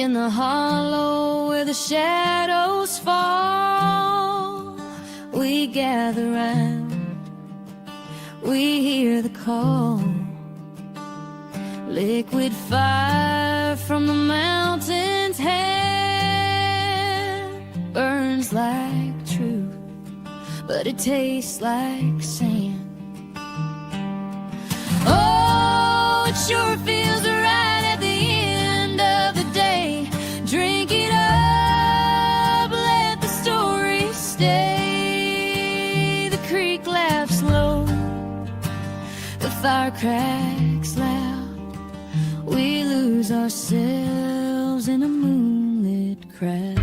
In the hollow where the shadows fall, we gather round, we hear the call. Liquid fire from the mountain's hand burns like truth, but it tastes like sand. Oh, it sure feels right at the end of the day. Drink it up, let the story stay. The creek laughs low, the fire cracks loud. We lose ourselves in a moonlit crowd.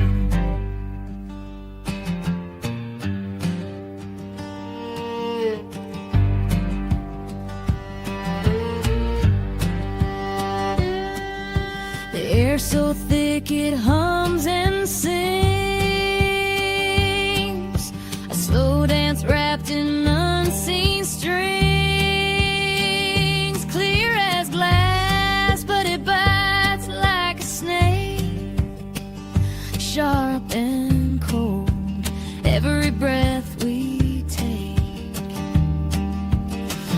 The air so thick it hums and sings, a slow dance wrapped in unseen strings, clear as glass, but it bites like a snake, sharp and cold, every breath we take.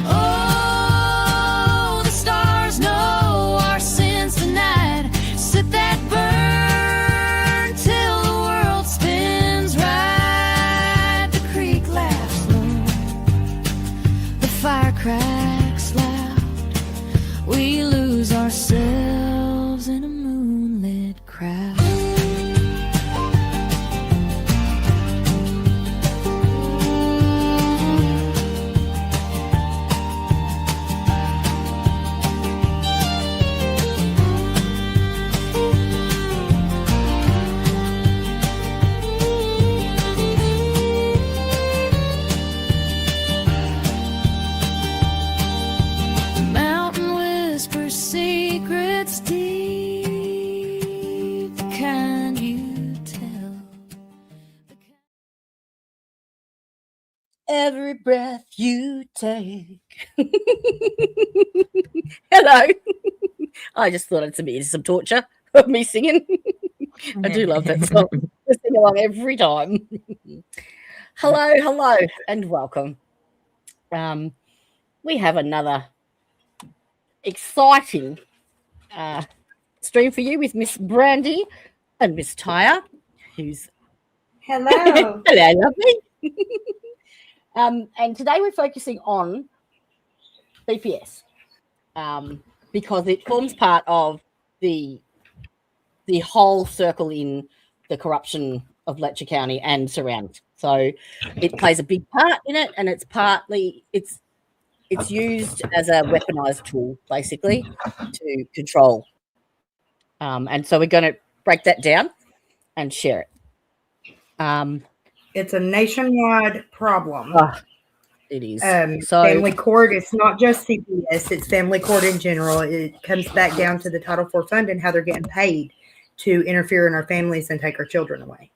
Oh, the stars know our sins tonight. Sit that burn till the world spins right. The creek laughs low, the fire cracks loud. We lose ourselves in a moonlit crowd. Mountain whispers secrets deep, the kind you tell. Every breath you take. Hello. I just thought it'd be some torture of me singing. I do love that song. I sing along every time. Hello, and welcome. We have another exciting stream for you with Miss Brandy and Miss Tyre, who's Hello. hello, lovely. And today we're focusing on CPS because it forms part of the whole circle in the corruption of Letcher County and surroundings. So it plays a big part in it, and it's used as a weaponized tool, basically, to control. And so we're going to break that down and share it. It's a nationwide problem. It is. Family court, it's not just CPS, it's family court in general. It comes back down to the Title IV fund and how they're getting paid to interfere in our families and take our children away.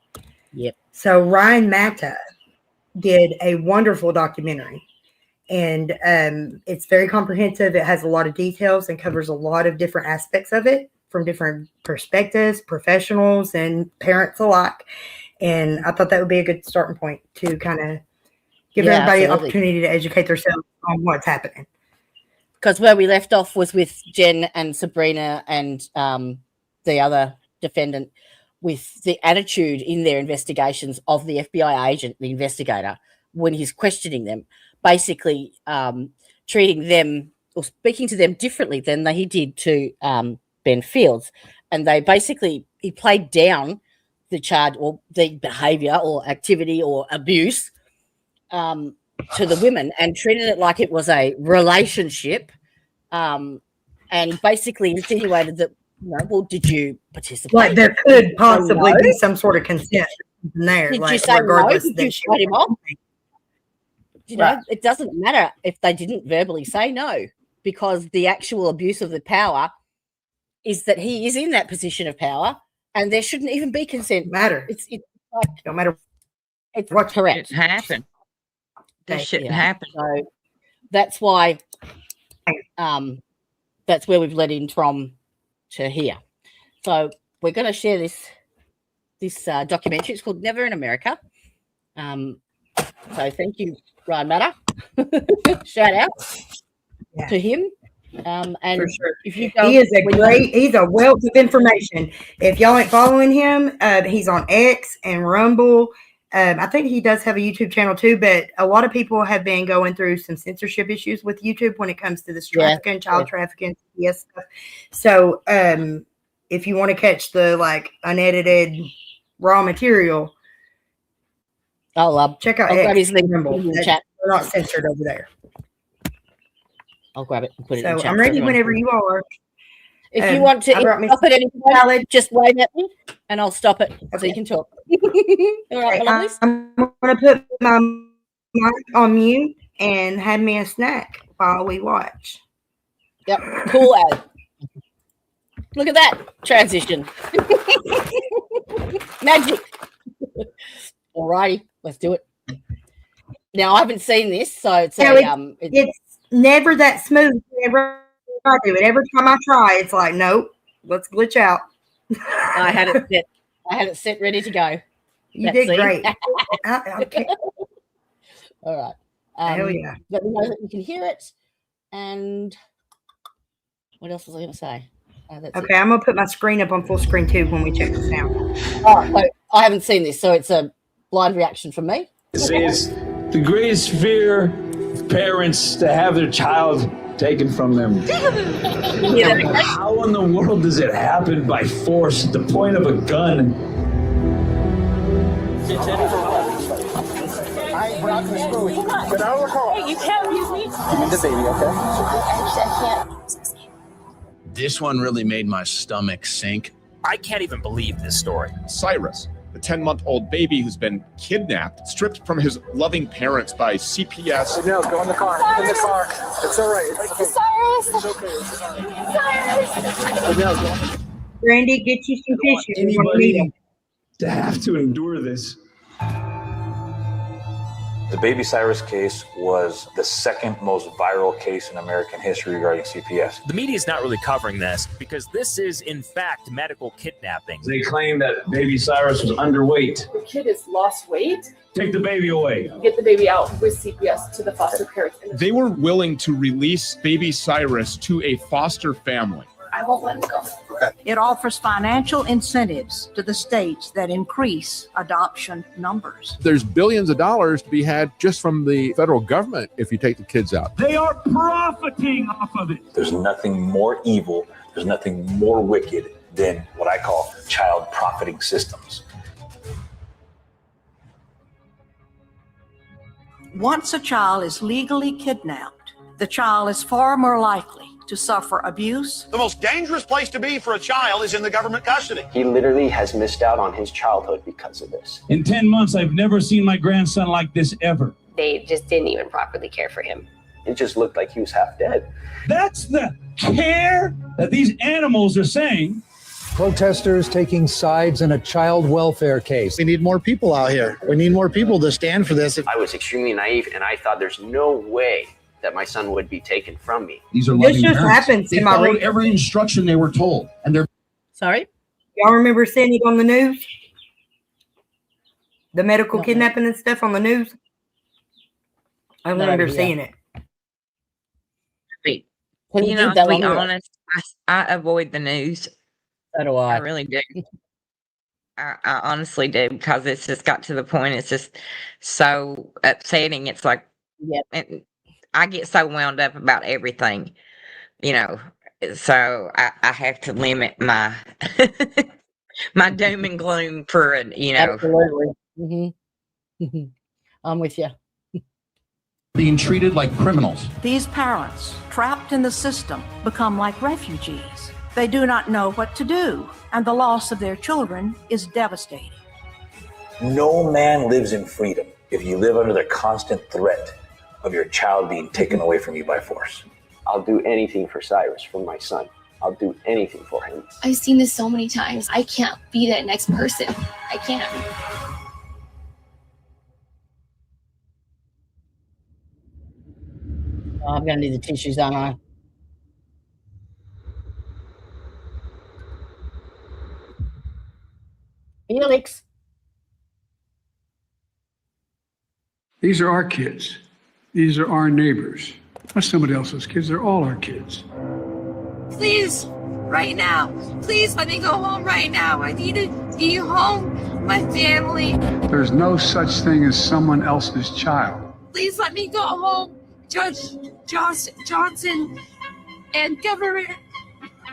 Yep. So Ryan Matta did a wonderful documentary, and it's very comprehensive. It has a lot of details and covers a lot of different aspects of it from different perspectives, professionals and parents alike. And I thought that would be a good starting point to kind of give everybody an opportunity to educate themselves on what's happening. Because where we left off was with Jen and Sabrina and the other defendant, with the attitude in their investigations of the FBI agent, the investigator, when he's questioning them, basically treating them or speaking to them differently than he did to Ben Fields. And he played down the charge or the behavior or activity or abuse to the women and treated it like it was a relationship, and basically insinuated that, well, did you participate? Like there could possibly be some sort of consent there. Did like, you say regardless no? Did you shut him off? It doesn't matter if they didn't verbally say no, because the actual abuse of the power is that he is in that position of power, and there shouldn't even be consent. It's like, don't matter. It's what's correct. It happened. That shouldn't happen. So that's why that's where we've led in from to here. So we're going to share this documentary. It's called Never in America. So thank you, Ryan Matter. Shout out to him. And For sure. if you go, he's a wealth of information. If y'all ain't following him, he's on X and Rumble. I think he does have a YouTube channel too, but a lot of people have been going through some censorship issues with YouTube when it comes to this trafficking, child trafficking, CPS stuff. So if you want to catch the unedited raw material, I'll check out I'll grab X his link and Rumble. in the chat. They're not censored over there. I'll grab it and put it in the So chat. I'm ready whenever you are. If you want to stop at any point, just wave at me and I'll stop it so you can talk. All right, my lovelies. I'm going to put my mic on mute and have me a snack while we watch. Yep, cool ad. Look at that transition. Magic. All righty, let's do it. Now, I haven't seen this, so it's it's never that smooth. Whenever I do it, every time I try, it's like, nope, let's glitch out. I had it set. I had it set, ready to go. You did great. Okay. All right. Hell yeah. Let me know that you can hear it. And what else was I going to say? Okay, I'm going to put my screen up on full screen too when we check the sound. All right. So I haven't seen this, so it's a blind reaction from me. It's the greatest fear of parents to have their child taken from them. How in the world does it happen by force at the point of a gun? We're not going to screw with you. Get out of the car. Hey, you can't use me. Give me the baby, okay? I can't. This one really made my stomach sink. I can't even believe this story. Cyrus, the 10-month-old baby who's been kidnapped, stripped from his loving parents by CPS. No, go in the car. Cyrus. In the car. It's all right. It's okay. Cyrus. It's okay. It's all right. Cyrus. Brandy, get you some tissue. Anybody to have to endure this. The Baby Cyrus case was the second most viral case in American history regarding CPS. The media is not really covering this because this is, in fact, medical kidnapping. They claim that Baby Cyrus was underweight. The kid has lost weight. Take the baby away. Get the baby out with CPS to the foster parents. They were willing to release baby Cyrus to a foster family. I won't let him go. It offers financial incentives to the states that increase adoption numbers. There's billions of dollars to be had just from the federal government if you take the kids out. They are profiting off of it. There's nothing more evil, there's nothing more wicked than what I call child profiting systems. Once a child is legally kidnapped, the child is far more likely to suffer abuse. The most dangerous place to be for a child is in the government custody. He literally has missed out on his childhood because of this. In 10 months, I've never seen my grandson like this ever. They just didn't even properly care for him. It just looked like he was half dead. That's the care that these animals are saying. Protesters taking sides in a child welfare case. We need more people out here. We need more people to stand for this. I was extremely naive, and I thought there's no way that my son would be taken from me. These are this just happens they in my followed every instruction they were told, and they're sorry. Y'all remember seeing it on the news? The medical kidnapping and stuff on the news. I remember seeing it. You know, to be honest, I avoid the news. So do I. I really do. I honestly do, because it's just got to the point. It's just so upsetting. It's like, I get so wound up about everything, you know. So I have to limit my my doom and gloom for you know. Absolutely. Mm-hmm. I'm with you. being treated like criminals. These parents, trapped in the system, become like refugees. They do not know what to do, and the loss of their children is devastating. No man lives in freedom if you live under the constant threat of your child being taken away from you by force. I'll do anything for Cyrus, for my son. I'll do anything for him. I've seen this so many times. I can't be that next person. I can't. Oh, I'm going to need the tissues, aren't I? Felix. These are our kids. These are our neighbors. Not somebody else's kids. They're all our kids. Please, right now. Please let me go home right now. I need to be home with my family. There's no such thing as someone else's child. Please let me go home. Judge Johnson and Governor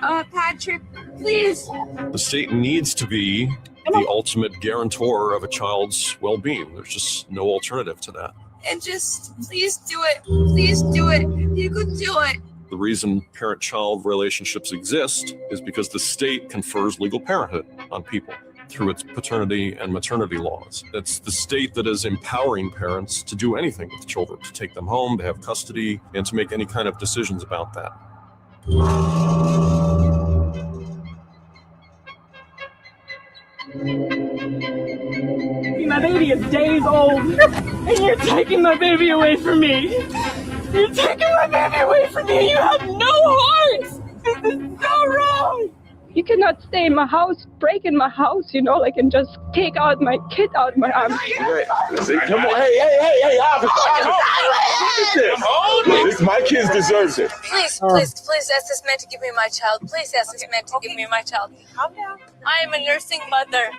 Patrick, please. The state needs to be the ultimate guarantor of a child's well-being. There's just no alternative to that. And just please do it. Please do it. You can do it. The reason parent-child relationships exist is because the state confers legal parenthood on people through its paternity and maternity laws. It's the state that is empowering parents to do anything with children, to take them home, to have custody, and to make any kind of decisions about that. My baby is days old, and you're taking my baby away from me. You're taking my baby away from me. You have no heart. This is so wrong. You cannot stay in my house, break in my house, and just take out my kid out of my arms. Come on, hey, this, my kids deserves it. Please, ask this man to give me my child. Please ask this man to give me my child. Calm down. I am a nursing mother.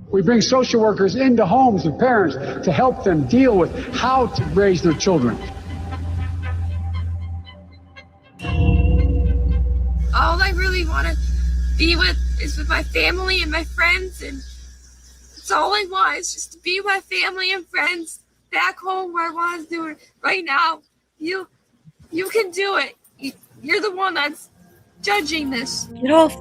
We bring social workers into homes with parents to help them deal with how to raise their children. All I really want to be with is with my family and my friends, and that's all I want is just to be with my family and friends back home where I want to do it right now. You can do it. You're the one that's judging this. Get off,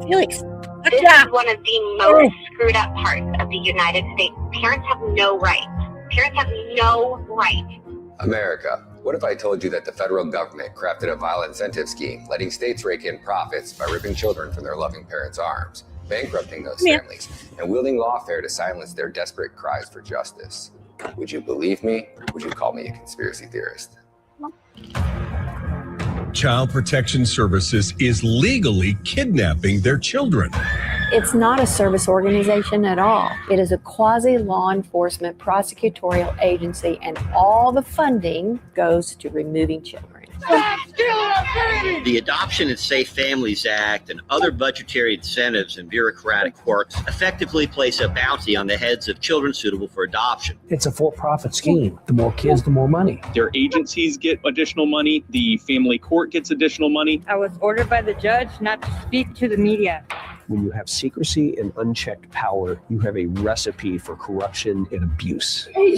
Felix. This is one of the most screwed up parts of the United States. Parents have no rights. Parents have no right. America, what if I told you that the federal government crafted a vile incentive scheme, letting states rake in profits by ripping children from their loving parents' arms, bankrupting those families, and wielding lawfare to silence their desperate cries for justice? Would you believe me, or would you call me a conspiracy theorist? Child Protection Services is legally kidnapping their children. It's not a service organization at all. It is a quasi-law enforcement prosecutorial agency, and all the funding goes to removing children. The Adoption and Safe Families Act and other budgetary incentives and bureaucratic quirks effectively place a bounty on the heads of children suitable for adoption. It's a for-profit scheme. The more kids, the more money. Their agencies get additional money. The family court gets additional money. I was ordered by the judge not to speak to the media. When you have secrecy and unchecked power, you have a recipe for corruption and abuse. They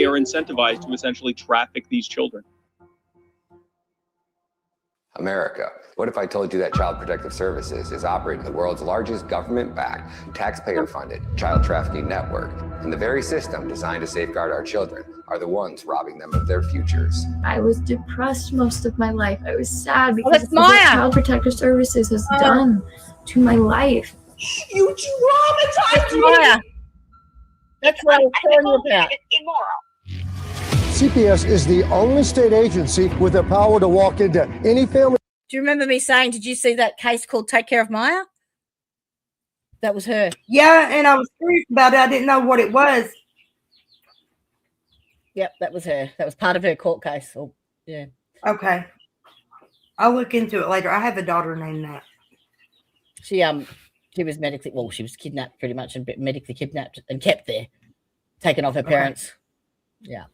are incentivized to essentially traffic these children. America, what if I told you that Child Protective Services is operating the world's largest government-backed, taxpayer-funded child trafficking network, and the very system designed to safeguard our children are the ones robbing them of their futures? I was depressed most of my life. I was sad because of Maya. what Child Protective Services has done to my life. You traumatized me. Maya. That's what I was telling you about. It's immoral. CPS is the only state agency with the power to walk into any family. Do you remember me saying, did you see that case called Take Care of Maya? That was her. Yeah, and I was curious about it. I didn't know what it was. Yep, that was her. That was part of her court case. Oh, yeah. Okay. I'll look into it later. I have a daughter named that. She was medically, well, she was kidnapped pretty much and medically kidnapped and kept there, taken off her parents. Yeah.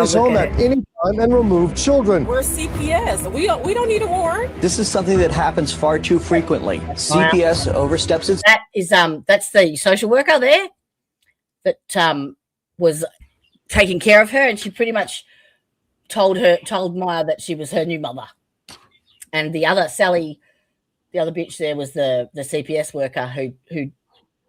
Is home at any time and remove children. We're CPS. We don't need a warrant. This is something that happens far too frequently. CPS oversteps its... That is that's the social worker there that was taking care of her, and she pretty much told Maya that she was her new mother. And the other Sally, the other bitch there, was the CPS worker who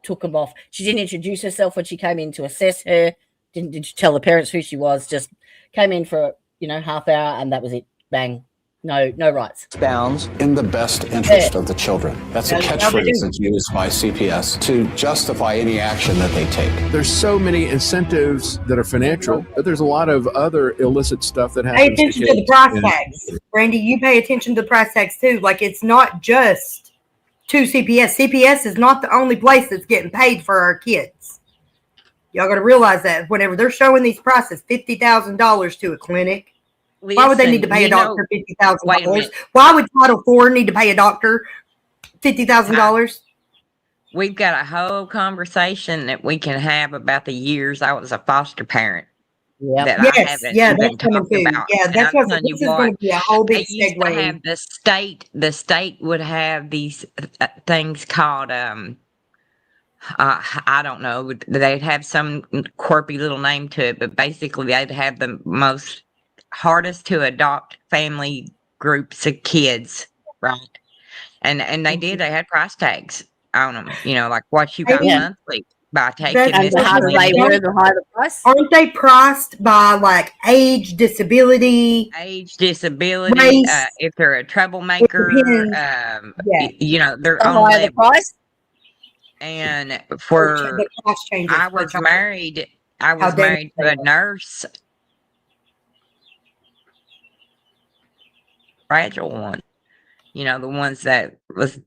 took them off. She didn't introduce herself when she came in to assess her. Didn't tell the parents who she was. Just came in for half hour, and that was it. Bang, no rights. Bounds in the best interest of the children. That's a catchphrase that's used by CPS to justify any action that they take. There's so many incentives that are financial, but there's a lot of other illicit stuff that happens. Pay attention to the price tags. Brandy, you pay attention to the price tags too. Like, it's not just to CPS. CPS is not the only place that's getting paid for our kids. Y'all got to realize that whenever they're showing these prices, $50,000 to a clinic. Why would they need to pay a doctor $50,000? Why would Title IV need to pay a doctor $50,000? We've got a whole conversation that we can have about the years I was a foster parent. Yeah. That I haven't even talked about. Yeah, that's what this is going to be a whole big segue. The state would have these things called I don't know. They'd have some quirky little name to it, but basically they'd have the most hardest to adopt family groups of kids, right? And they did. They had price tags on them. You know, like what you got monthly by taking this. The harder they were, the higher the price. Aren't they priced by like age, disability, race, if they're a troublemaker, you know, they're on the price. And for I was married to a nurse. Fragile one, you know, the ones that was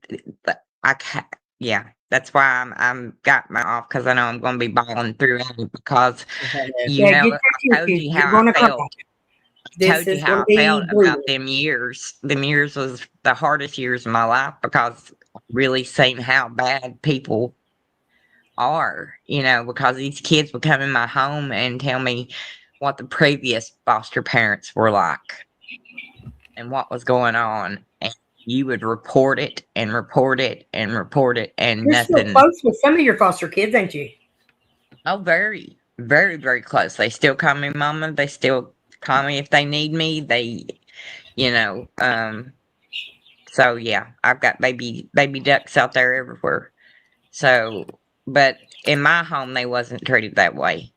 that's why I'm got my off, because I know I'm going to be balling through it, because you know, I told you how I felt. About them years. Them years was the hardest years of my life, because I really seen how bad people are, you know, because these kids would come in my home and tell me what the previous foster parents were like and what was going on, and you would report it and report it and report it, and You're nothing. Still close with some of your foster kids, ain't you? Oh, very, very, very close. They still call me mama. They still call me if they need me. They, you know, so yeah, I've got baby ducks out there everywhere. So, but in my home, they wasn't treated that way,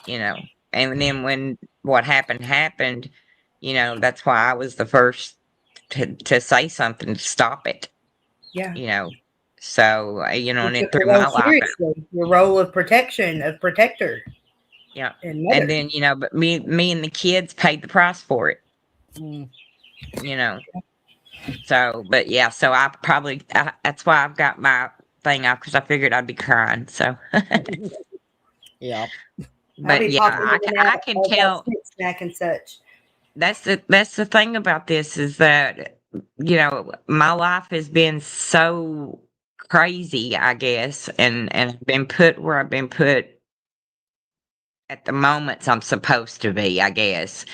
you know. And then when what happened, you know, that's why I was the first to say something to stop it. Yeah. You know, so, you know, and it threw my life. Your role of protector. Yeah. And then, you know, but me and the kids paid the price for it. You know. So, but yeah, so that's why I've got my thing off, because I figured I'd be crying. So, yeah. But yeah, I can tell. Snack and such. That's the thing about this, is that, you know, my life has been so crazy, I guess, and I've been put where I've been put at the moments I'm supposed to be, I guess.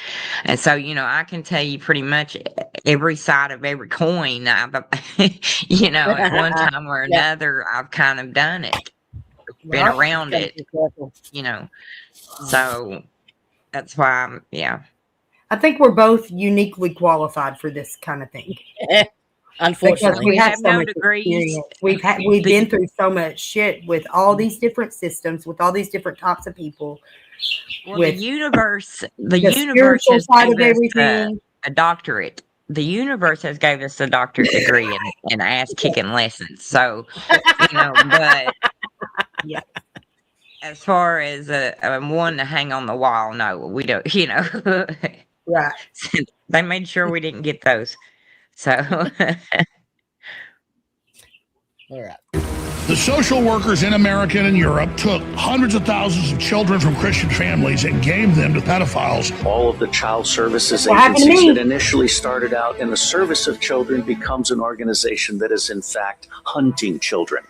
And so, you know, I can tell you pretty much every side of every coin. You know, at one time or another, I've kind of done it, been around it, you know. So that's why I think we're both uniquely qualified for this kind of thing. Unfortunately, we have so much degrees. We've been through so much shit with all these different systems, with all these different types of people. Well, the universe has gave us a doctorate. The universe has gave us a doctorate degree in ass kicking lessons. So, you know, but yeah. As far as one to hang on the wall, no, we don't, you know. Right. They made sure we didn't get those. So. All right. The social workers in America and in Europe took hundreds of thousands of children from Christian families and gave them to pedophiles. All of the child services agencies that initially started out in the service of children becomes an organization that is in fact hunting children.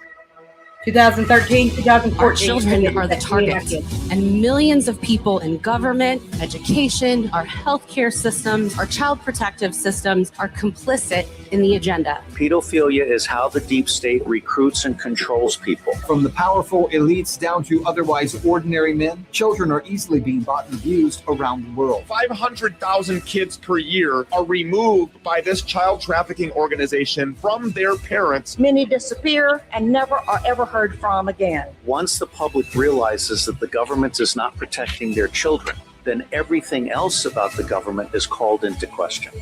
2013, 2014. Our children are the targets, and millions of people in government, education, our healthcare systems, our child protective systems are complicit in the agenda. Pedophilia is how the deep state recruits and controls people. From the powerful elites down to otherwise ordinary men, children are easily being bought and abused around the world. 500,000 kids per year are removed by this child trafficking organization from their parents. Many disappear and never are ever heard from again. Once the public realizes that the government is not protecting their children, then everything else about the government is called into question.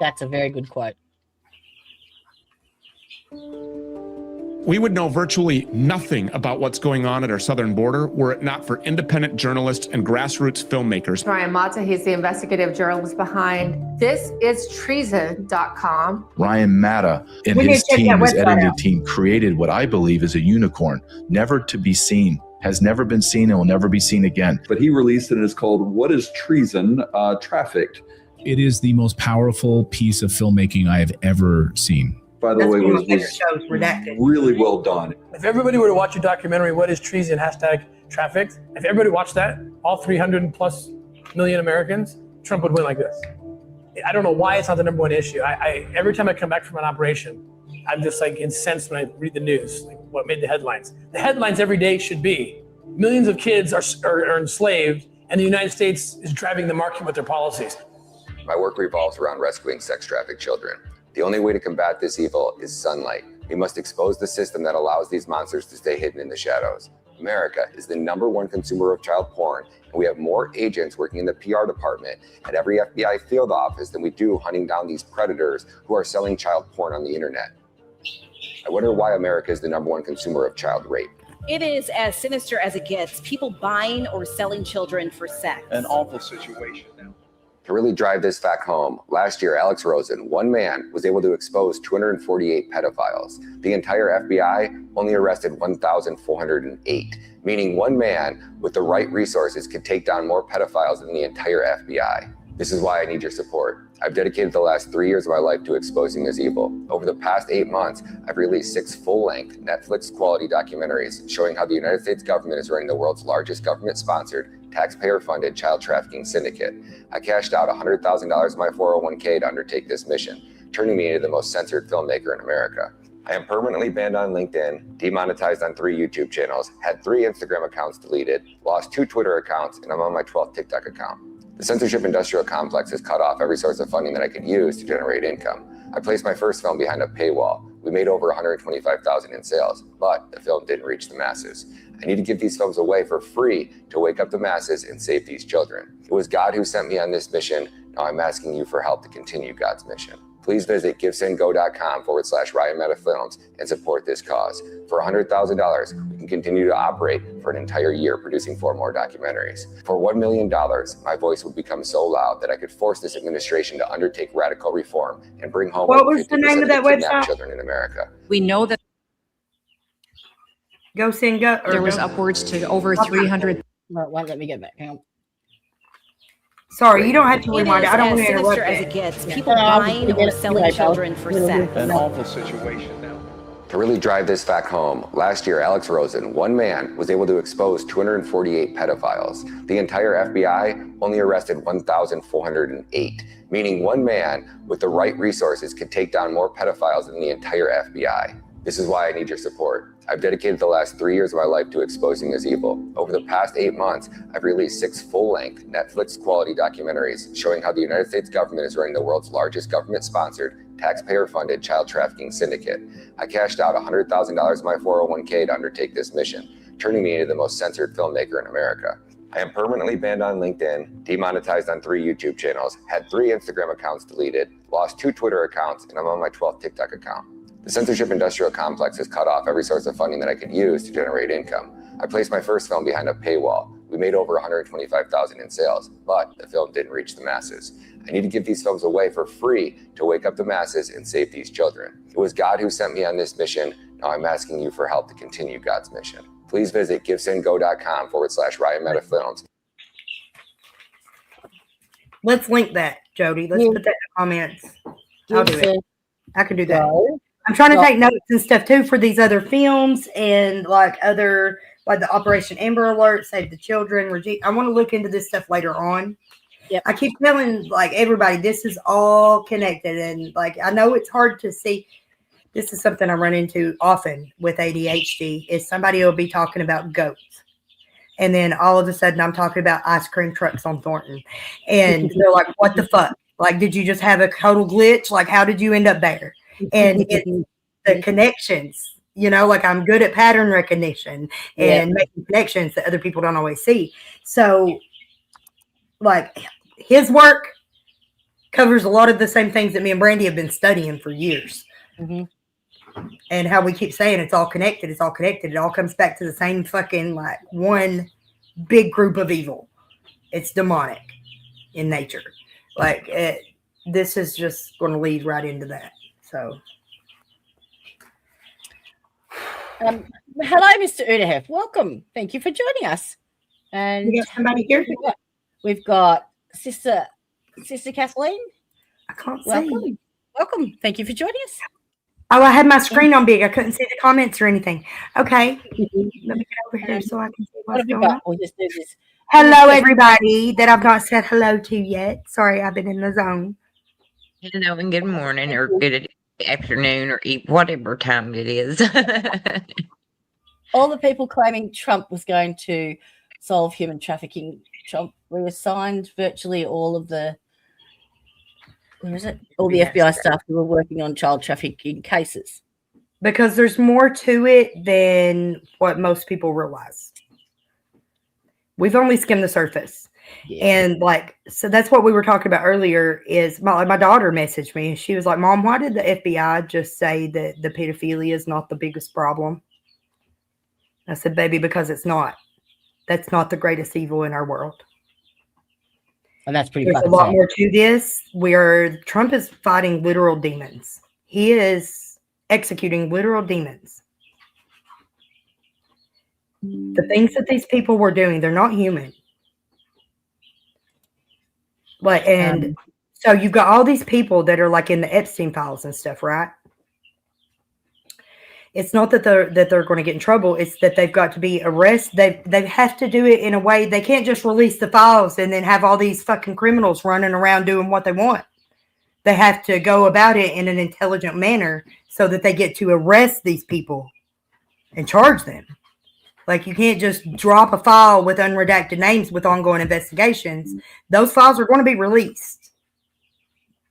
That's a very good quote. We would know virtually nothing about what's going on at our southern border were it not for independent journalists and grassroots filmmakers. Ryan Mata, he's the investigative journalist behind ThisIsTreason.com. Ryan Mata and his team, his editing team, created what I believe is a unicorn, never to be seen, has never been seen, and will never be seen again. But he released it, and it's called What is Treason? Trafficked. It is the most powerful piece of filmmaking I have ever seen. By the way, was really well done. If everybody were to watch a documentary, What is Treason? #trafficked. If everybody watched that, all 300 plus million Americans, Trump would win like this. I don't know why it's not the number one issue. I every time I come back from an operation, I'm just like incensed when I read the news, like what made the headlines. The headlines every day should be millions of kids are enslaved and the United States is driving the market with their policies. My work revolves around rescuing sex-trafficked children. The only way to combat this evil is sunlight. We must expose the system that allows these monsters to stay hidden in the shadows. America is the #1 consumer of child porn, and we have more agents working in the PR department at every FBI field office than we do hunting down these predators who are selling child porn on the internet. I wonder why America is the #1 consumer of child rape. It is as sinister as it gets. People buying or selling children for sex. An awful situation now. To really drive this fact home, last year, Alex Rosen, one man, was able to expose 248 pedophiles. The entire FBI only arrested 1,408, meaning one man with the right resources could take down more pedophiles than the entire FBI. This is why I need your support. I've dedicated the last 3 years of my life to exposing this evil. Over the past 8 months, I've released 6 full-length Netflix-quality documentaries showing how the United States government is running the world's largest government-sponsored, taxpayer-funded child trafficking syndicate. I cashed out $100,000 of my 401k to undertake this mission, turning me into the most censored filmmaker in America. I am permanently banned on LinkedIn, demonetized on 3 YouTube channels, had 3 Instagram accounts deleted, lost 2 Twitter accounts, and I'm on my 12th TikTok account. The censorship industrial complex has cut off every source of funding that I could use to generate income. I placed my first film behind a paywall. We made over $125,000 in sales, but the film didn't reach the masses. I need to give these films away for free to wake up the masses and save these children. It was God who sent me on this mission. Now I'm asking you for help to continue God's mission. Please visit givesendgo.com/Ryan Meta Films and support this cause. For $100,000, we can continue to operate for an entire year producing 4 more documentaries. For $1 million, my voice would become so loud that I could force this administration to undertake radical reform and bring home what was the name of that website? Children in America. We know that there was upwards to over 300. Won't let me get back. Hang on. Sorry, you don't have to remind it. I don't want to interrupt as it gets. People buying or selling children for sex. An awful situation now. To really drive this fact home, last year, Alex Rosen, one man, was able to expose 248 pedophiles. The entire FBI only arrested 1,408, meaning one man with the right resources could take down more pedophiles than the entire FBI. This is why I need your support. I've dedicated the last 3 years of my life to exposing this evil. Over the past 8 months, I've released 6 full-length Netflix-quality documentaries showing how the United States government is running the world's largest government-sponsored, taxpayer-funded child trafficking syndicate. I cashed out $100,000 of my 401k to undertake this mission, turning me into the most censored filmmaker in America. I am permanently banned on LinkedIn, demonetized on 3 YouTube channels, had 3 Instagram accounts deleted, lost 2 Twitter accounts, and I'm on my 12th TikTok account. The censorship industrial complex has cut off every source of funding that I could use to generate income. I placed my first film behind a paywall. We made over $125,000 in sales, but the film didn't reach the masses. I need to give these films away for free to wake up the masses and save these children. It was God who sent me on this mission. Now I'm asking you for help to continue God's mission. Please visit givesendgo.com/Ryan Meta Films. Let's link that, Jody. Let's put that in the comments. I'll do it. I can do that. I'm trying to take notes and stuff too for these other films and like the Operation Amber Alert, Save the Children. I want to look into this stuff later on. Yep. I keep telling like everybody, this is all connected, and like I know it's hard to see. This is something I run into often with ADHD. Is somebody will be talking about goats, and then all of a sudden I'm talking about ice cream trucks on Thornton, and they're like, "What the fuck? Like, did you just have a total glitch? Like, how did you end up there?" And it's the connections, like I'm good at pattern recognition and making connections that other people don't always see. So like his work covers a lot of the same things that me and Brandy have been studying for years. Mm-hmm. And how we keep saying it's all connected. It's all connected. It all comes back to the same fucking like one big group of evil. It's demonic in nature. Like this is just going to lead right into that. So, hello, Mr. Udahef. Welcome. Thank you for joining us. And we got somebody here. We've got Sister Kathleen. I can't Welcome. see. Welcome. Thank you for joining us. Oh, I had my screen on big. I couldn't see the comments or anything. Okay. Let me get over here so I can see what's going on. We'll just do this. Hello, everybody that I've not said hello to yet. Sorry, I've been in the zone. Hello and good morning or good afternoon or whatever time it is. All the people claiming Trump was going to solve human trafficking, Trump reassigned virtually all of the FBI staff who were working on child trafficking cases. Because there's more to it than what most people realize. We've only skimmed the surface. Yeah. And so that's what we were talking about earlier is my daughter messaged me and she was like, Mom, why did the FBI just say that the pedophilia is not the biggest problem? I said, baby, because it's not. That's not the greatest evil in our world. And that's pretty There's a lot more to this where Trump is fighting literal demons. He is executing literal demons. The things that these people were doing, they're not human. So you've got all these people that are like in the Epstein files and stuff, right? It's not that they're going to get in trouble. It's that they've got to be arrested. They have to do it in a way. They can't just release the files and then have all these fucking criminals running around doing what they want. They have to go about it in an intelligent manner so that they get to arrest these people and charge them. Like you can't just drop a file with unredacted names with ongoing investigations. Those files are going to be released.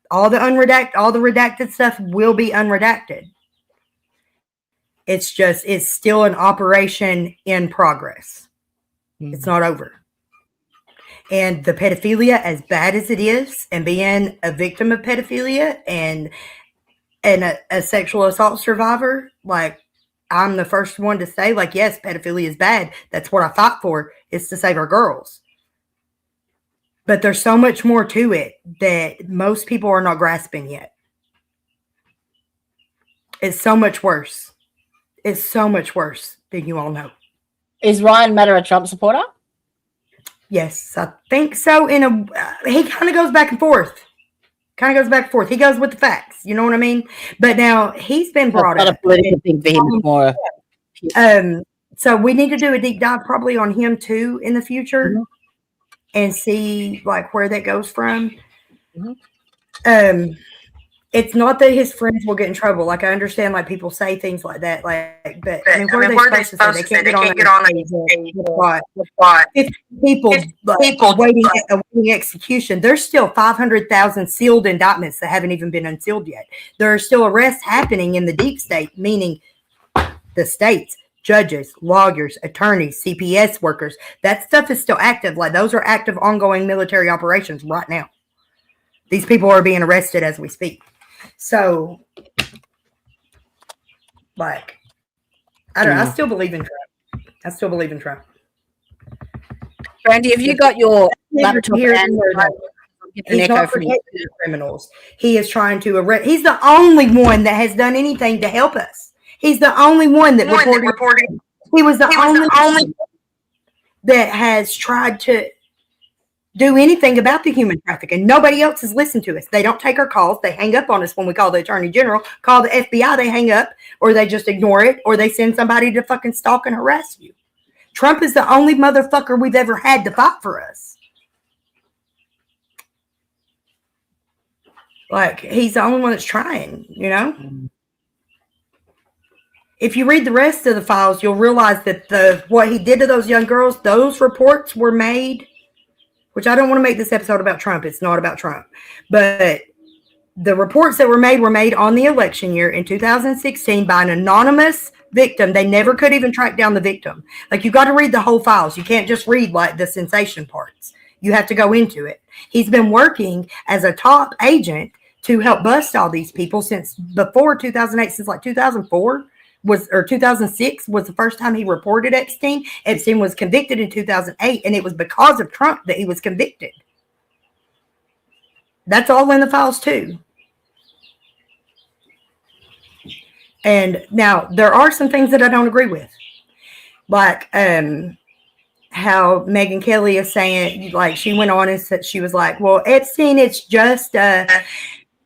All the redacted stuff will be unredacted. It's still an operation in progress. Mm-hmm. It's not over. And the pedophilia, as bad as it is, and being a victim of pedophilia and a sexual assault survivor, like I'm the first one to say, like, yes, pedophilia is bad. That's what I fought for, is to save our girls. But there's so much more to it that most people are not grasping yet. It's so much worse. It's so much worse than you all know. Is Ryan Matter a Trump supporter? Yes, I think so. He kind of goes back and forth. He goes with the facts. You know what I mean? But now he's been brought up. Not a political thing for him more. So we need to do a deep dive probably on him too in the future, mm-hmm. and see like where that goes from. Mm-hmm. It's not that his friends will get in trouble. Like I understand, like people say things like that. But I mean, where are they supposed to say? They can't get on the stage. People waiting execution. There's still 500,000 sealed indictments that haven't even been unsealed yet. There are still arrests happening in the deep state, meaning the states, judges, lawyers, attorneys, CPS workers. That stuff is still active. Like those are active, ongoing military operations right now. These people are being arrested as we speak. So, like, I don't know. I still believe in Trump. Brandy, have you got your laptop here? He's not protecting criminals. He is trying to arrest. He's the only one that has done anything to help us. He's the only one that reported. He was the only one that has tried to do anything about the human trafficking. Nobody else has listened to us. They don't take our calls. They hang up on us when we call the Attorney General, call the FBI, they hang up, or they just ignore it, or they send somebody to fucking stalk and harass you. Trump is the only motherfucker we've ever had to fight for us. Like, he's the only one that's trying, you know? If you read the rest of the files, you'll realize that what he did to those young girls, those reports were made, which I don't want to make this episode about Trump. It's not about Trump. But the reports that were made on the election year in 2016 by an anonymous victim. They never could even track down the victim. Like, you got to read the whole files. You can't just read like the sensation parts. You have to go into it. He's been working as a top agent to help bust all these people since before 2008, since like 2004 or 2006 was the first time he reported Epstein. Epstein was convicted in 2008, and it was because of Trump that he was convicted. That's all in the files too. And now there are some things that I don't agree with, like how Megyn Kelly is saying, like she went on and said, she was like, well, Epstein, it's just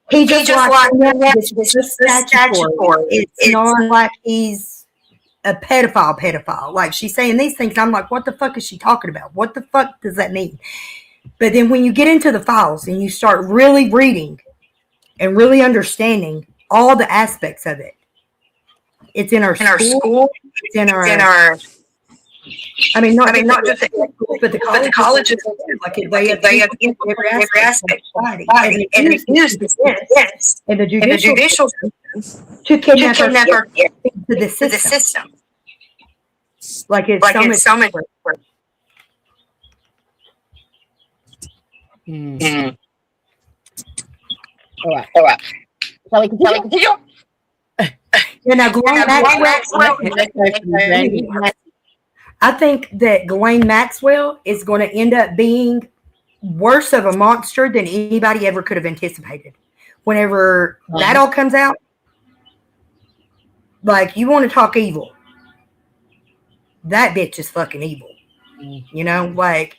he just like this statutory. It's not like he's a pedophile. Like she's saying these things. I'm like, what the fuck is she talking about? What the fuck does that mean? But then when you get into the files and you start really reading and really understanding all the aspects of it, it's in our school. It's in our. I mean, not just the school, but the colleges. Like they have every aspect of society, and it's used in the judicial system to kidnap our kids into the system. Like it's so much work. All right. Shall we continue? Now, Ghislaine Maxwell. I think that Ghislaine Maxwell is going to end up being worse of a monster than anybody ever could have anticipated. Whenever that all comes out, like, you want to talk evil. That bitch is fucking evil. You know, like,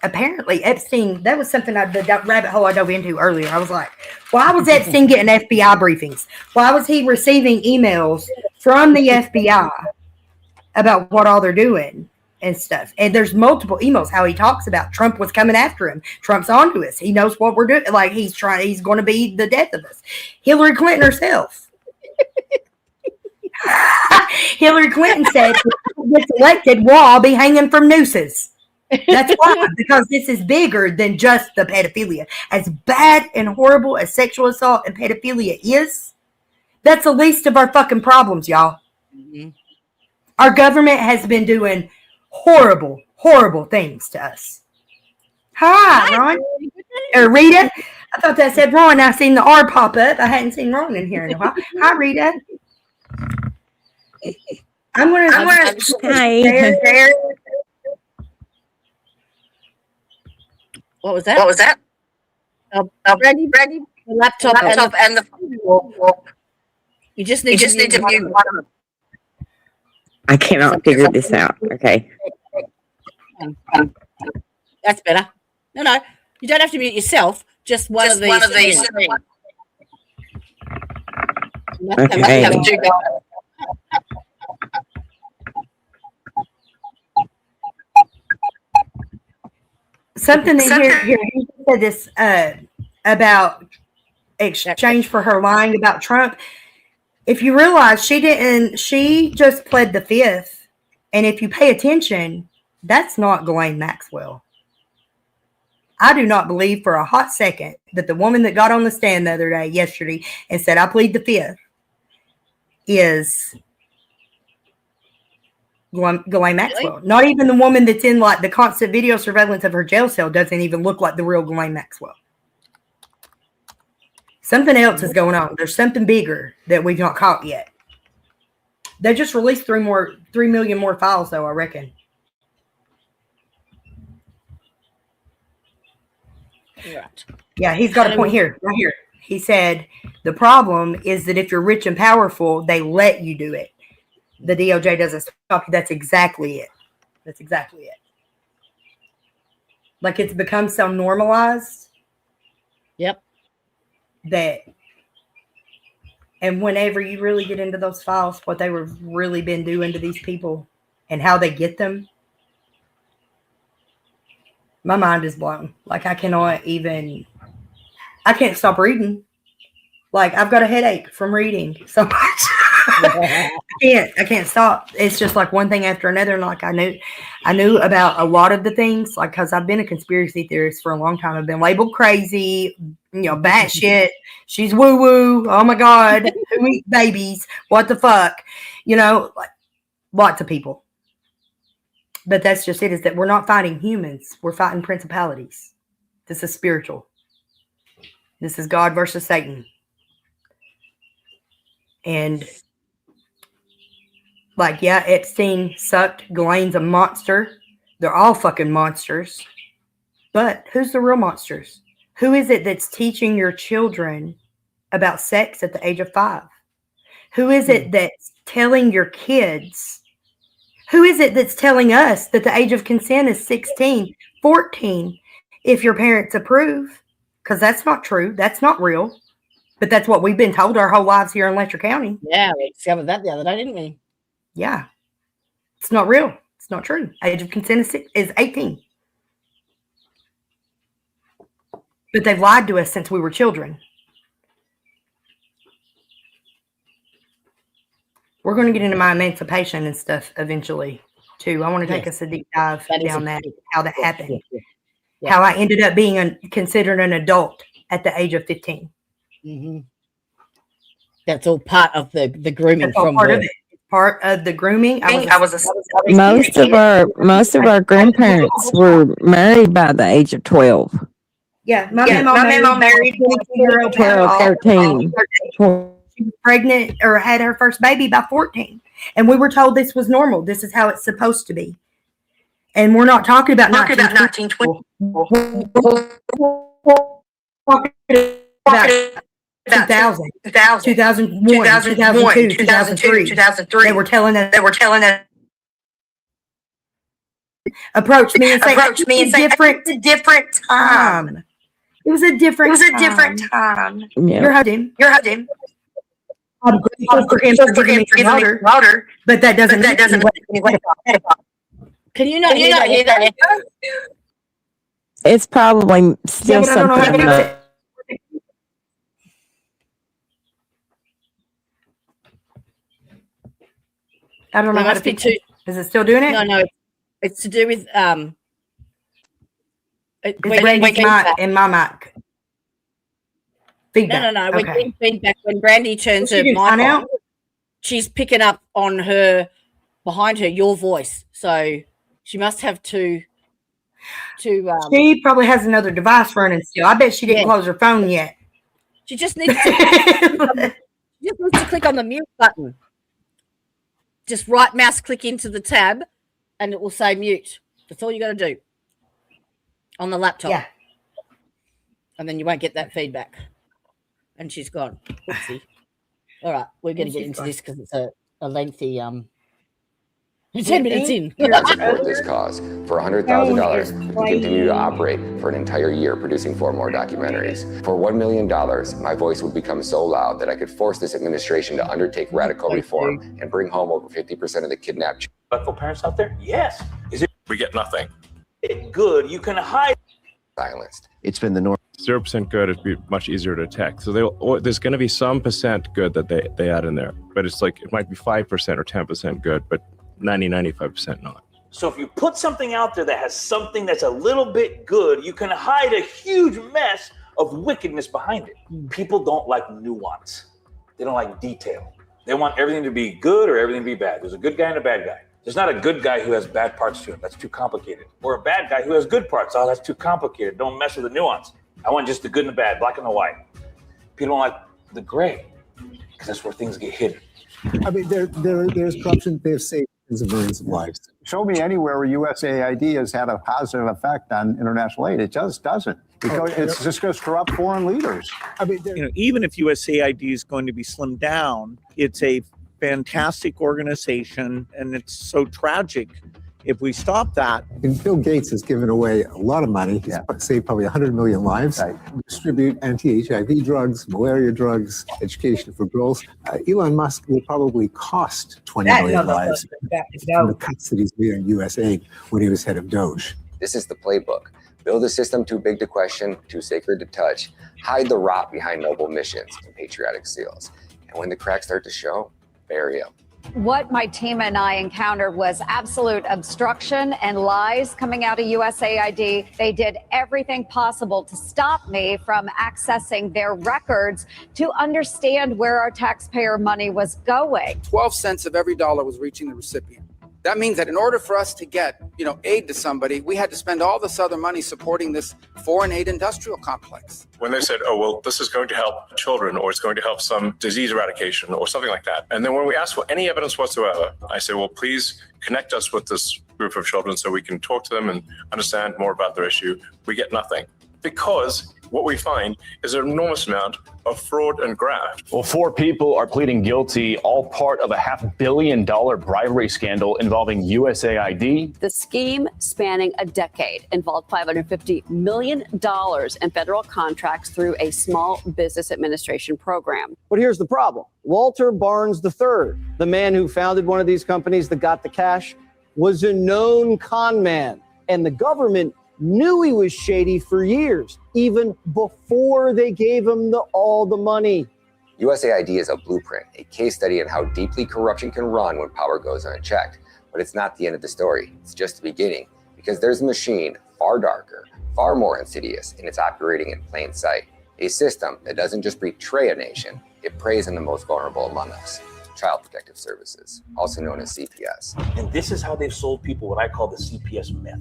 apparently Epstein, that was something that rabbit hole I dove into earlier. I was like, why was Epstein getting FBI briefings? Why was he receiving emails from the FBI about what all they're doing and stuff? And there's multiple emails how he talks about Trump was coming after him. Trump's onto us. He knows what we're doing. Like he's going to be the death of us. Hillary Clinton herself. Hillary Clinton said, if Trump gets elected, we'll all be hanging from nooses. That's why, because this is bigger than just the pedophilia. As bad and horrible as sexual assault and pedophilia is, that's the least of our fucking problems, y'all. Mm-hmm. Our government has been doing horrible, horrible things to us. Hi, Ron. Or Rita. I thought that said Ron. I seen the R pop up. I hadn't seen Ron in here in a while. Hi, Rita. I'm going to Hi. What was that? Ready? The laptop and the phone. You just need to mute one of them. I cannot figure this out. Okay. That's better. No. You don't have to mute yourself. Just one of these. Okay. Something that here he said this about exchange for her lying about Trump. If you realize she just pled the fifth, and if you pay attention, that's not Ghislaine Maxwell. I do not believe for a hot second that the woman that got on the stand yesterday and said, I plead the fifth, is Ghislaine Maxwell. Really? Not even the woman that's in like the constant video surveillance of her jail cell doesn't even look like the real Ghislaine Maxwell. Something else is going on. There's something bigger that we've not caught yet. They just released 3 million more files, though, I reckon. Right. Yeah, he's got a point here, right here. He said, the problem is that if you're rich and powerful, they let you do it. The DOJ doesn't stop you. That's exactly it. Like it's become so normalized. Yep. And whenever you really get into those files, what they were really been doing to these people and how they get them, my mind is blown. Like I can't stop reading. Like I've got a headache from reading so much. I can't stop. It's just like one thing after another. And like I knew about a lot of the things, like because I've been a conspiracy theorist for a long time. I've been labeled crazy, batshit. She's woo woo. Oh my God, who eats babies? What the fuck? Like lots of people. But that's just it, is that we're not fighting humans. We're fighting principalities. This is spiritual. This is God versus Satan. And like, yeah, Epstein sucked. Ghislaine's a monster. They're all fucking monsters. But who's the real monsters? Who is it that's teaching your children about sex at the age of 5? Who is it that's telling your kids? Who is it that's telling us that the age of consent is 16, 14, if your parents approve? Because that's not true. That's not real. But that's what we've been told our whole lives here in Letcher County. Yeah, we discovered that the other day, didn't we? Yeah. It's not real. It's not true. Age of consent is 18. But they've lied to us since we were children. We're going to get into my emancipation and stuff eventually, too. I want to take us a deep dive down that, how that happened. Yeah. How I ended up being considered an adult at the age of 15. Mm-hmm. That's all part of the grooming from part of it. Part of the grooming. Most of our grandparents were married by the age of 12. Yeah, my mom married 22-year-old 13. She was pregnant or had her first baby by 14. And we were told this was normal. This is how it's supposed to be. And we're not talking about 1920. About 2000, 2001, 2002, 2003. They were telling us. Approach me and say, it's a different time. It was a different time. Yeah. You're him. I'm grateful for him forgiving louder, but that doesn't. Can you not hear that? It's probably still something. I don't know how to fix it. Is it still doing it? No. It's to do with it's Brandy's mic and my mic. Feedback. No. We're getting feedback when Brandy turns her mic on. She's picking up on her behind her your voice, so she must have two. She probably has another device running still. I bet she didn't close her phone yet. She just needs to. Click on the mute button. Just right mouse click into the tab, and it will say mute. That's all you got to do on the laptop. Yeah. And then you won't get that feedback. And she's gone. Oopsie. All right, we're going to get into this because it's a lengthy 10 minutes in. Support this cause for $100,000 to continue to operate for an entire year, producing 4 more documentaries. For $1 million, my voice would become so loud that I could force this administration to undertake radical reform and bring home over 50% of the kidnapped. Respectful parents out there? Yes. Is it? We get nothing. Good. You can hide. Silenced. It's been the norm. 0% good is much easier to detect. So there's going to be some percent good that they add in there, but it's like it might be 5% or 10% good, but 95% not. So if you put something out there that has something that's a little bit good, you can hide a huge mess of wickedness behind it. People don't like nuance. They don't like detail. They want everything to be good or everything to be bad. There's a good guy and a bad guy. There's not a good guy who has bad parts to him. That's too complicated. Or a bad guy who has good parts. Oh, that's too complicated. Don't mess with the nuance. I want just the good and the bad, black and the white. People don't like the gray because that's where things get hidden. I mean, there's corruption. They've saved millions of lives. Show me anywhere where USAID has had a positive effect on international aid. It just doesn't. Because it's just going to corrupt foreign leaders. I mean, even if USAID is going to be slimmed down, it's a fantastic organization, and it's so tragic if we stop that. And Bill Gates has given away a lot of money. He's saved probably 100 million lives. Distribute anti-HIV drugs, malaria drugs, education for girls. Elon Musk will probably cost 20 million lives from the cuts that he's made on USAID when he was head of Doge. This is the playbook. Build a system too big to question, too sacred to touch. Hide the rot behind noble missions and patriotic seals. And when the cracks start to show, bury them. What my team and I encountered was absolute obstruction and lies coming out of USAID. They did everything possible to stop me from accessing their records to understand where our taxpayer money was going. 12 cents of every dollar was reaching the recipient. That means that in order for us to get, aid to somebody, we had to spend all this other money supporting this foreign aid industrial complex. When they said, oh, well, this is going to help children, or it's going to help some disease eradication or something like that. And then when we asked for any evidence whatsoever, I said, well, please connect us with this group of children so we can talk to them and understand more about their issue. We get nothing, because what we find is an enormous amount of fraud and graft. Well, 4 people are pleading guilty, all part of a $500 million bribery scandal involving USAID. The scheme, spanning a decade, involved $550 million in federal contracts through a Small Business Administration program. But here's the problem. Walter Barnes III, the man who founded one of these companies that got the cash, was a known con man, and the government knew he was shady for years, even before they gave him all the money. USAID is a blueprint, a case study in how deeply corruption can run when power goes unchecked. But it's not the end of the story. It's just the beginning, because there's a machine far darker, far more insidious, and it's operating in plain sight. A system that doesn't just betray a nation, it preys on the most vulnerable among us. Child Protective Services, also known as CPS. And this is how they've sold people what I call the CPS myth.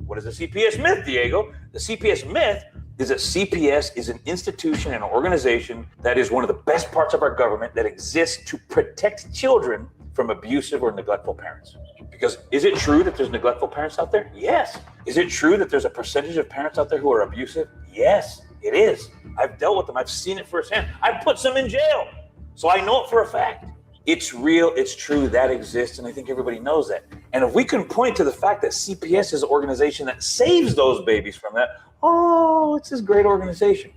What is the CPS myth, Diego? The CPS myth is that CPS is an institution and an organization that is one of the best parts of our government that exists to protect children from abusive or neglectful parents. Because is it true that there's neglectful parents out there? Yes. Is it true that there's a percentage of parents out there who are abusive? Yes, it is. I've dealt with them. I've seen it firsthand. I've put some in jail. So I know it for a fact. It's real, it's true, that exists, and I think everybody knows that. And if we can point to the fact that CPS is an organization that saves those babies from that, oh, it's this great organization.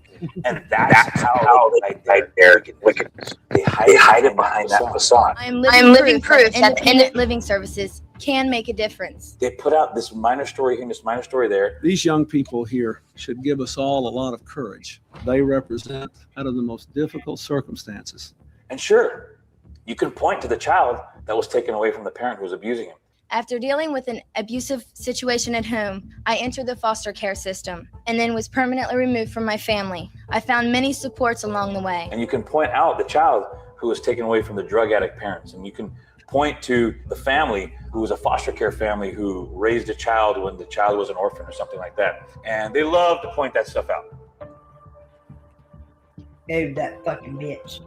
And that's how they hide their wickedness. They hide it behind that facade. I'm living proof that independent living services can make a difference. They put out this minor story here and this minor story there. These young people here should give us all a lot of courage. They represent out of the most difficult circumstances. And sure, you can point to the child that was taken away from the parent who was abusing him. After dealing with an abusive situation at home, I entered the foster care system and then was permanently removed from my family. I found many supports along the way. And you can point out the child who was taken away from the drug addict parents. And you can point to the family who was a foster care family who raised a child when the child was an orphan or something like that. And they love to point that stuff out. Oh, that fucking bitch.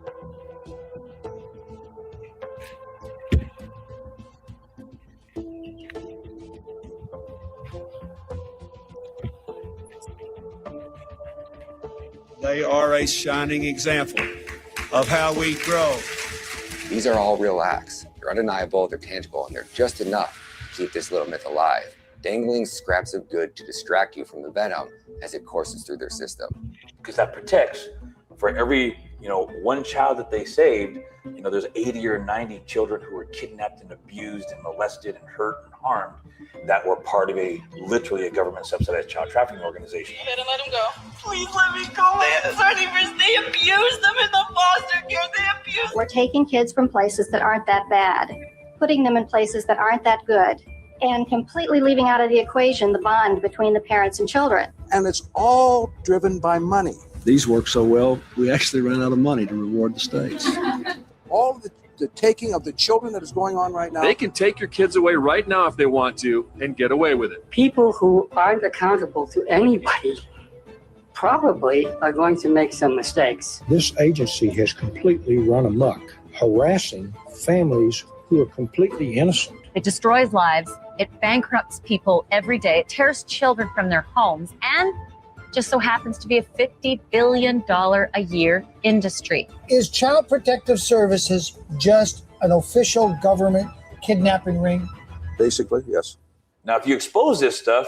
They are a shining example of how we grow. These are all real acts. They're undeniable, they're tangible, and they're just enough to keep this little myth alive, dangling scraps of good to distract you from the venom as it courses through their system. Because that protects. For every, one child that they saved, there's 80 or 90 children who were kidnapped and abused and molested and hurt and harmed that were part of literally a government subsidized child trafficking organization. You better let them go. Please let me go, man. They abuse them in the foster care. They abuse. We're taking kids from places that aren't that bad, putting them in places that aren't that good, and completely leaving out of the equation the bond between the parents and children. And it's all driven by money. These work so well, we actually ran out of money to reward the states. All the taking of the children that is going on right now. They can take your kids away right now if they want to and get away with it. People who aren't accountable to anybody probably are going to make some mistakes. This agency has completely run amok, harassing families who are completely innocent. It destroys lives. It bankrupts people every day. It tears children from their homes and just so happens to be a $50 billion a year industry. Is Child Protective Services just an official government kidnapping ring? Basically, yes. Now, if you expose this stuff,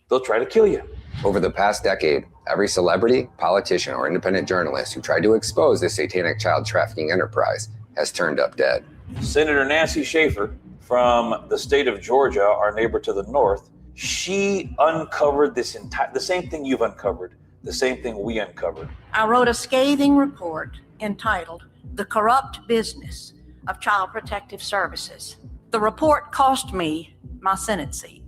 they'll try to kill you. Over the past decade, every celebrity, politician, or independent journalist who tried to expose this satanic child trafficking enterprise has turned up dead. Senator Nancy Schaefer from the state of Georgia, our neighbor to the north, she uncovered the same thing you've uncovered, the same thing we uncovered. I wrote a scathing report entitled The Corrupt Business of Child Protective Services. The report cost me my Senate seat.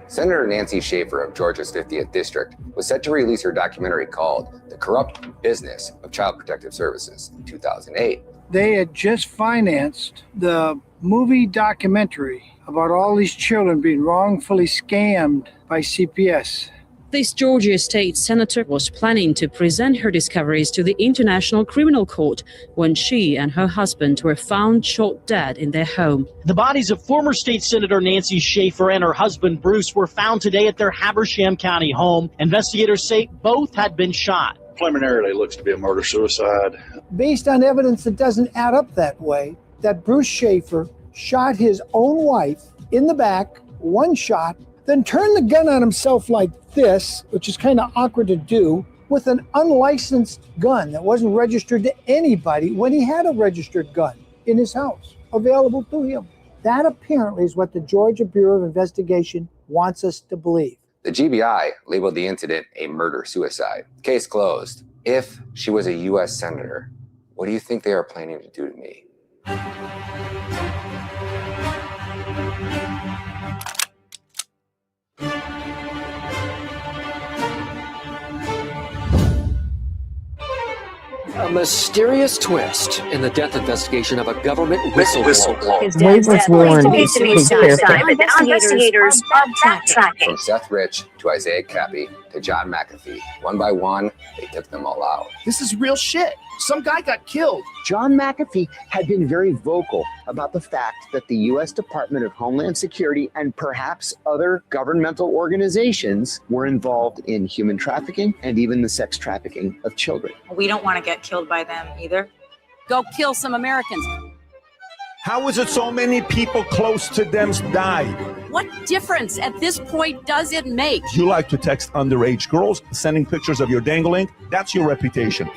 Senator Nancy Schaefer of Georgia's 50th District was set to release her documentary called The Corrupt Business of Child Protective Services in 2008. they had just financed the movie documentary about all these children being wrongfully scammed by CPS. This Georgia state senator was planning to present her discoveries to the International Criminal Court when she and her husband were found shot dead in their home. The bodies of former state senator Nancy Schaefer and her husband Bruce were found today at their Habersham County home. Investigators say both had been shot. Preliminarily, it looks to be a murder-suicide. Based on evidence that doesn't add up that way, that Bruce Schaefer shot his own wife in the back, one shot, then turned the gun on himself like this, which is kind of awkward to do, with an unlicensed gun that wasn't registered to anybody when he had a registered gun in his house available to him. That apparently is what the Georgia Bureau of Investigation wants us to believe. The GBI labeled the incident a murder-suicide. Case closed. If she was a U.S. senator, what do you think they are planning to do to me? A mysterious twist in the death investigation of a government whistleblower. His dad was warned to be suicide, but now investigators are backtracking. From Seth Rich to Isaiah Cappy to John McAfee, one by one, they took them all out. This is real shit. Some guy got killed. John McAfee had been very vocal about the fact that the U.S. Department of Homeland Security and perhaps other governmental organizations were involved in human trafficking and even the sex trafficking of children. We don't want to get killed by them either. Go kill some Americans. How is it so many people close to them died? What difference at this point does it make? You like to text underage girls, sending pictures of your dangling? That's your reputation.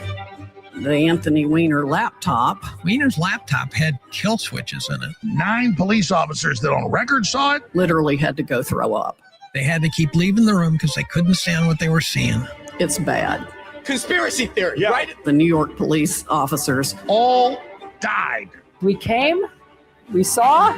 The Anthony Weiner laptop. Weiner's laptop had kill switches in it. 9 police officers that on record saw it Literally had to go throw up. They had to keep leaving the room because they couldn't stand what they were seeing. It's bad. Conspiracy theory, right? The New York police officers all died. We came, we saw.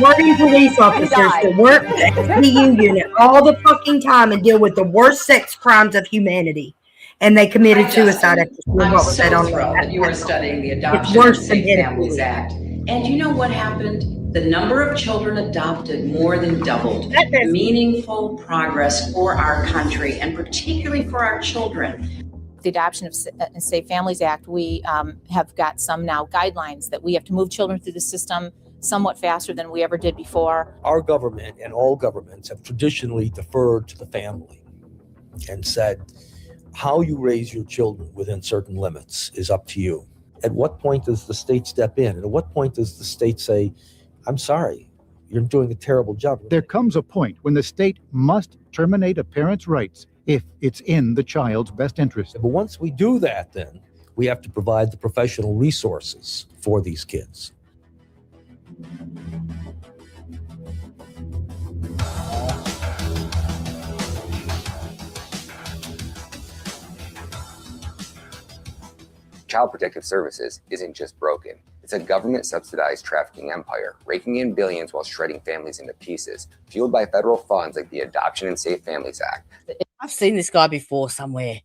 Working police officers that work the DU unit all the fucking time and deal with the worst sex crimes of humanity. And they committed suicide after I'm what was so said on thrilled that you are studying the It's Adoption worse and than Safe Families pedophilia. Act. And you know what happened? The number of children adopted more than doubled. Meaningful progress for our country and particularly for our children. The Adoption and Safe Families Act, we have got some now guidelines that we have to move children through the system somewhat faster than we ever did before. Our government and all governments have traditionally deferred to the family and said, how you raise your children within certain limits is up to you. At what point does the state step in? And at what point does the state say, I'm sorry, you're doing a terrible job? There comes a point when the state must terminate a parent's rights if it's in the child's best interest. But once we do that, then we have to provide the professional resources for these kids. Child Protective Services isn't just broken. It's a government-subsidized trafficking empire, raking in billions while shredding families into pieces, fueled by federal funds like the Adoption and Safe Families Act. I've seen this guy before somewhere.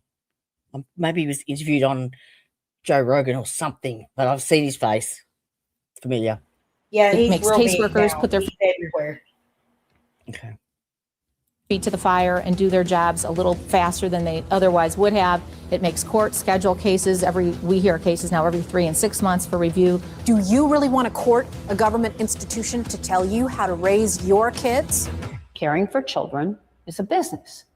Maybe he was interviewed on Joe Rogan or something, but I've seen his face. It's familiar. Yeah, It makes caseworkers put their everywhere. Okay. feet to the fire and do their jobs a little faster than they otherwise would have. It makes court schedule cases we hear cases now every 3 and 6 months for review. Do you really want to court a government institution to tell you how to raise your kids? Caring for children is a business.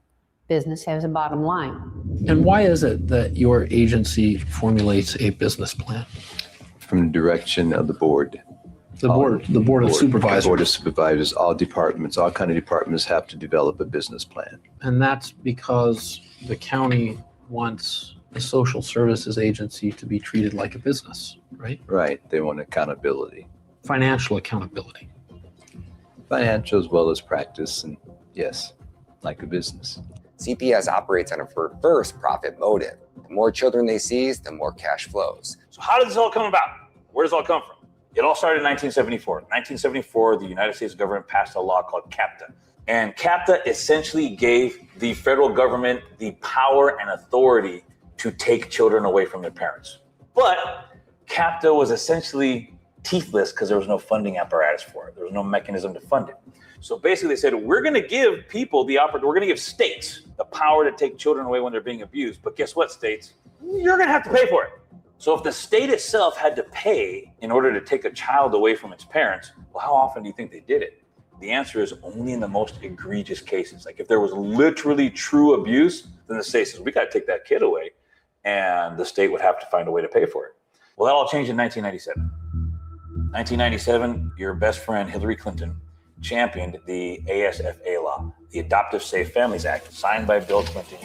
Business has a bottom line. And why is it that your agency formulates a business plan? From the direction of the board. The board of supervisors. The board of supervisors, all departments, all kind of departments have to develop a business plan. And that's because the county wants the social services agency to be treated like a business, right? Right. They want accountability. Financial accountability. Financial as well as practice, and yes, like a business. CPS operates on a first profit motive. The more children they seize, the more cash flows. So how did this all come about? Where does it all come from? It all started in 1974. In 1974, the United States government passed a law called CAPTA. And CAPTA essentially gave the federal government the power and authority to take children away from their parents. But CAPTA was essentially teethless because there was no funding apparatus for it. There was no mechanism to fund it. So basically they said, we're going to give people we're going to give states the power to take children away when they're being abused. But guess what, states? You're going to have to pay for it. So if the state itself had to pay in order to take a child away from its parents, well, how often do you think they did it? The answer is only in the most egregious cases. Like if there was literally true abuse, then the state says, we got to take that kid away. And the state would have to find a way to pay for it. Well, that all changed in 1997. 1997, your best friend, Hillary Clinton, championed the ASFA law, the Adoptive Safe Families Act, signed by Bill Clinton.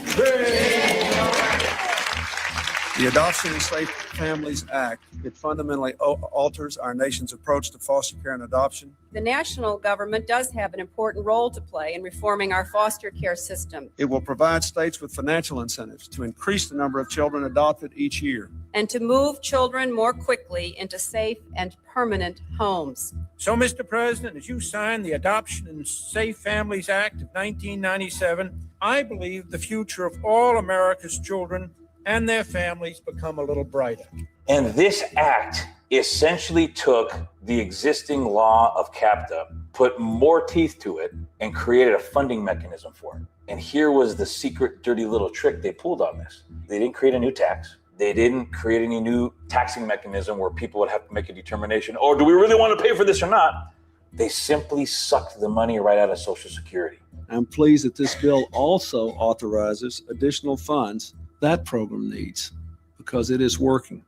The Adoption and Safe Families Act, it fundamentally alters our nation's approach to foster care and adoption. The national government does have an important role to play in reforming our foster care system. It will provide states with financial incentives to increase the number of children adopted each year, and to move children more quickly into safe and permanent homes. So, Mr. President, as you sign the Adoption and Safe Families Act of 1997, I believe the future of all America's children and their families become a little brighter. And this act essentially took the existing law of CAPTA, put more teeth to it, and created a funding mechanism for it. And here was the secret, dirty little trick they pulled on this. They didn't create a new tax. They didn't create any new taxing mechanism where people would have to make a determination, oh, do we really want to pay for this or not? They simply sucked the money right out of Social Security. I'm pleased that this bill also authorizes additional funds that program needs, because it is working.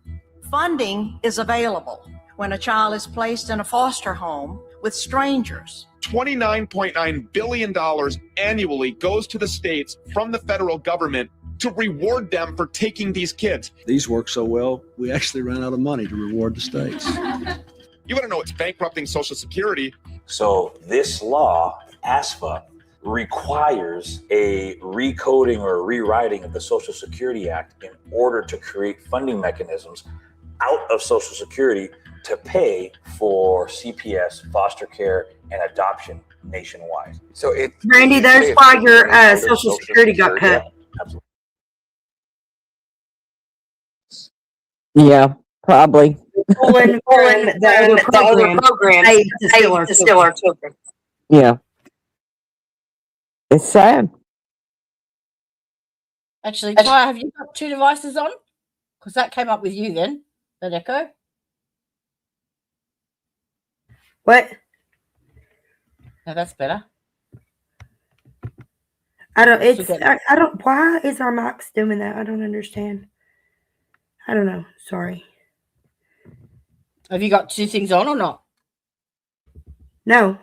Funding is available when a child is placed in a foster home with strangers. $29.9 billion annually goes to the states from the federal government to reward them for taking these kids. These work so well, we actually ran out of money to reward the states. You want to know it's bankrupting Social Security. So this law, ASFA, requires a recoding or a rewriting of the Social Security Act in order to create funding mechanisms out of Social Security to pay for CPS, foster care, and adoption nationwide. So Randy, that's why your Social Security got cut. Absolutely. Yeah, probably. Pulling the other program to steal our children. Yeah. It's sad. Actually, Tyre, have you got two devices on? Because that came up with you then, that echo. What? No, that's better. I don't, why is our mics doing that? I don't understand. I don't know. Sorry. Have you got two things on or not? No.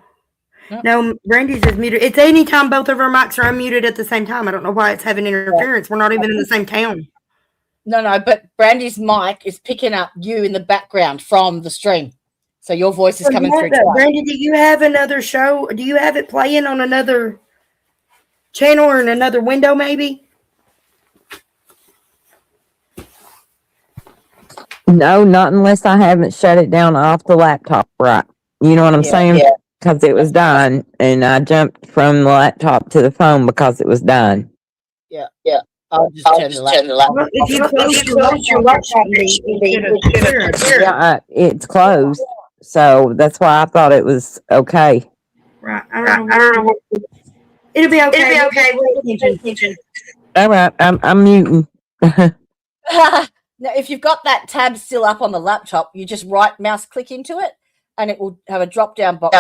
No, Brandy's is muted. It's anytime both of our mics are unmuted at the same time. I don't know why it's having interference. We're not even in the same town. No, but Brandy's mic is picking up you in the background from the stream. So your voice is coming through. Brandy, do you have another show? Do you have it playing on another channel or in another window maybe? No, not unless I haven't shut it down off the laptop, right? You know what I'm saying? Yeah. Because it was done, and I jumped from the laptop to the phone because it was done. Yeah. I'll just turn the laptop. If you close your laptop, it's closed, so that's why I thought it was okay. Right. I don't know. It'll be okay. All right, I'm muting. Now, if you've got that tab still up on the laptop, you just right mouse click into it, and it will have a drop down box.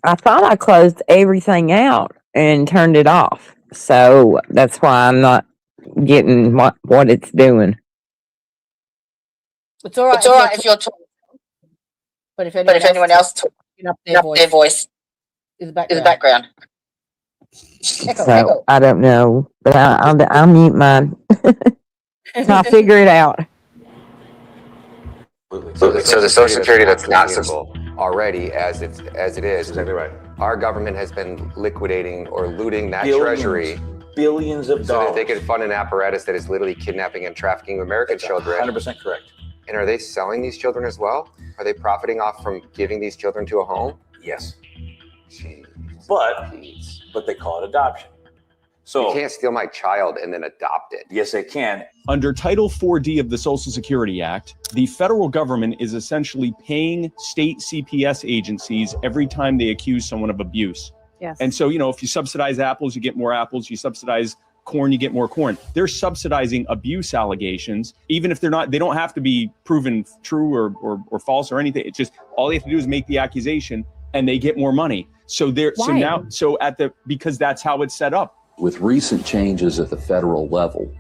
I thought I closed everything out and turned it off, so that's why I'm not getting what it's doing. It's all right. If you're talking, but if anyone else talking up their voice in the background. So I don't know, but I'll mute mine. I'll figure it out. So the Social Security that's not civil already, as it is, exactly right. Our government has been liquidating or looting that treasury, billions of dollars, so that they can fund an apparatus that is literally kidnapping and trafficking American children. 100% correct. And are they selling these children as well? Are they profiting off from giving these children to a home? Yes. But they call it adoption. So you can't steal my child and then adopt it. Yes, they can. Under Title 4D of the Social Security Act, the federal government is essentially paying state CPS agencies every time they accuse someone of abuse. Yes. And so, if you subsidize apples, you get more apples. You subsidize corn, you get more corn. They're subsidizing abuse allegations, even if they don't have to be proven true or false or anything. It's just all they have to do is make the accusation and they get more money. So because that's how it's set up. With recent changes at the federal level,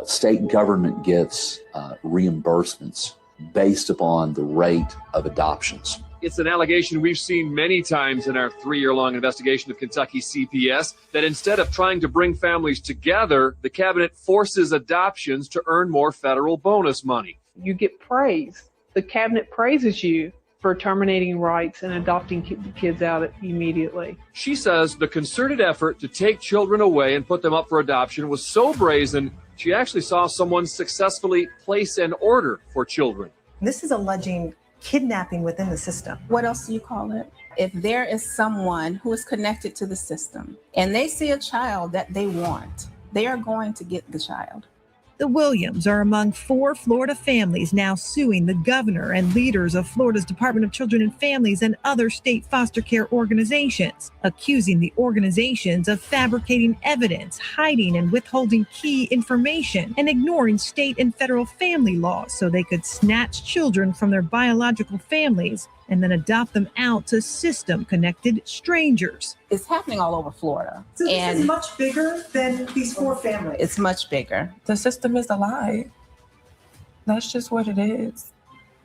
state government gets reimbursements based upon the rate of adoptions. It's an allegation we've seen many times in our 3-year-long investigation of Kentucky CPS, that instead of trying to bring families together, the cabinet forces adoptions to earn more federal bonus money. You get praise. The cabinet praises you for terminating rights and adopting kids out immediately. She says the concerted effort to take children away and put them up for adoption was so brazen, she actually saw someone successfully place an order for children. This is alleging kidnapping within the system. What else do you call it? If there is someone who is connected to the system and they see a child that they want, they are going to get the child. The Williams are among 4 Florida families now suing the governor and leaders of Florida's Department of Children and Families and other state foster care organizations, accusing the organizations of fabricating evidence, hiding and withholding key information, and ignoring state and federal family laws so they could snatch children from their biological families and then adopt them out to system-connected strangers. It's happening all over Florida. So this is much bigger than these 4 families. It's much bigger. The system is a lie. That's just what it is.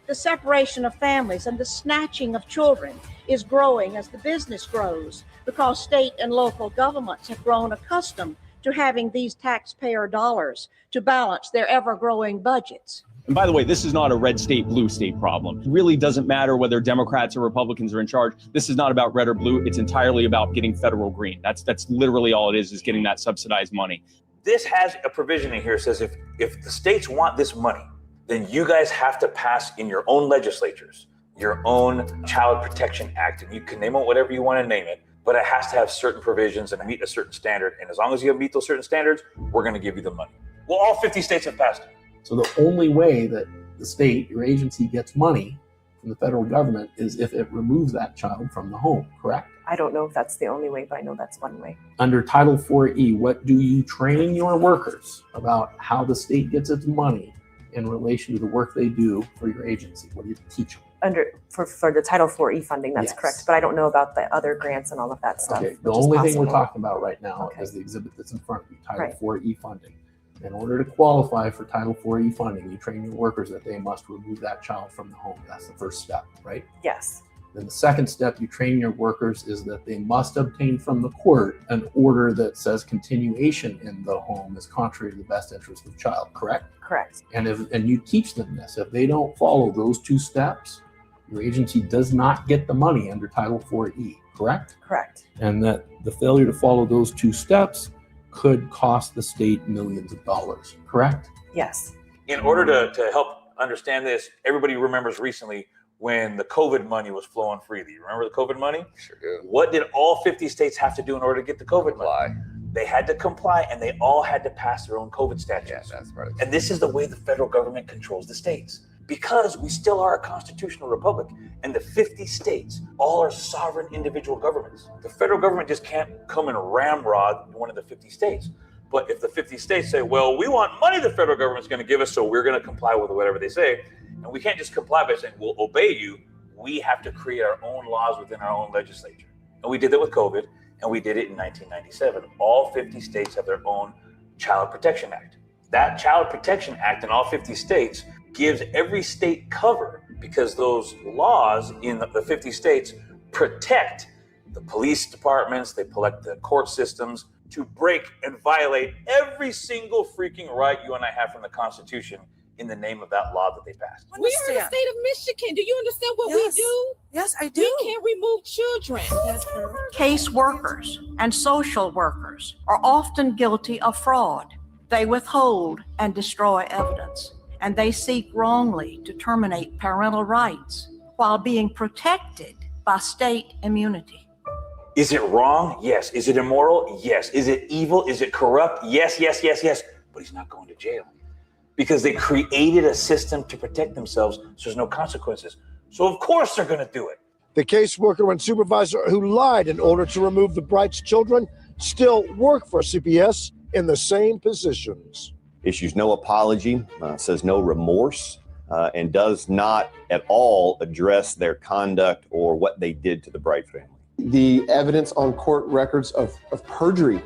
The separation of families and the snatching of children is growing as the business grows, because state and local governments have grown accustomed to having these taxpayer dollars to balance their ever-growing budgets. And by the way, this is not a red state, blue state problem. It really doesn't matter whether Democrats or Republicans are in charge. This is not about red or blue. It's entirely about getting federal green. That's literally all it is getting that subsidized money. This has a provision in here that says if the states want this money, then you guys have to pass in your own legislatures your own Child Protection Act. And you can name it whatever you want to name it, but it has to have certain provisions and meet a certain standard. And as long as you meet those certain standards, we're going to give you the money. Well, all 50 states have passed it. So the only way that the state, your agency, gets money from the federal government is if it removes that child from the home, correct? I don't know if that's the only way, but I know that's one way. Under Title 4E, what do you train your workers about how the state gets its money in relation to the work they do for your agency? What do you teach them? For the Title 4E funding, that's correct. But I don't know about the other grants and all of that stuff. Okay, the only thing we're talking about right now is the exhibit that's in front of you, Title 4E funding. In order to qualify for Title 4E funding, you train your workers that they must remove that child from the home. That's the first step, right? Yes. Then the second step you train your workers is that they must obtain from the court an order that says continuation in the home is contrary to the best interest of the child, correct? Correct. And you teach them this. If they don't follow those 2 steps, your agency does not get the money under Title 4E, correct? Correct. And that the failure to follow those 2 steps could cost the state millions of dollars, correct? Yes. In order to help understand this, everybody remembers recently when the COVID money was flowing freely. You remember the COVID money? Sure do. What did all 50 states have to do in order to get the COVID money? They had to comply, and they all had to pass their own COVID statutes. Yeah, that's right. And this is the way the federal government controls the states, because we still are a constitutional republic, and the 50 states all are sovereign individual governments. The federal government just can't come and ramrod one of the 50 states. But if the 50 states say, well, we want money the federal government's going to give us, so we're going to comply with whatever they say, and we can't just comply by saying, we'll obey you. We have to create our own laws within our own legislature. And we did that with COVID, and we did it in 1997. All 50 states have their own Child Protection Act. That Child Protection Act in all 50 states gives every state cover, because those laws in the 50 states protect the police departments, they protect the court systems to break and violate every single freaking right you and I have from the Constitution in the name of that law that they passed. We are the state of Michigan. Do you understand what we do? Yes, I do. We can't remove children. Case workers and social workers are often guilty of fraud. They withhold and destroy evidence, and they seek wrongly to terminate parental rights while being protected by state immunity. Is it wrong? Yes. Is it immoral? Yes. Is it evil? Is it corrupt? Yes, yes, yes, yes. But he's not going to jail because they created a system to protect themselves so there's no consequences. So of course they're going to do it. The caseworker and supervisor who lied in order to remove the Bright's children still work for CPS in the same positions. Issues no apology, says no remorse, and does not at all address their conduct or what they did to the Bright family. The evidence on court records of perjury,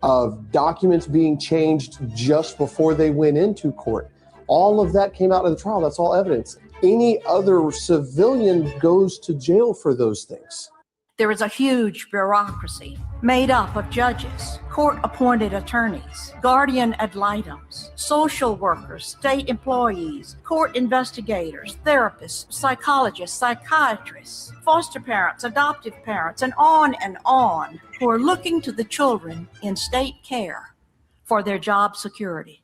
of documents being changed just before they went into court, all of that came out of the trial. That's all evidence. Any other civilian goes to jail for those things. There is a huge bureaucracy made up of judges, court-appointed attorneys, guardian ad litems, social workers, state employees, court investigators, therapists, psychologists, psychiatrists, foster parents, adoptive parents, and on, who are looking to the children in state care for their job security.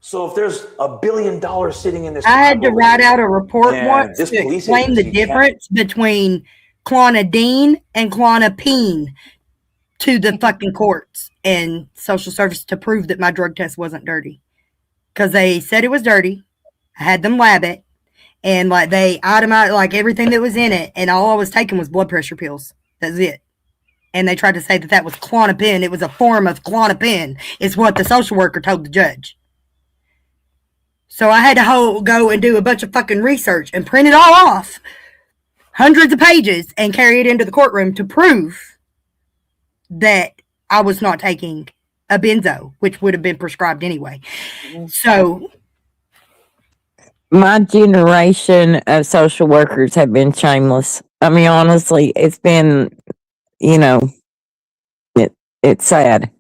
So if there's $1 billion sitting in this, I had to write out a report once this to police explain the agency can't- difference between clonidine and clonopine to the fucking courts and social service to prove that my drug test wasn't dirty. Because they said it was dirty. I had them lab it. And like they itemized like everything that was in it. And all I was taking was blood pressure pills. That's it. And they tried to say that that was clonopin. It was a form of clonopin. It's what the social worker told the judge. So I had to go and do a bunch of fucking research and print it all off. Hundreds of pages and carry it into the courtroom to prove that I was not taking a benzo, which would have been prescribed anyway. So my generation of social workers have been shameless. I mean, honestly, it's been, it's sad.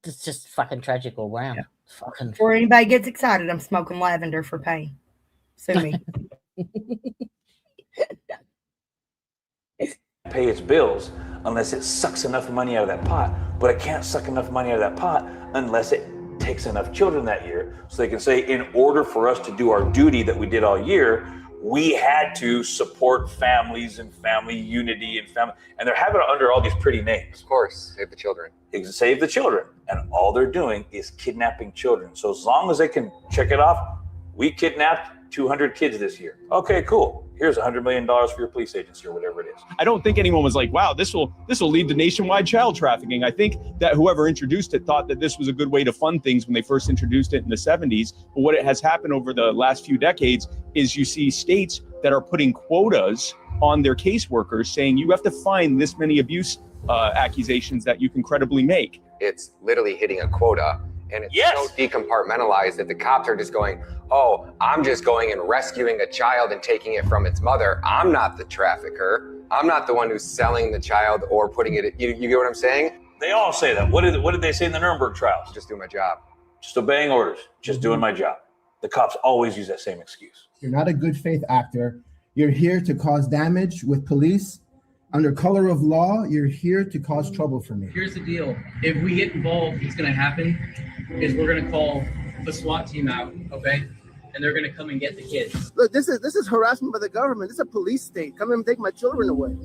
It's just fucking tragic all round. Yeah. Fucking. Before anybody gets excited, I'm smoking lavender for pain. Sue me. Pay its bills unless it sucks enough money out of that pot, but it can't suck enough money out of that pot unless it takes enough children that year so they can say, in order for us to do our duty that we did all year, we had to support families and family unity and family, and they're having it under all these pretty names. Of course, save the children. Save the children, and all they're doing is kidnapping children. So as long as they can check it off, we kidnapped 200 kids this year. Okay, cool. Here's $100 million for your police agency or whatever it is. I don't think anyone was like, wow, this will lead to nationwide child trafficking. I think that whoever introduced it thought that this was a good way to fund things when they first introduced it in the 70s. But what it has happened over the last few decades is you see states that are putting quotas on their caseworkers saying you have to find this many abuse accusations that you can credibly make. It's literally hitting a quota, and it's so decompartmentalized that the cops are just going, oh, I'm just going and rescuing a child and taking it from its mother. I'm not the trafficker. I'm not the one who's selling the child or putting it, you get what I'm saying? They all say that. What did they say in the Nuremberg trials? Just doing my job. Just obeying orders. Just doing my job. The cops always use that same excuse. You're not a good faith actor. You're here to cause damage with police. Under color of law, you're here to cause trouble for me. Here's the deal. If we get involved, what's going to happen is we're going to call a SWAT team out, okay? And they're going to come and get the kids. Look, this is harassment by the government. This is a police state. Come and take my children away.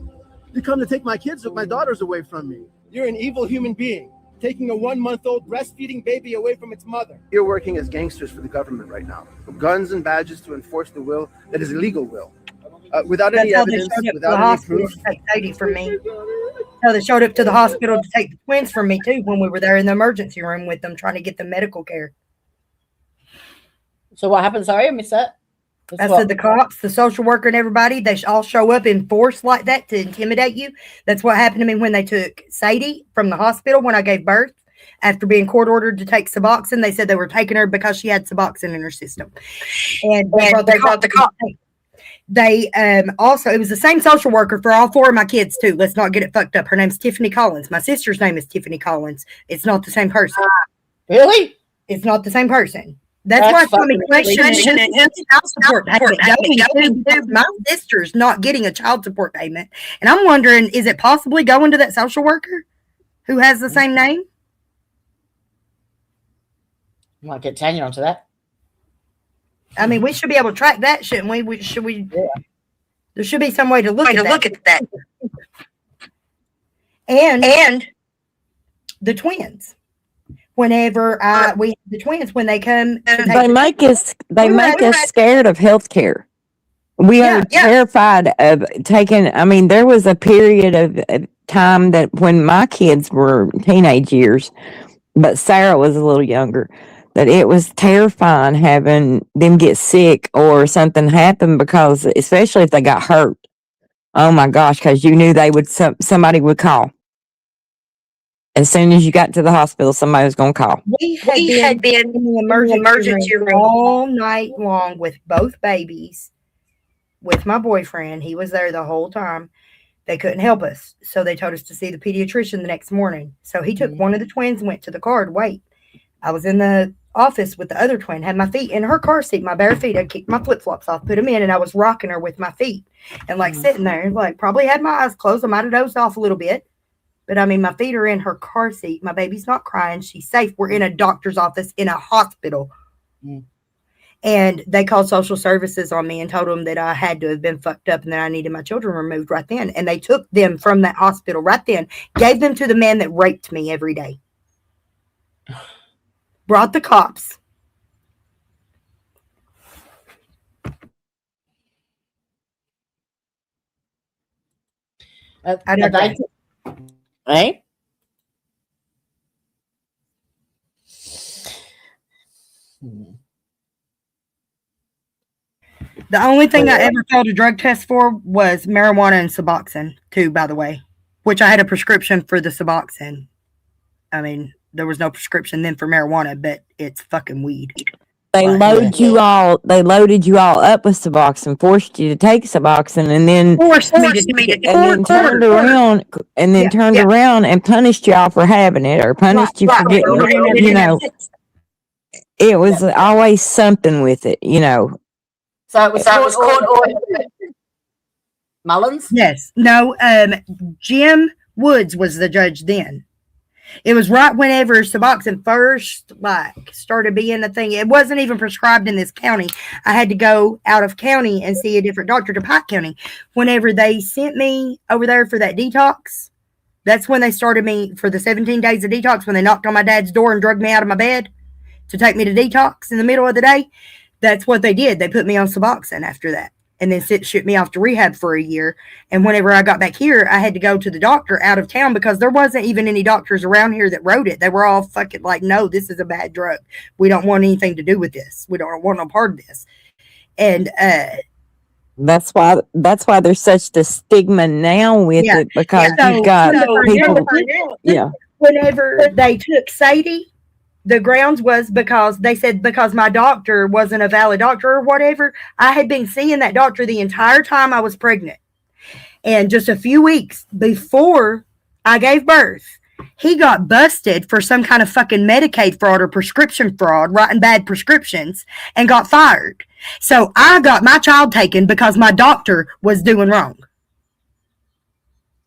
You come to take my kids, my daughters away from me. You're an evil human being, taking a 1-month-old breastfeeding baby away from its mother. You're working as gangsters for the government right now. With guns and badges to enforce the will that is a legal will. Without any evidence, without any proof. Take Sadie from me. So they showed up to the hospital to take the twins from me too when we were there in the emergency room with them trying to get them medical care. So what happened? Sorry, I missed that. I said the cops, the social worker, and everybody, they all show up in force like that to intimidate you. That's what happened to me when they took Sadie from the hospital when I gave birth. After being court ordered to take Suboxone, they said they were taking her because she had Suboxone in her system. And they brought the cops. They also, it was the same social worker for all 4 of my kids too. Let's not get it fucked up. Her name's Tiffany Collins. My sister's name is Tiffany Collins. It's not the same person. Really? It's not the same person. That's why I'm questioning child support payment. My sister's not getting a child support payment. And I'm wondering, is it possibly going to that social worker who has the same name? Might get Tanya onto that. I mean, we should be able to track that, shouldn't we? Should we? Yeah. There should be some way to look at that. And the twins. Whenever we have the twins, when they come, they make us scared of healthcare. We are terrified of taking. I mean, there was a period of time that when my kids were teenage years, but Sarah was a little younger, that it was terrifying having them get sick or something happen, because especially if they got hurt. Oh my gosh, because you knew they would somebody would call. As soon as you got to the hospital, somebody was going to call. We had been in the emergency room all night long with both babies, with my boyfriend. He was there the whole time. They couldn't help us, so they told us to see the pediatrician the next morning. So he took one of the twins and went to the car to wait. I was in the office with the other twin, had my feet in her car seat, my bare feet. I kicked my flip-flops off, put them in, and I was rocking her with my feet and like sitting there, like probably had my eyes closed. I might have dozed off a little bit. But I mean, my feet are in her car seat. My baby's not crying. She's safe. We're in a doctor's office in a hospital. And they called social services on me and told them that I had to have been fucked up and that I needed my children removed right then. And they took them from that hospital right then, gave them to the man that raped me every day. Brought the cops. Right? The only thing I ever failed a drug test for was marijuana and Suboxone, too, by the way, which I had a prescription for the Suboxone. I mean, there was no prescription then for marijuana, but it's fucking weed. They loaded you all up with Suboxone, forced you to take Suboxone, and then turned around and punished y'all for having it, or punished you for getting it. You know, it was always something with it. You know. So it was court-ordered. Mullins? Yes. No. Jim Woods was the judge then. It was right whenever Suboxone first started being a thing. It wasn't even prescribed in this county. I had to go out of county and see a different doctor to Pike County. Whenever they sent me over there for that detox, that's when they started me for the 17 days of detox, when they knocked on my dad's door and drugged me out of my bed to take me to detox in the middle of the day. That's what they did. They put me on Suboxone after that, and then shipped me off to rehab for a year. And whenever I got back here, I had to go to the doctor out of town because there wasn't even any doctors around here that wrote it. They were all fucking like, no, this is a bad drug. We don't want anything to do with this. We don't want no part of this. And that's why there's such the stigma now with it, because you've got people. Whenever they took Sadie, the grounds was because they said because my doctor wasn't a valid doctor or whatever. I had been seeing that doctor the entire time I was pregnant. And just a few weeks before I gave birth, he got busted for some kind of fucking Medicaid fraud or prescription fraud, writing bad prescriptions, and got fired. So I got my child taken because my doctor was doing wrong.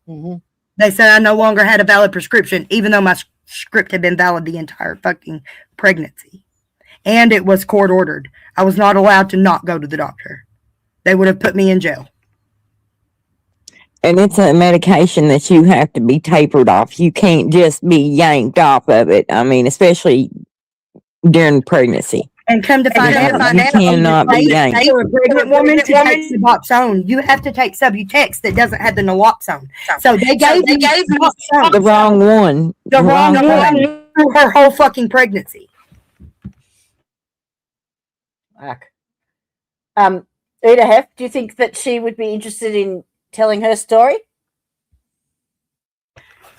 They said I no longer had a valid prescription, even though my script had been valid the entire fucking pregnancy. And it was court ordered. I was not allowed to not go to the doctor. They would have put me in jail. And it's a medication that you have to be tapered off. You can't just be yanked off of it. I mean, especially during pregnancy. And come to find out, you cannot be yanked. For a pregnant woman to take Suboxone, you have to take Subutex that doesn't have the naloxone. So they gave me the wrong one. The wrong one for her whole fucking pregnancy. Ida Heft, do you think that she would be interested in telling her story?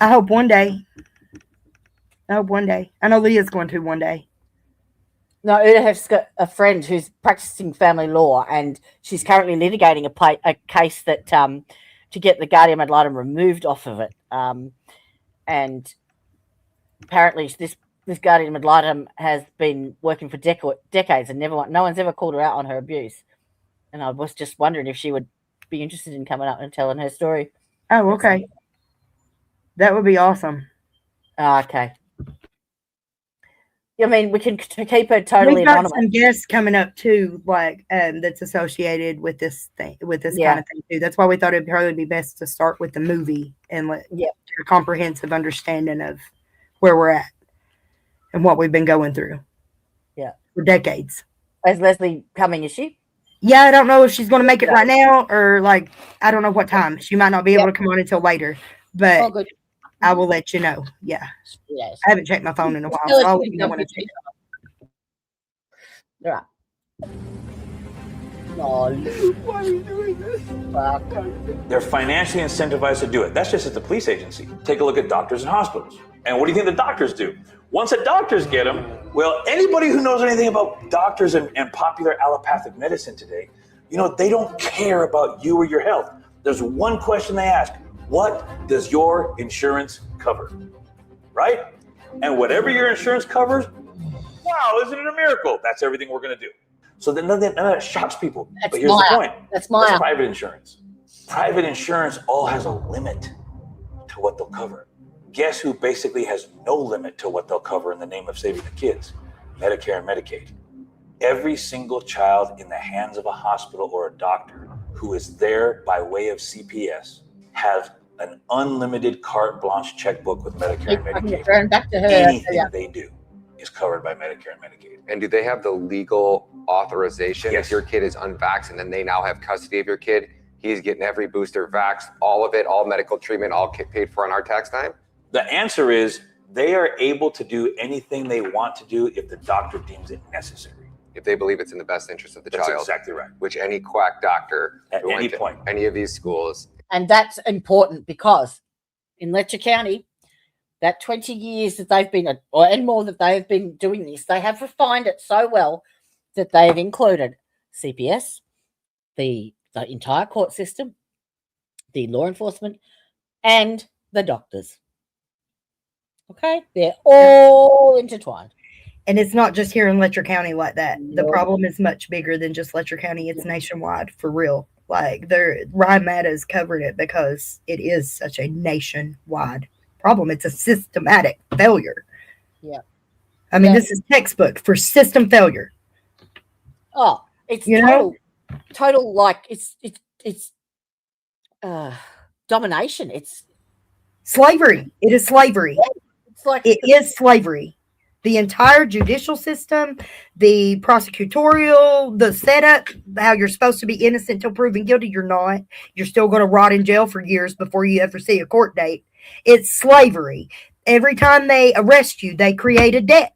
I hope one day. I know Leah's going to one day. No, Ida Heft's got a friend who's practicing family law, and she's currently litigating a case that to get the guardian ad litem removed off of it. And apparently, this guardian ad litem has been working for decades, and no one's ever called her out on her abuse. And I was just wondering if she would be interested in coming up and telling her story. Oh, okay. That would be awesome. Okay. I mean, we can keep her totally We've got anonymous. some guests coming up too, like that's associated with this thing, with this kind of thing too. That's why we thought it'd probably be best to start with the movie and let get a comprehensive understanding of where we're at and what we've been going through. Yeah, for decades. Is Leslie coming? Is she? Yeah, I don't know if she's going to make it right now or like I don't know what time. She might not be able to come on until later, but I will let you know. Yeah, yes. I haven't checked my phone in a while. So I'll let you know when I check. Right. Oh, why are you doing this? They're financially incentivized to do it. That's just at the police agency. Take a look at doctors and hospitals. And what do you think the doctors do? Once the doctors get them, well, anybody who knows anything about doctors and popular allopathic medicine today, you know, they don't care about you or your health. There's one question they ask: what does your insurance cover? Right? And whatever your insurance covers, wow, isn't it a miracle? That's everything we're going to do. So then none of that shocks people. That's but here's the point. That's private insurance. Private insurance all has a limit to what they'll cover. Guess who basically has no limit to what they'll cover in the name of saving the kids? Medicare and Medicaid. Every single child in the hands of a hospital or a doctor who is there by way of CPS has an unlimited carte blanche checkbook with Medicare and Medicaid. Back to her. Anything they do is covered by Medicare and Medicaid. And do they have the legal authorization? If your kid is unvaxxed and then they now have custody of your kid, he's getting every booster vaxxed, all of it, all medical treatment, all paid for on our tax time? The answer is they are able to do anything they want to do if the doctor deems it necessary. If they believe it's in the best interest of the That's child. exactly right. Which any quack doctor At who any went to point. any of these schools. And that's important because in Letcher County, that 20 years that they've been, and more that they have been doing this, they have refined it so well that they've included CPS, the entire court system, the law enforcement, and the doctors. Okay? They're all intertwined. And it's not just here in Letcher County like that. The problem is much bigger than just Letcher County. It's nationwide, for real. Like, Ryan Matta's covered it because it is such a nationwide problem. It's a systematic failure. Yeah. I mean, this is textbook for system failure. Oh, it's total like it's domination. It's slavery. It is slavery. It's like it is slavery. The entire judicial system, the prosecutorial, the setup, how you're supposed to be innocent until proven guilty, you're not. You're still going to rot in jail for years before you ever see a court date. It's slavery. Every time they arrest you, they create a debt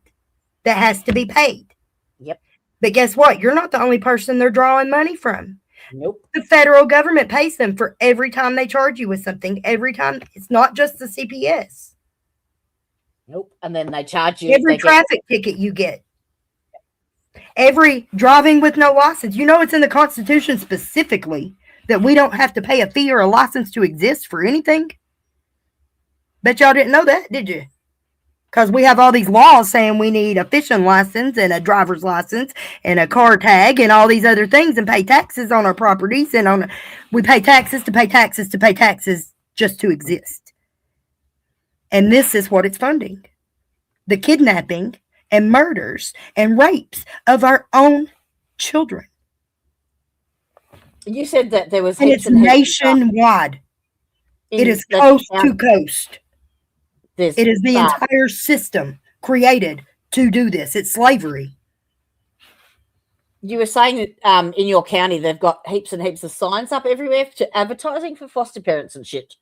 that has to be paid. Yep. But guess what? You're not the only person they're drawing money from. Nope. The federal government pays them for every time they charge you with something. Every time. It's not just the CPS. Nope. And then they charge you. Every traffic ticket you get. Every driving with no license. You know it's in the Constitution specifically that we don't have to pay a fee or a license to exist for anything. Bet y'all didn't know that, did you? Because we have all these laws saying we need a fishing license and a driver's license and a car tag and all these other things and pay taxes on our properties and we pay taxes to pay taxes to pay taxes just to exist. And this is what it's funding. The kidnapping and murders and rapes of our own children. You said that there was... And it's nationwide. It is coast to coast. It is the entire system created to do this. It's slavery. You were saying that in your county, they've got heaps and heaps of signs up everywhere to advertising for foster parents and shit.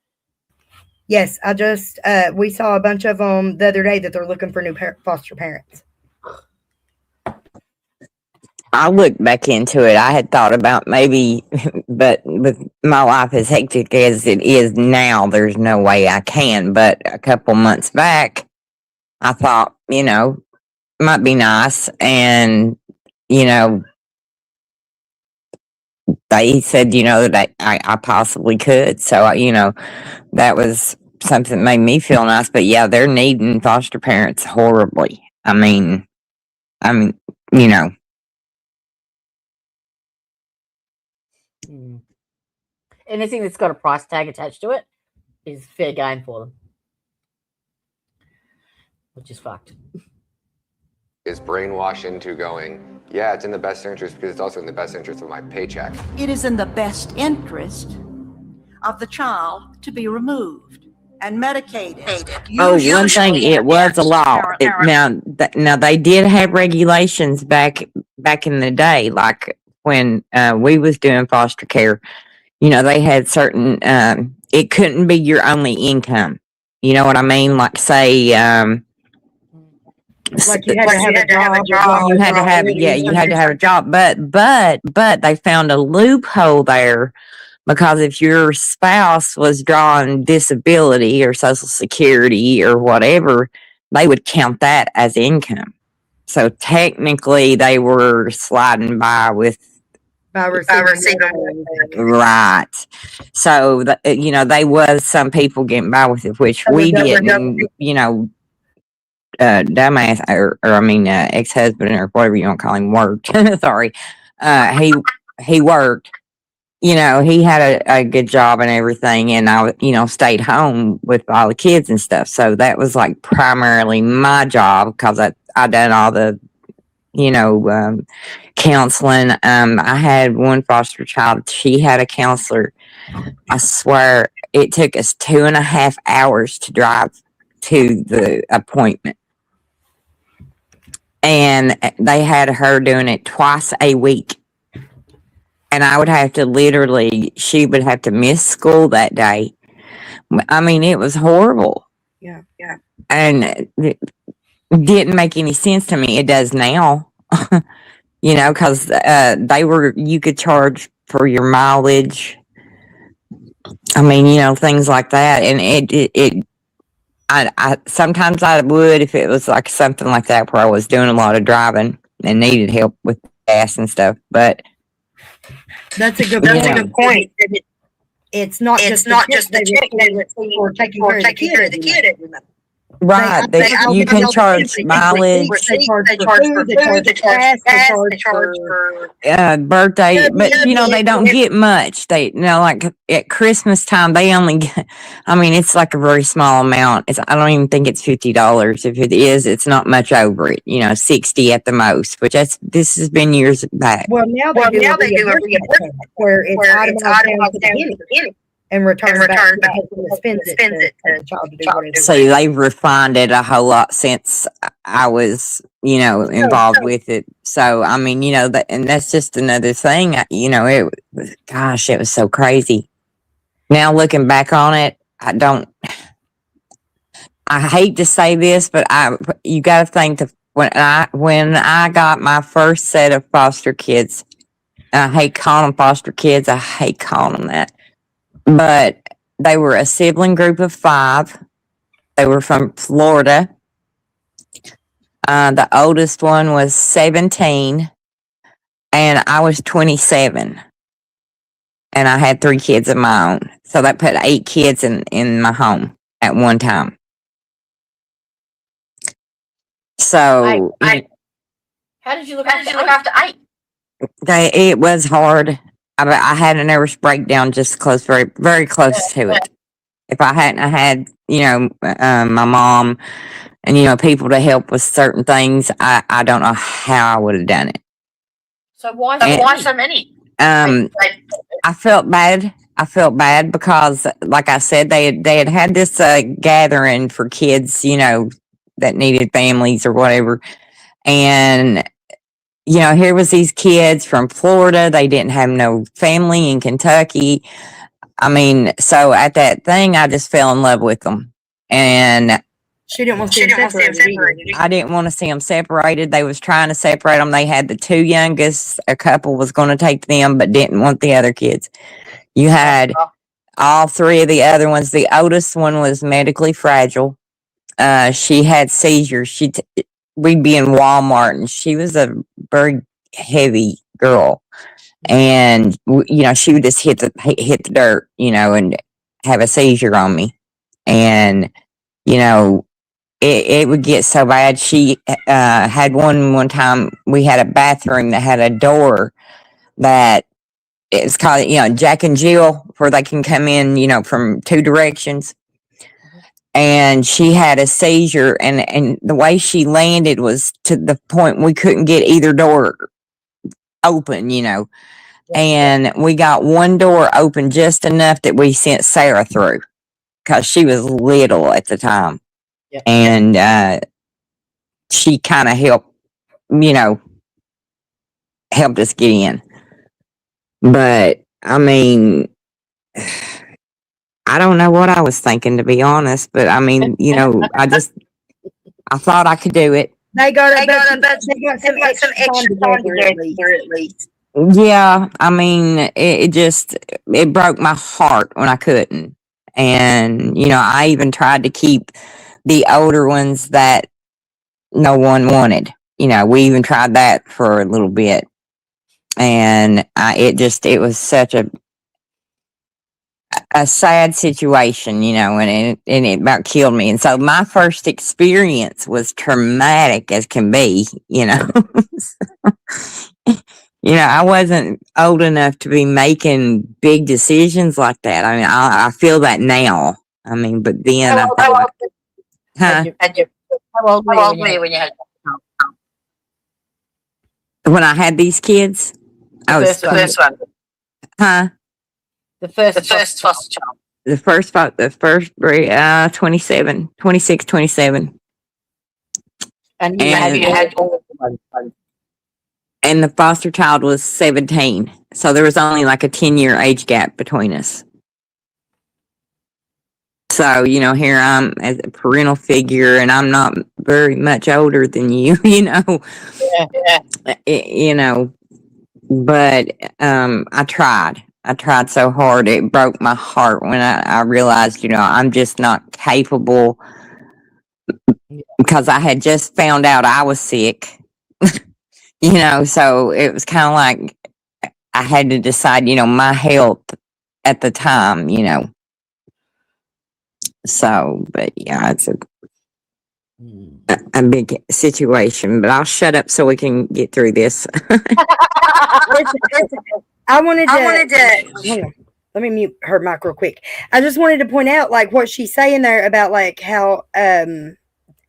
Yes, we saw a bunch of them the other day that they're looking for new foster parents. I looked back into it. I had thought about maybe, but with my life as hectic as it is now, there's no way I can. But a couple months back, I thought, it might be nice. And, they said, that I possibly could. So, that was something that made me feel nice. But yeah, they're needing foster parents horribly. I mean, Anything that's got a price tag attached to it is fair game for them. Which is fucked. is brainwashed into going, yeah, it's in the best interest because it's also in the best interest of my paycheck. It is in the best interest of the child to be removed and medicated. Oh, one thing, it was a law. Now they did have regulations back in the day, like when we was doing foster care. You know, they had certain. It couldn't be your only income. You know what I mean? Like say. Like you had to have a job. You had to have you had to have a job. But they found a loophole there. Because if your spouse was drawing disability or Social Security or whatever, they would count that as income. So technically, they were sliding by with right. So they was some people getting by with it, which we didn't. Dumbass ex-husband or whatever you want to call him worked. Sorry, he worked. He had a good job and everything, and I, stayed home with all the kids and stuff. So that was like primarily my job because I done all the, counseling. I had one foster child. She had a counselor. I swear it took us 2.5 hours to drive to the appointment. And they had her doing it twice a week. And I would have to she would have to miss school that day. I mean, it was horrible. Yeah. And it didn't make any sense to me. It does now, because you could charge for your mileage. I mean, things like that. And I sometimes I would if it was like something like that where I was doing a lot of driving and needed help with gas and stuff. But that's a good point. It's not just the check they receive for taking care of the kid every month. Right, you can charge mileage, they charge for food, they charge for birthday, but they don't get much. They like at Christmas time they only get. I mean, it's like a very small amount. I don't even think it's $50. If it is, it's not much over it. $60 at the most. Which this has been years back. Well, now they do a reimbursement where it's automatic down to the beginning. And return back and spends it to the child to do whatever. So they've refined it a whole lot since I was, involved with it. So, I mean, and that's just another thing, it was so crazy. Now looking back on it, I hate to say this, but you got to think that when I got my first set of foster kids, I hate calling them foster kids. I hate calling them that. But they were a sibling group of 5. They were from Florida. The oldest one was 17, and I was 27. And I had 3 kids of my own. So that put 8 kids in my home at one time. So, how did you look after 8? It was hard. I had a nervous breakdown just close, very, very close to it. If I hadn't had, my mom and, people to help with certain things, I don't know how I would have done it. So why so many? I felt bad. Because, like I said, they had this gathering for kids, that needed families or whatever. And here was these kids from Florida. They didn't have no family in Kentucky. I mean, so at that thing, I just fell in love with them. And she didn't want to see them separated. I didn't want to see them separated. They was trying to separate them. They had the 2 youngest. A couple was going to take them, but didn't want the other kids. You had all 3 of the other ones. The oldest one was medically fragile. She had seizures. We'd be in Walmart, and she was a very heavy girl, and she would just hit the dirt, and have a seizure on me, and it would get so bad. She had one time. We had a bathroom that had a door that it's called Jack and Jill, where they can come in, from 2 directions. and she had a seizure, and the way she landed was to the point we couldn't get either door open, and we got one door open just enough that we sent Sarah through because she was little at the time. Yep. And she kind of helped us get in. But I mean, I don't know what I was thinking, to be honest, but I mean, I thought I could do it. They got some extra time together at least. Yeah, I mean, it broke my heart when I couldn't. And, I even tried to keep the older ones that no one wanted. We even tried that for a little bit. And it was such a sad situation, and it about killed me. And so my first experience was traumatic as can be, I wasn't old enough to be making big decisions like that. I mean, I feel that now. I mean, but then I thought, How old were you when you had when I had these kids, the first one? Huh? The first foster child. The first 27, 26, 27. And you had all of them. And the foster child was 17. So there was only like a 10-year age gap between us. So, here I'm as a parental figure, and I'm not very much older than you, Yeah. But I tried. I tried so hard. It broke my heart when I realized, I'm just not capable, because I had just found out I was sick. So it was kind of like I had to decide, my health at the time, So, but yeah, it's a big situation, but I'll shut up so we can get through this. I wanted to hang on. Let me mute her mic real quick. I just wanted to point out like what she's saying there about like how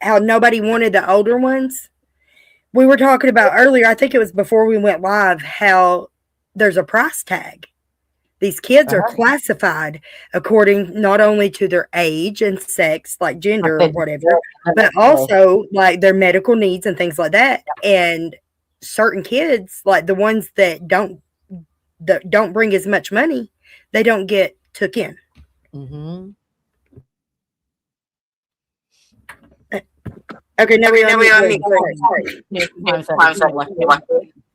nobody wanted the older ones. We were talking about earlier, I think it was before we went live, how there's a price tag. These kids are classified according not only to their age and sex, like gender or whatever, but also like their medical needs and things like that. And certain kids, like the ones that don't bring as much money, they don't get took in. Mm-hmm. Okay, now we on me.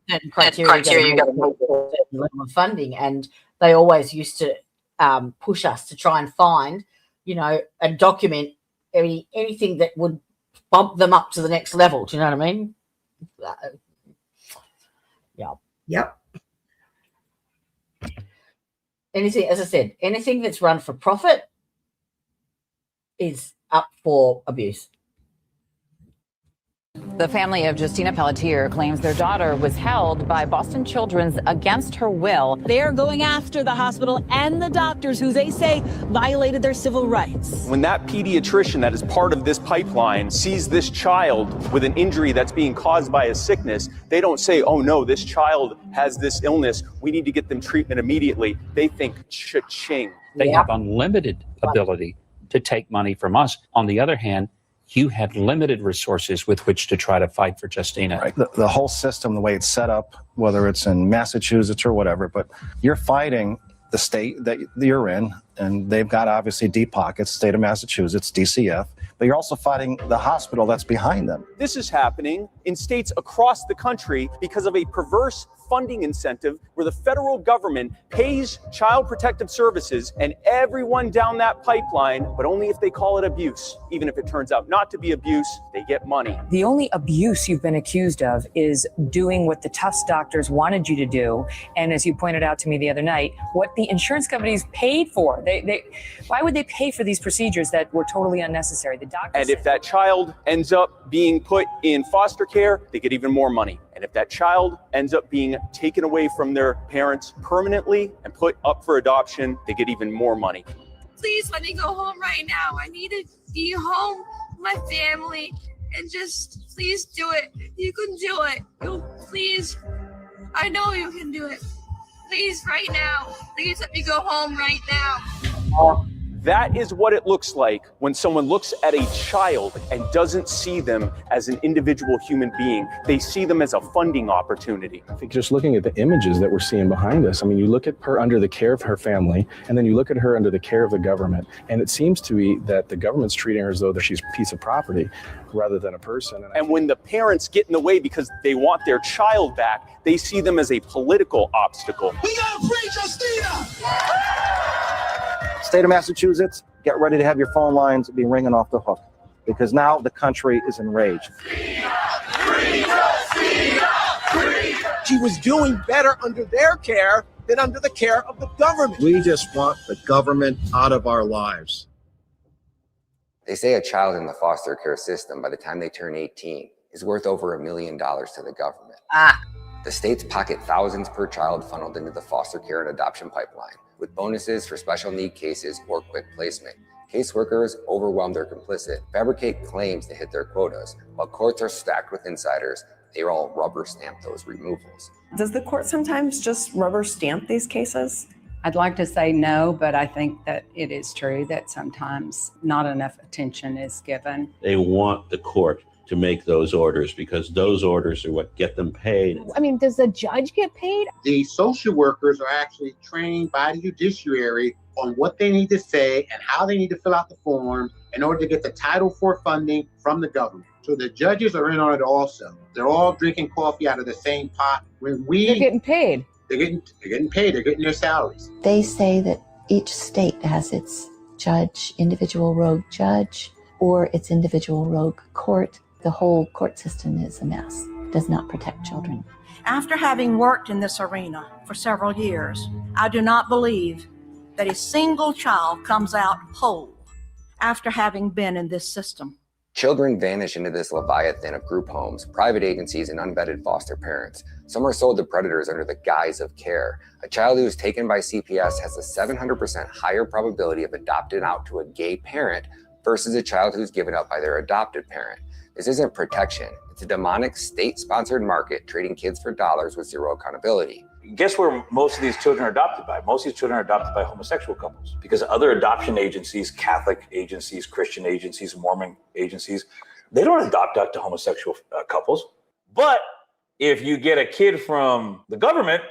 Certain criteria you got to meet a certain level of funding, and they always used to push us to try and find, and document anything that would bump them up to the next level. Do you know what I mean? Yeah. Yep. Anything, as I said, anything that's run for profit is up for abuse. The family of Justina Pelletier claims their daughter was held by Boston Children's against her will. They're going after the hospital and the doctors who they say violated their civil rights. When that pediatrician that is part of this pipeline sees this child with an injury that's being caused by a sickness, they don't say, oh no, this child has this illness, we need to get them treatment immediately. They think cha-ching. They have unlimited ability to take money from us. On the other hand, you have limited resources with which to try to fight for Justina. Right. The whole system, the way it's set up, whether it's in Massachusetts or whatever, but you're fighting the state that you're in, and they've got obviously deep pockets, state of Massachusetts, DCF, but you're also fighting the hospital that's behind them. This is happening in states across the country because of a perverse funding incentive where the federal government pays child protective services and everyone down that pipeline, but only if they call it abuse. Even if it turns out not to be abuse, they get money. The only abuse you've been accused of is doing what the Tufts doctors wanted you to do. And as you pointed out to me the other night, what the insurance companies paid for. Why would they pay for these procedures that were totally unnecessary? The doctors. And if that child ends up being put in foster care, they get even more money. And if that child ends up being taken away from their parents permanently and put up for adoption, they get even more money. Please let me go home right now. I need to be home with my family, and just please do it. You can do it. Please. I know you can do it. Please, right now. Please let me go home right now. That is what it looks like when someone looks at a child and doesn't see them as an individual human being. They see them as a funding opportunity. I think just looking at the images that we're seeing behind us, I mean, you look at her under the care of her family, and then you look at her under the care of the government, and it seems to be that the government's treating her as though that she's a piece of property rather than a person. And when the parents get in the way because they want their child back, they see them as a political obstacle. We gotta free Justina! State of Massachusetts, get ready to have your phone lines be ringing off the hook, because now the country is enraged. She was doing better under their care than under the care of the government. We just want the government out of our lives. They say a child in the foster care system, by the time they turn 18, is worth over $1 million to the government. The states pocket thousands per child funneled into the foster care and adoption pipeline, with bonuses for special need cases or quick placement. Caseworkers, overwhelmed or complicit, fabricate claims to hit their quotas, while courts are stacked with insiders. They all rubber stamp those removals. Does the court sometimes just rubber stamp these cases? I'd like to say no, but I think that it is true that sometimes not enough attention is given. They want the court to make those orders because those orders are what get them paid. I mean, does the judge get paid? The social workers are actually trained by the judiciary on what they need to say and how they need to fill out the form in order to get the Title IV funding from the government. So the judges are in on it also. They're all drinking coffee out of the same pot. They're getting paid. They're getting paid. They're getting their salaries. They say that each state has its judge, individual rogue judge, or its individual rogue court. The whole court system is a mess, does not protect children. After having worked in this arena for several years, I do not believe that a single child comes out whole after having been in this system. Children vanish into this leviathan of group homes, private agencies, and unvetted foster parents. Some are sold to predators under the guise of care. A child who is taken by CPS has a 700% higher probability of adopted out to a gay parent versus a child who's given up by their adopted parent. This isn't protection. It's a demonic state-sponsored market trading kids for dollars with zero accountability. Guess where most of these children are adopted by? Most of these children are adopted by homosexual couples because other adoption agencies, Catholic agencies, Christian agencies, Mormon agencies, they don't adopt out to homosexual couples. But if you get a kid from the government,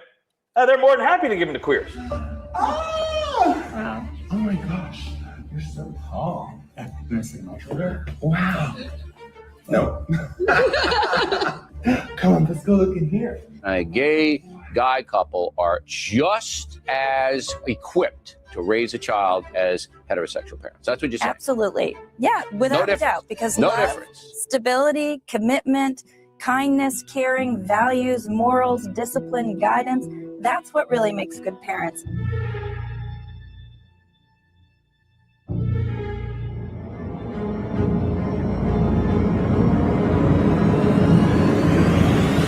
they're more than happy to give them to queers. Oh my gosh, you're so tall. You're gonna sit on my shoulder? Wow. No. Come on, let's go look in here. A gay guy couple are just as equipped to raise a child as heterosexual parents. That's what you said. Absolutely. Yeah, without a doubt. Because love, stability, commitment, kindness, caring, values, morals, discipline, guidance, that's what really makes good parents.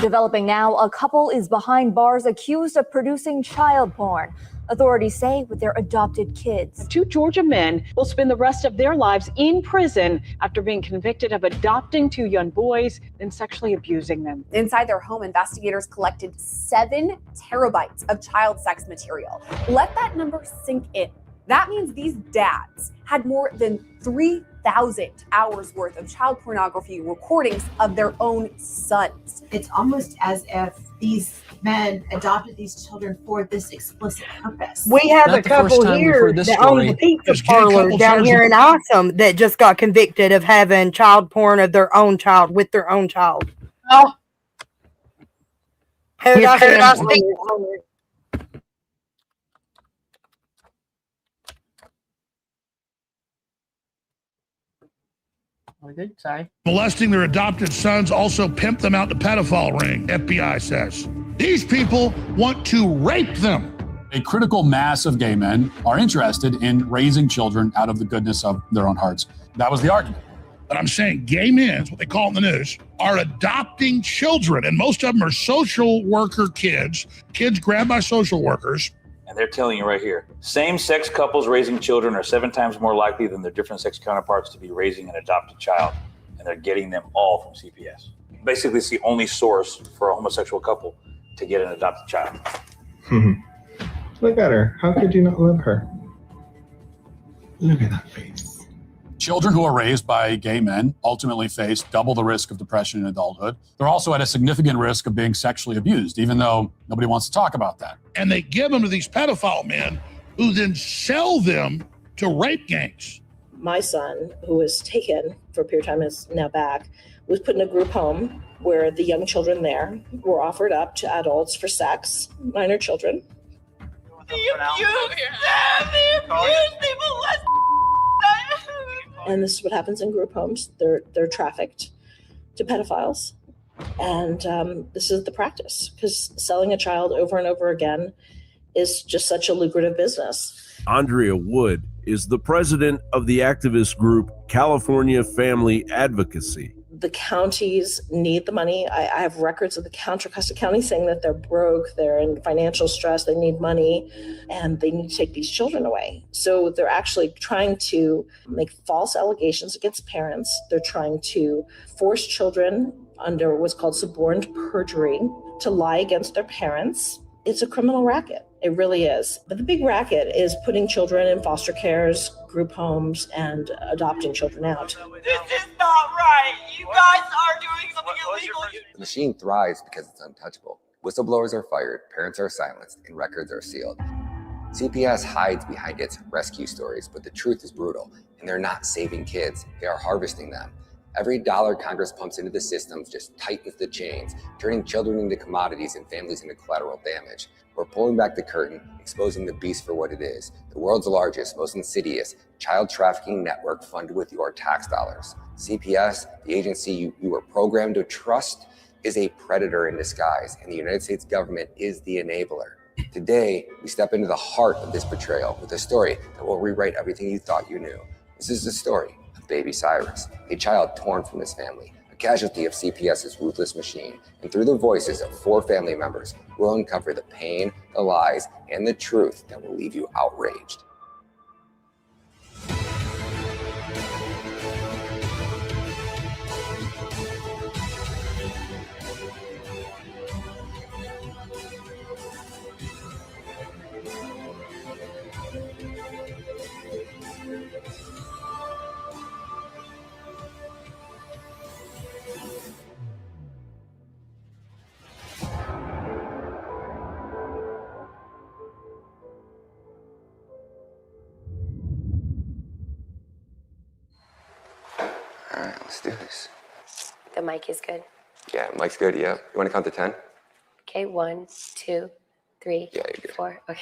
Developing now, a couple is behind bars accused of producing child porn. Authorities say with their adopted kids. 2 Georgia men will spend the rest of their lives in prison after being convicted of adopting 2 young boys and sexually abusing them. Inside their home, investigators collected 7 terabytes of child sex material. Let that number sink in. That means these dads had more than 3,000 hours worth of child pornography recordings of their own sons. It's almost as if these men adopted these children for this explicit purpose. We have a couple here that own the pizza parlor down here in Awesome that just got convicted of having child porn of their own child with their own child. Oh. We did say. Molesting their adopted sons also pimp them out the pedophile ring, FBI says. These people want to rape them. A critical mass of gay men are interested in raising children out of the goodness of their own hearts. That was the argument. But I'm saying gay men, is what they call it in the news, are adopting children. And most of them are social worker kids grabbed by social workers. And they're telling you right here, same-sex couples raising children are 7 times more likely than their different-sex counterparts to be raising an adopted child. And they're getting them all from CPS. Basically, it's the only source for a homosexual couple to get an adopted child. Look at her. How could you not love her? Look at that face. Children who are raised by gay men ultimately face double the risk of depression in adulthood. They're also at a significant risk of being sexually abused, even though nobody wants to talk about that. And they give them to these pedophile men who then sell them to rape gangs. My son, who was taken for a period of time, is now back, was put in a group home where the young children there were offered up to adults for sex, minor children. And this is what happens in group homes. They're trafficked to pedophiles. And this is the practice, because selling a child over and over again is just such a lucrative business. Andrea Wood is the president of the activist group California Family Advocacy. The counties need the money. I have records of the Contra Costa County saying that they're broke, they're in financial stress, they need money, and they need to take these children away. So they're actually trying to make false allegations against parents. They're trying to force children under what's called suborned perjury to lie against their parents. It's a criminal racket. It really is. But the big racket is putting children in foster cares, group homes, and adopting children out. This is not right. You guys are doing something illegal. The machine thrives because it's untouchable. Whistleblowers are fired, parents are silenced, and records are sealed. CPS hides behind its rescue stories, but the truth is brutal, and they're not saving kids. They are harvesting them. Every dollar Congress pumps into the systems just tightens the chains, turning children into commodities and families into collateral damage. We're pulling back the curtain, exposing the beast for what it is, the world's largest, most insidious child trafficking network funded with your tax dollars. CPS, the agency you were programmed to trust, is a predator in disguise, and the United States government is the enabler. Today, we step into the heart of this betrayal with a story that will rewrite everything you thought you knew. This is the story of baby Cyrus, a child torn from his family, a casualty of CPS's ruthless machine. And through the voices of 4 family members, we'll uncover the pain, the lies, and the truth that will leave you outraged. All right, let's do this. The mic is good. Yeah, mic's good, yeah. You want to count to 10? Okay, 1, 2, 3, Yeah, you're good. 4. Okay.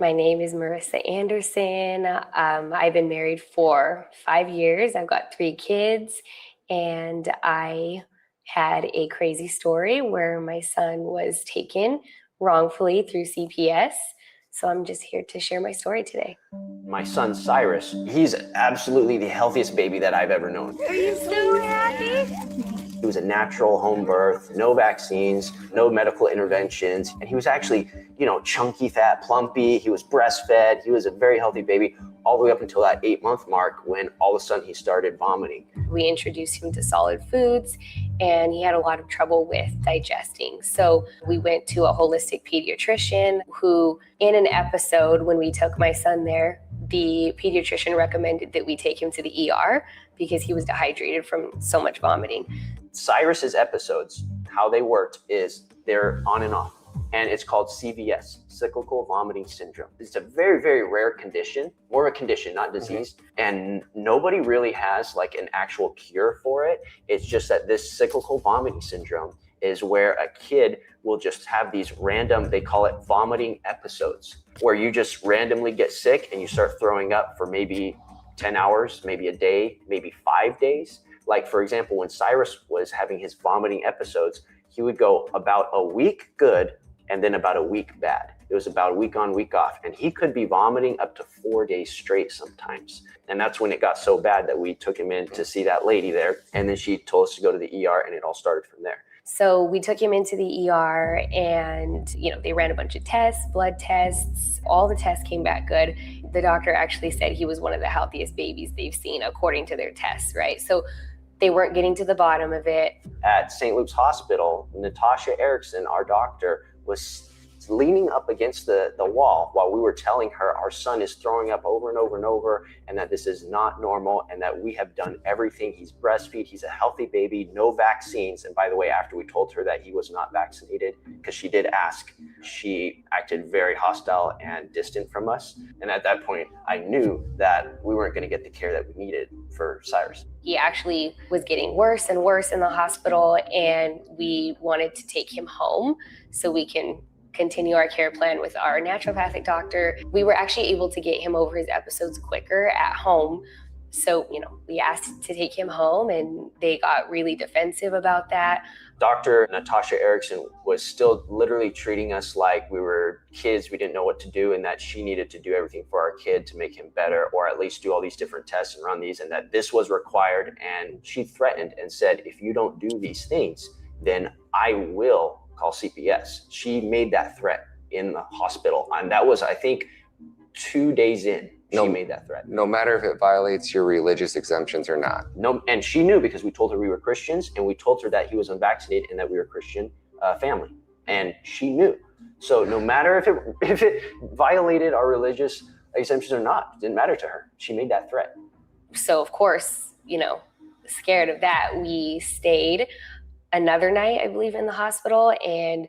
My name is Marissa Anderson. I've been married for 5 years. I've got 3 kids, and I had a crazy story where my son was taken wrongfully through CPS. So I'm just here to share my story today. My son, Cyrus, he's absolutely the healthiest baby that I've ever known. Are you so happy? He was a natural home birth, no vaccines, no medical interventions. And he was actually, chunky, fat, plumpy. He was breastfed. He was a very healthy baby all the way up until that 8-month mark when all of a sudden he started vomiting. We introduced him to solid foods, and he had a lot of trouble with digesting. So we went to a holistic pediatrician who, in an episode when we took my son there, the pediatrician recommended that we take him to the ER because he was dehydrated from so much vomiting. Cyrus's episodes, how they worked is they're on and off. And it's called CVS, cyclical vomiting syndrome. It's a very, very rare condition, more of a condition, not disease. And nobody really has like an actual cure for it. It's just that this cyclical vomiting syndrome is where a kid will just have these random, they call it vomiting episodes, where you just randomly get sick and you start throwing up for maybe 10 hours, maybe a day, maybe 5 days. Like, for example, when Cyrus was having his vomiting episodes, he would go about a week good and then about a week bad. It was about a week on, week off. And he could be vomiting up to 4 days straight sometimes. And that's when it got so bad that we took him in to see that lady there. And then she told us to go to the ER, and it all started from there. So we took him into the ER and, they ran a bunch of tests, blood tests. All the tests came back good. The doctor actually said he was one of the healthiest babies they've seen according to their tests, right? So they weren't getting to the bottom of it. At St. Luke's Hospital, Natasha Erickson, our doctor, was leaning up against the wall while we were telling her our son is throwing up over and over and over, and that this is not normal, and that we have done everything. He's breastfeed, he's a healthy baby, no vaccines. And by the way, after we told her that he was not vaccinated, because she did ask, she acted very hostile and distant from us. And at that point, I knew that we weren't going to get the care that we needed for Cyrus. He actually was getting worse and worse in the hospital, and we wanted to take him home so we can continue our care plan with our naturopathic doctor. We were actually able to get him over his episodes quicker at home. So, we asked to take him home, and they got really defensive about that. Dr. Natasha Erickson was still literally treating us like we were kids. We didn't know what to do, and that she needed to do everything for our kid to make him better, or at least do all these different tests and run these, and that this was required. And she threatened and said, if you don't do these things, then I will call CPS. She made that threat in the hospital. And that was, I think, 2 days in, she made that threat. No matter if it violates your religious exemptions or not. No, and she knew, because we told her we were Christians, and we told her that he was unvaccinated and that we were a Christian family. And she knew. So no matter if it violated our religious exemptions or not, it didn't matter to her. She made that threat. So of course, scared of that, we stayed another night, I believe, in the hospital, and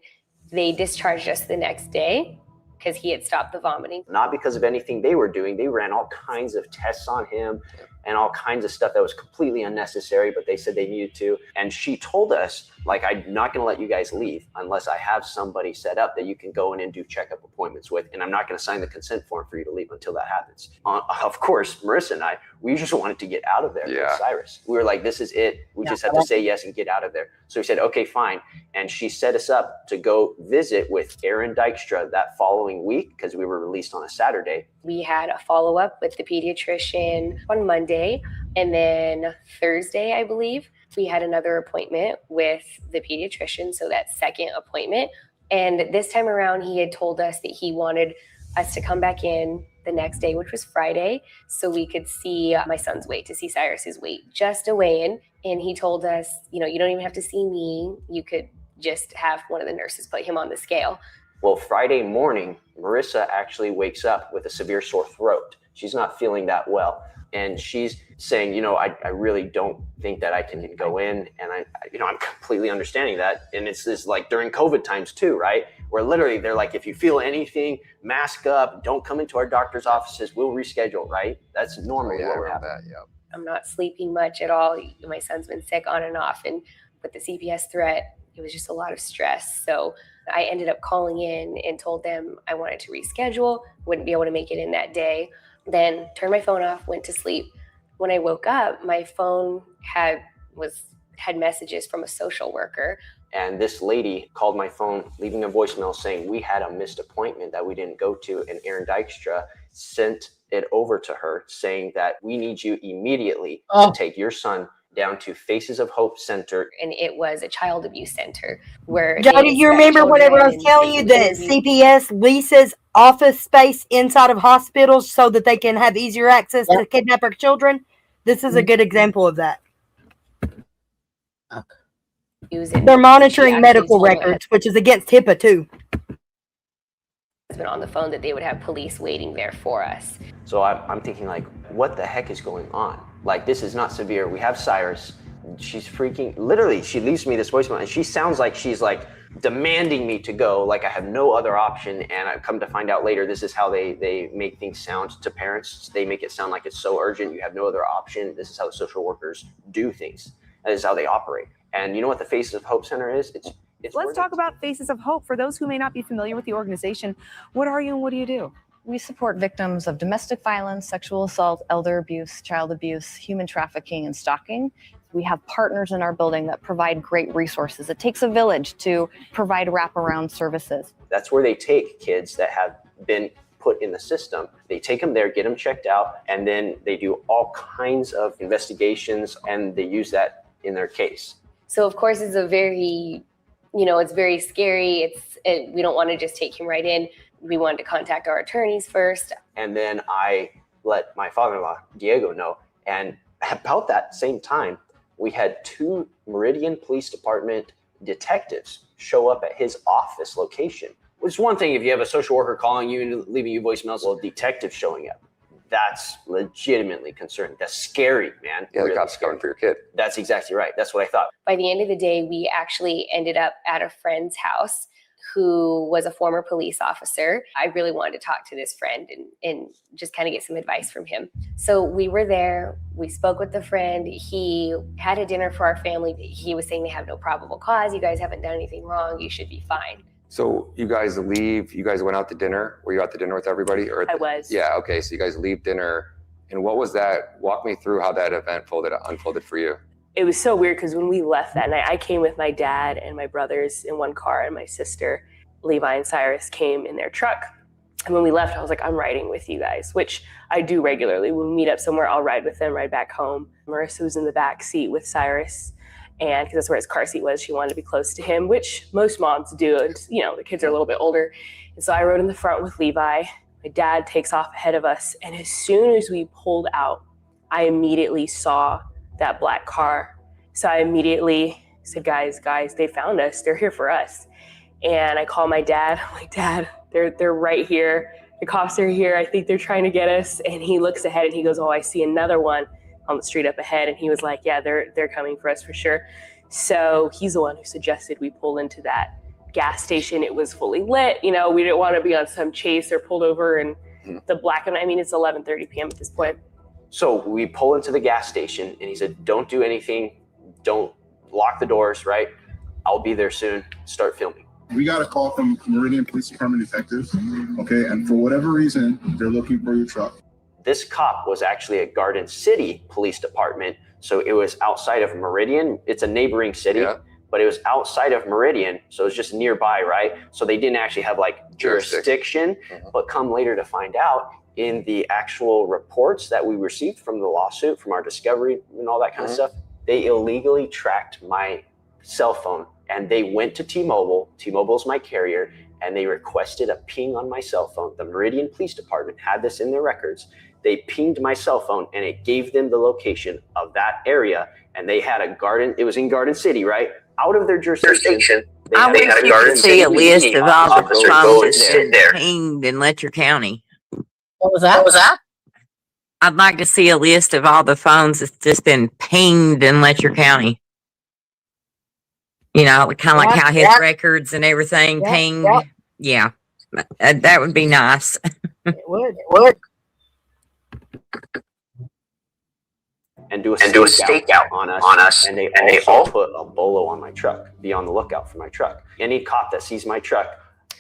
they discharged us the next day because he had stopped the vomiting. Not because of anything they were doing. They ran all kinds of tests on him and all kinds of stuff that was completely unnecessary, but they said they needed to. And she told us, I'm not going to let you guys leave unless I have somebody set up that you can go in and do checkup appointments with. And I'm not going to sign the consent form for you to leave until that happens. Of course, Marissa and I, we just wanted to get out of there with Cyrus. We were like, this is it. We just have to say yes and get out of there. So we said, okay, fine. And she set us up to go visit with Aaron Dykstra that following week, because we were released on a Saturday. We had a follow-up with the pediatrician on Monday, and then Thursday, I believe, we had another appointment with the pediatrician, so that second appointment. And this time around, he had told us that he wanted us to come back in the next day, which was Friday, so we could see my son's weight, to see Cyrus's weight, just a weigh-in. And he told us, you don't even have to see me. You could just have one of the nurses put him on the scale. Well, Friday morning, Marissa actually wakes up with a severe sore throat. She's not feeling that well. And she's saying, I really don't think that I can go in. And I'm completely understanding that. And it's this during COVID times too, right? Where literally they're like, if you feel anything, mask up, don't come into our doctor's offices, we'll reschedule, right? That's normally what we're having. I'm not sleeping much at all. My son's been sick on and off. And with the CPS threat, it was just a lot of stress. So I ended up calling in and told them I wanted to reschedule, wouldn't be able to make it in that day. Then turned my phone off, went to sleep. When I woke up, my phone had messages from a social worker. And this lady called my phone, leaving a voicemail saying we had a missed appointment that we didn't go to. And Aaron Dykstra sent it over to her saying that we need you immediately to take your son down to Faces of Hope Center. And it was a child abuse center where... Jody, you remember whenever I was telling you that CPS leases office space inside of hospitals so that they can have easier access to kidnapper children? This is a good example of that. They're monitoring medical records, which is against HIPAA too. It's been on the phone that they would have police waiting there for us. So I'm thinking what the heck is going on? This is not severe. We have Cyrus. She's freaking, literally, she leaves me this voicemail and she sounds like she's demanding me to go, I have no other option. And I come to find out later, this is how they make things sound to parents. They make it sound like it's so urgent. You have no other option. This is how social workers do things. That is how they operate. And you know what the Faces of Hope Center is? Let's talk about Faces of Hope. For those who may not be familiar with the organization, what are you and what do you do? We support victims of domestic violence, sexual assault, elder abuse, child abuse, human trafficking, and stalking. We have partners in our building that provide great resources. It takes a village to provide wraparound services. That's where they take kids that have been put in the system. They take them there, get them checked out, and then they do all kinds of investigations, and they use that in their case. So of course it's a very, it's very scary. We don't want to just take him right in. We wanted to contact our attorneys first. And then I let my father-in-law, Diego, know. And about that same time, we had 2 Meridian Police Department detectives show up at his office location. It's one thing if you have a social worker calling you and leaving you voicemails, well, detectives showing up. That's legitimately concerning. That's scary, man. Yeah, the cops coming for your kid. That's exactly right. That's what I thought. By the end of the day, we actually ended up at a friend's house who was a former police officer. I really wanted to talk to this friend and just kind of get some advice from him. So we were there. We spoke with the friend. He had a dinner for our family. He was saying they have no probable cause. You guys haven't done anything wrong. You should be fine. So you guys leave, you guys went out to dinner? Were you out to dinner with everybody? I was. Yeah, okay, so you guys leave dinner. And what was that? Walk me through how that event unfolded for you. It was so weird because when we left that night, I came with my dad and my brothers in one car, and my sister, Levi and Cyrus, came in their truck. And when we left, I was like, I'm riding with you guys, which I do regularly. When we meet up somewhere, I'll ride with them, ride back home. Marissa was in the back seat with Cyrus, and because that's where his car seat was, she wanted to be close to him, which most moms do. And, the kids are a little bit older. And so I rode in the front with Levi. My dad takes off ahead of us. And as soon as we pulled out, I immediately saw that black car. So I immediately said, guys, they found us. They're here for us. And I call my dad. I'm like, Dad, they're right here. The cops are here. I think they're trying to get us. And he looks ahead and he goes, oh, I see another one on the street up ahead. And he was like, yeah, they're coming for us for sure. So he's the one who suggested we pull into that gas station. It was fully lit. We didn't want to be on some chase or pulled over in the black. And it's 11:30 p.m. at this point. So we pull into the gas station and he said, don't do anything. Don't lock the doors, right? I'll be there soon. Start filming. We got a call from Meridian Police Department detectives. Okay. And for whatever reason, they're looking for your truck. This cop was actually a Garden City Police Department. So it was outside of Meridian. It's a neighboring city, but it was outside of Meridian. So it's just nearby, right? So they didn't actually have jurisdiction, but come later to find out in the actual reports that we received from the lawsuit, from our discovery and all that kind of stuff, they illegally tracked my cell phone and they went to T-Mobile. T-Mobile's my carrier, and they requested a ping on my cell phone. The Meridian Police Department had this in their records. They pinged my cell phone and it gave them the location of that area. And they had it was in Garden City, right? Out of their jurisdiction. I wish you could see a list of all the phones that are pinged in Letcher County. What was that? I'd like to see a list of all the phones that's just been pinged in Letcher County. Kind of like how his records and everything pinged. Yeah, that would be nice. It would. And do a stakeout on us. And they also put a bolo on my truck. Be on the lookout for my truck. Any cop that sees my truck,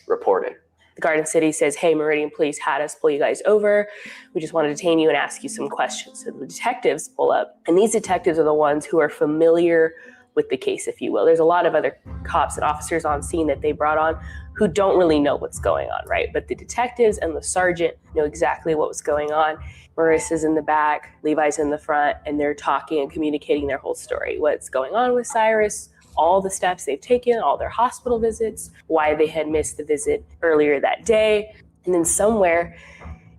report it. The Garden City says, hey, Meridian Police had us pull you guys over. We just want to detain you and ask you some questions. So the detectives pull up. And these detectives are the ones who are familiar with the case, if you will. There's a lot of other cops and officers on scene that they brought on who don't really know what's going on, right? But the detectives and the sergeant know exactly what was going on. Marissa's in the back, Levi's in the front, and they're talking and communicating their whole story. What's going on with Cyrus, all the steps they've taken, all their hospital visits, why they had missed the visit earlier that day. And then somewhere,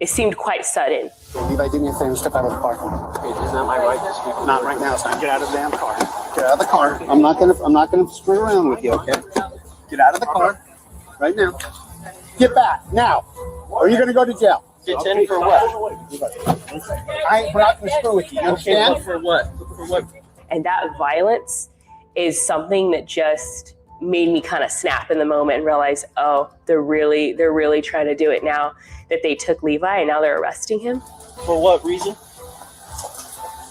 it seemed quite sudden. Levi, do me a favor, step out of the car. Isn't that my right? Not right now, son. Get out of the damn car. Get out of the car. I'm not gonna screw around with you, okay? Get out of the car right now. Get back now, or you're gonna go to jail. Detain for what? We're not gonna screw with you. You understand? For what? For what? And that violence is something that just made me kind of snap in the moment and realize, oh, they're really trying to do it now that they took Levi and now they're arresting him. For what reason?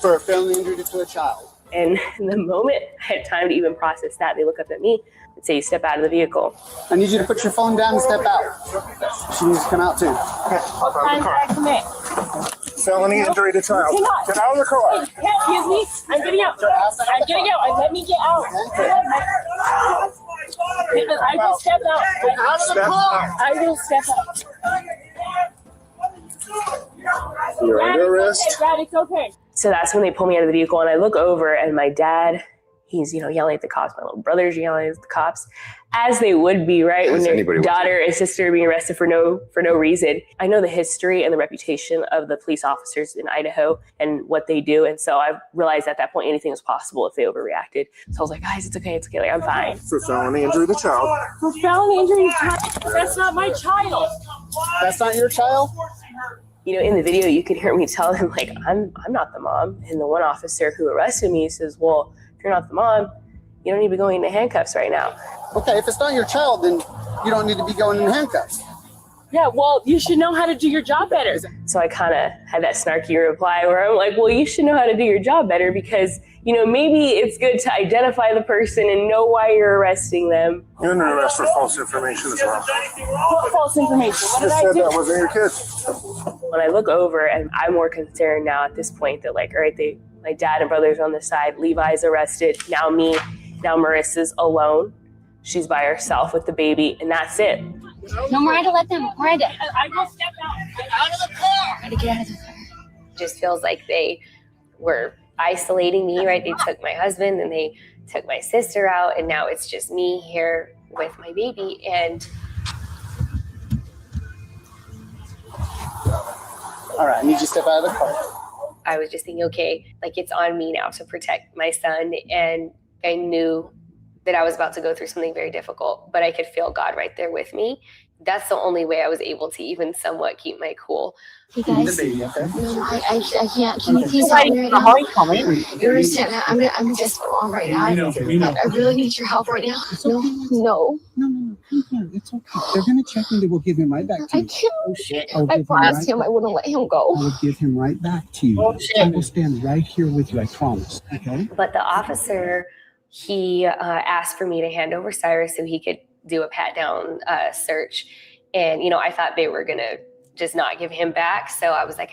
For a felony injury to a child. And in the moment I had time to even process that, they look up at me and say, step out of the vehicle. I need you to put your phone down and step out. She needs to come out too. What time did I commit? Felony injury to child. Get out of the car. Excuse me. I'm getting out. I'm getting out. Let me get out. I will step out. Get out of the car. I will step out. You're under arrest. Dad, it's okay. So that's when they pull me out of the vehicle, and I look over, and my dad, he's, yelling at the cops. My little brother's yelling at the cops, as they would be, right? When their daughter and sister are being arrested for no reason. I know the history and the reputation of the police officers in Idaho and what they do. And so I realized at that point anything was possible if they overreacted. So I was like, guys, it's okay. Like, I'm fine. For felony injury to child. For felony injury to child. That's not my child. That's not your child? In the video, you could hear me tell them, like, I'm not the mom. And the one officer who arrested me says, well, if you're not the mom, you don't need to be going into handcuffs right now. Okay, if it's not your child, then you don't need to be going in handcuffs. Yeah, well, you should know how to do your job better. So I kind of had that snarky reply where I'm like, well, you should know how to do your job better because, maybe it's good to identify the person and know why you're arresting them. You're under arrest for false information as well. What false information? What did I do? That wasn't your kid. When I look over, and I'm more concerned now at this point that, like, all right, my dad and brother's on the side, Levi's arrested, now me, now Marissa's alone. She's by herself with the baby, and that's it. No, Miranda, let them. Miranda. I will step out. Get out of the car. Miranda, get out of the car. Just feels like they were isolating me, right? They took my husband and they took my sister out, and now it's just me here with my baby. And all right, I need you to step out of the car. I was just thinking, okay, like it's on me now to protect my son. And I knew that I was about to go through something very difficult, but I could feel God right there with me. That's the only way I was able to even somewhat keep my cool. Hey guys, The baby, okay? no, I can't. Can you please help me right now? You understand that I'm a desperate mom right now. I really need your help right now. No. No, it's okay. They're gonna check and they will give him right back to you. I can't. I promised him I wouldn't let him go. I will give him right back to you. I will stand right here with you, I promise, okay? But the officer, he asked for me to hand over Cyrus so he could do a pat down search. And, I thought they were going to just not give him back. So I was like,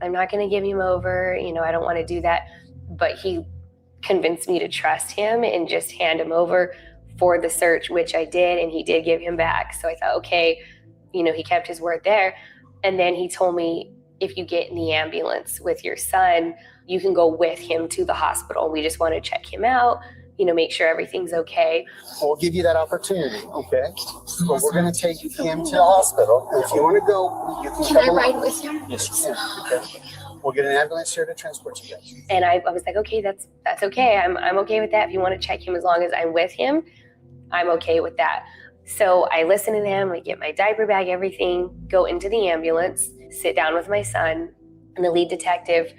I'm not going to give him over. I don't want to do that. But he convinced me to trust him and just hand him over for the search, which I did. And he did give him back. So I thought, okay, he kept his word there. And then he told me, if you get in the ambulance with your son, you can go with him to the hospital. We just want to check him out, make sure everything's okay. We'll give you that opportunity, okay? So we're going to take him to the hospital. If you want to go, you can Can I ride with him? Yes, you can. Okay. We'll get an ambulance here to transport you guys. And I was like, okay, that's okay. I'm okay with that. If you want to check him as long as I'm with him, I'm okay with that. So I listen to them, I get my diaper bag, everything, go into the ambulance, sit down with my son, and the lead detective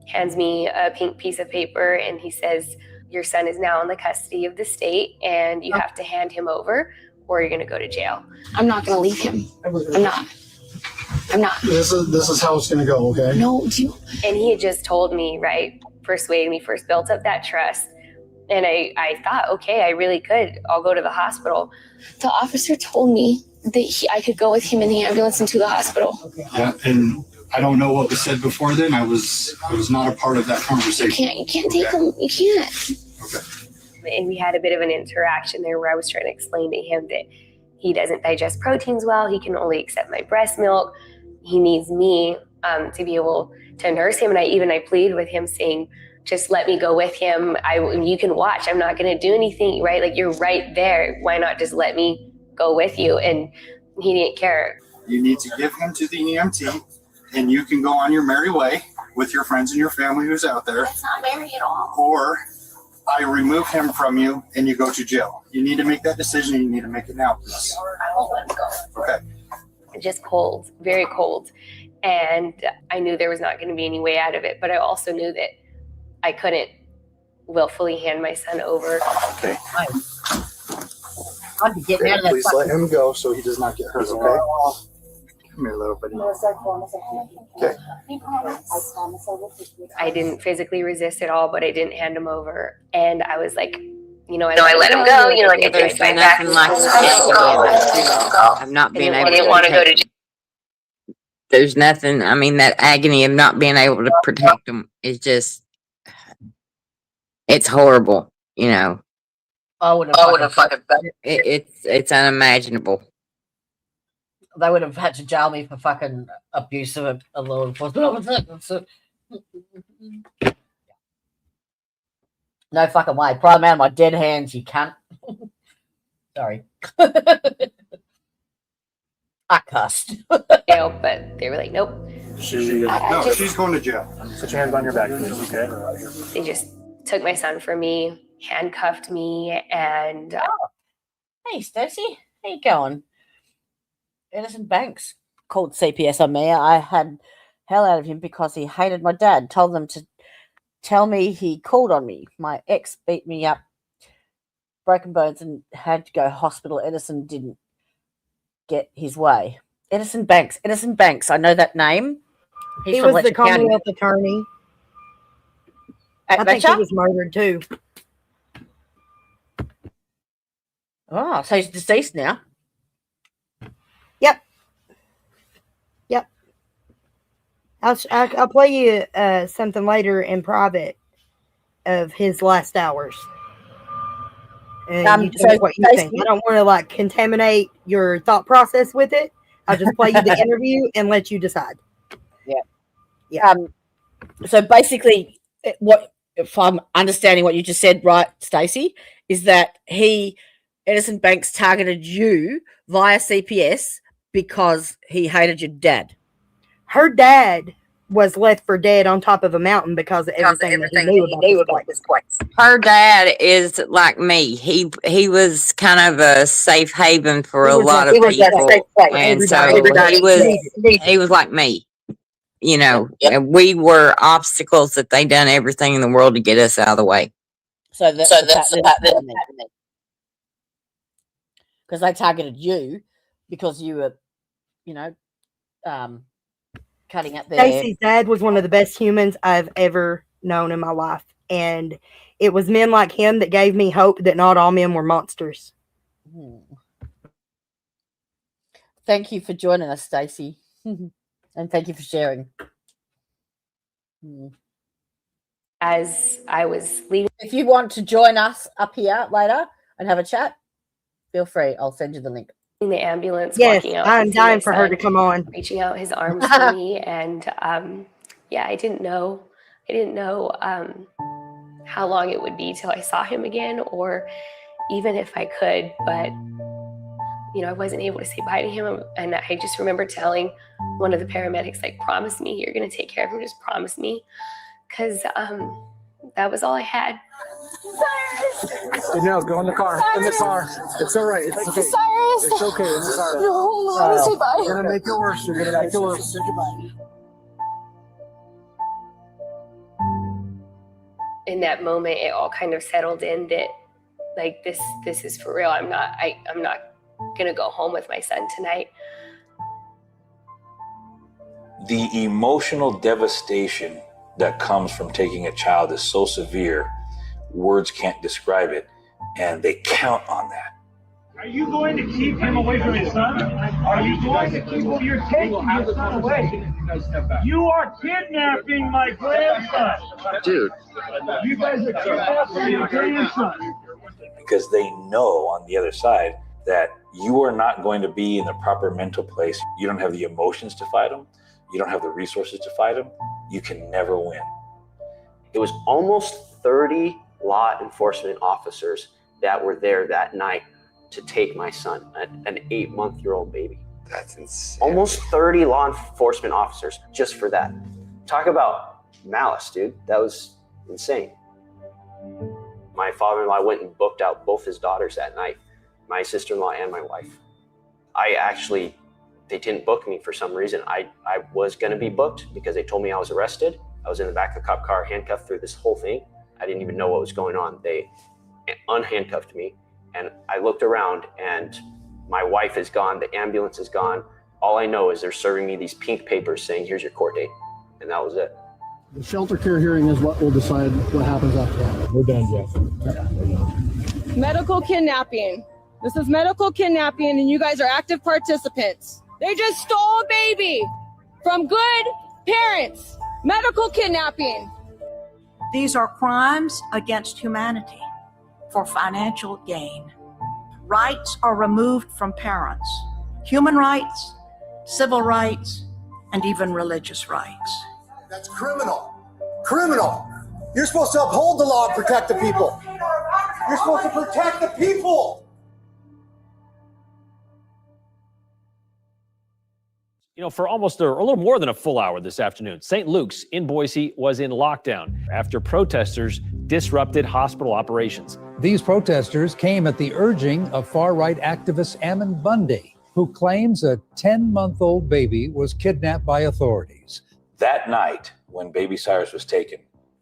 hands me a pink piece of paper and he says, your son is now in the custody of the state and you have to hand him over or you're going to go to jail. I'm not going to leave him. I'm not. This is how it's going to go, okay? No, And he had just told me, right, persuaded me, first built up that trust. And I thought, okay, I really could. I'll go to the hospital. The officer told me that I could go with him in the ambulance into the hospital. Yeah, and I don't know what was said before then. I was not a part of that conversation. You can't take him. You can't. Okay. And we had a bit of an interaction there where I was trying to explain to him that he doesn't digest proteins well. He can only accept my breast milk. He needs me to be able to nurse him. And I plead with him saying, just let me go with him. You can watch. I'm not going to do anything, right? Like, you're right there. Why not just let me go with you? And he didn't care. You need to give him to the EMT, and you can go on your merry way with your friends and your family who's out there. That's not Mary at all. Or I remove him from you and you go to jail. You need to make that decision. You need to make it now, please. I won't let him go. Okay. Just cold, very cold. And I knew there was not going to be any way out of it, but I also knew that I couldn't willfully hand my son over. Okay. I'd be getting out of that. Please let him go so he does not get hurt, okay? Come here, little buddy. Okay. I didn't physically resist at all, but I didn't hand him over. And I was like, I let him go. I There's tried back. nothing like I'm I'm not being I able didn't want to go to jail. there's nothing. I mean, that agony of not being able to protect them is just, it's horrible. You know, I would have fucking. it's unimaginable. They would have had to jail me for fucking abuse of a law enforcement officer. No fucking way. Pry them out of my dead hands, you cunt. Sorry. I cussed. Jail, but they were like, nope. She's going to jail. Put your hands on your back, please, okay? They just took my son from me, handcuffed me, and Hey, Stacey. How you going? Innocent Banks called CPS on me. I had hell out of him because he hated my dad. Told them to tell me he called on me. My ex beat me up, broken bones, and had to go hospital. Edison didn't get his way. Innocent Banks. Innocent Banks. I know that name. He from was the Letcher County. Commonwealth attorney. At I think he Letcher? was murdered too. Oh, so he's deceased now. Yep. I'll play you something later in private of his last hours. And you tell me what you think. I don't want to like contaminate your thought process with it. I'll just play you the interview and let you decide. Yeah. So basically, what if I'm understanding what you just said, right, Stacey, is that Innocent Banks targeted you via CPS because he hated your dad. Her dad was left for dead on top of a mountain because of everything that he knew about this place. Her dad is like me. He was kind of a safe haven for a lot of people, and so he was like me. You know, and we were obstacles that they done everything in the world to get us out of the way. So that's because they targeted you because you were, cutting out their. Stacey's dad was one of the best humans I've ever known in my life, and it was men like him that gave me hope that not all men were monsters. Thank you for joining us, Stacey, and thank you for sharing. as I was leaving. If you want to join us up here later and have a chat, feel free. I'll send you the link. The ambulance, Yes, walking out. I'm dying for her to come on. Reaching out his arms for me, and yeah, I didn't know how long it would be till I saw him again, or even if I could. But I wasn't able to say bye to him, and I just remember telling one of the paramedics, like, "Promise me you're gonna take care of him. Just promise me," because that was all I had. No, go in the car. In the car. It's all right. It's okay. It's okay. In the car. No, I want to say bye. You're gonna make it worse. You're gonna make it worse. Say goodbye. In that moment, it all kind of settled in that, like, this is for real. I'm not gonna go home with my son tonight. The emotional devastation that comes from taking a child is so severe, words can't describe it, and they count on that. Are you going to keep him away from his son? Are you going to keep him? You're taking his son away. You are kidnapping my grandson. Dude. You guys are kidnapping your grandson. Because they know on the other side that you are not going to be in the proper mental place. You don't have the emotions to fight him. You don't have the resources to fight him. You can never win. It was almost 30 law enforcement officers that were there that night to take my son, an 8-month-old baby. That's insane. Almost 30 law enforcement officers just for that. Talk about malice, dude. That was insane. My father-in-law went and booked out both his daughters that night, my sister-in-law and my wife. They didn't book me for some reason. I was going to be booked because they told me I was arrested. I was in the back of the cop car, handcuffed through this whole thing. I didn't even know what was going on. They unhandcuffed me, and I looked around, and my wife is gone. The ambulance is gone. All I know is they're serving me these pink papers saying, "Here's your court date," and that was it. The shelter care hearing is what will decide what happens after that. We're done, Jeff. Medical kidnapping. This is medical kidnapping, and you guys are active participants. They just stole a baby from good parents. Medical kidnapping. These are crimes against humanity for financial gain. Rights are removed from parents. Human rights, civil rights, and even religious rights. That's criminal. Criminal. You're supposed to uphold the law and protect the people. You're supposed to protect the people. You know, for almost a little more than a full hour this afternoon, St. Luke's in Boise was in lockdown after protesters disrupted hospital operations. These protesters came at the urging of far-right activist Ammon Bundy, who claims a 10-month-old baby was kidnapped by authorities. That night, when baby Cyrus was taken,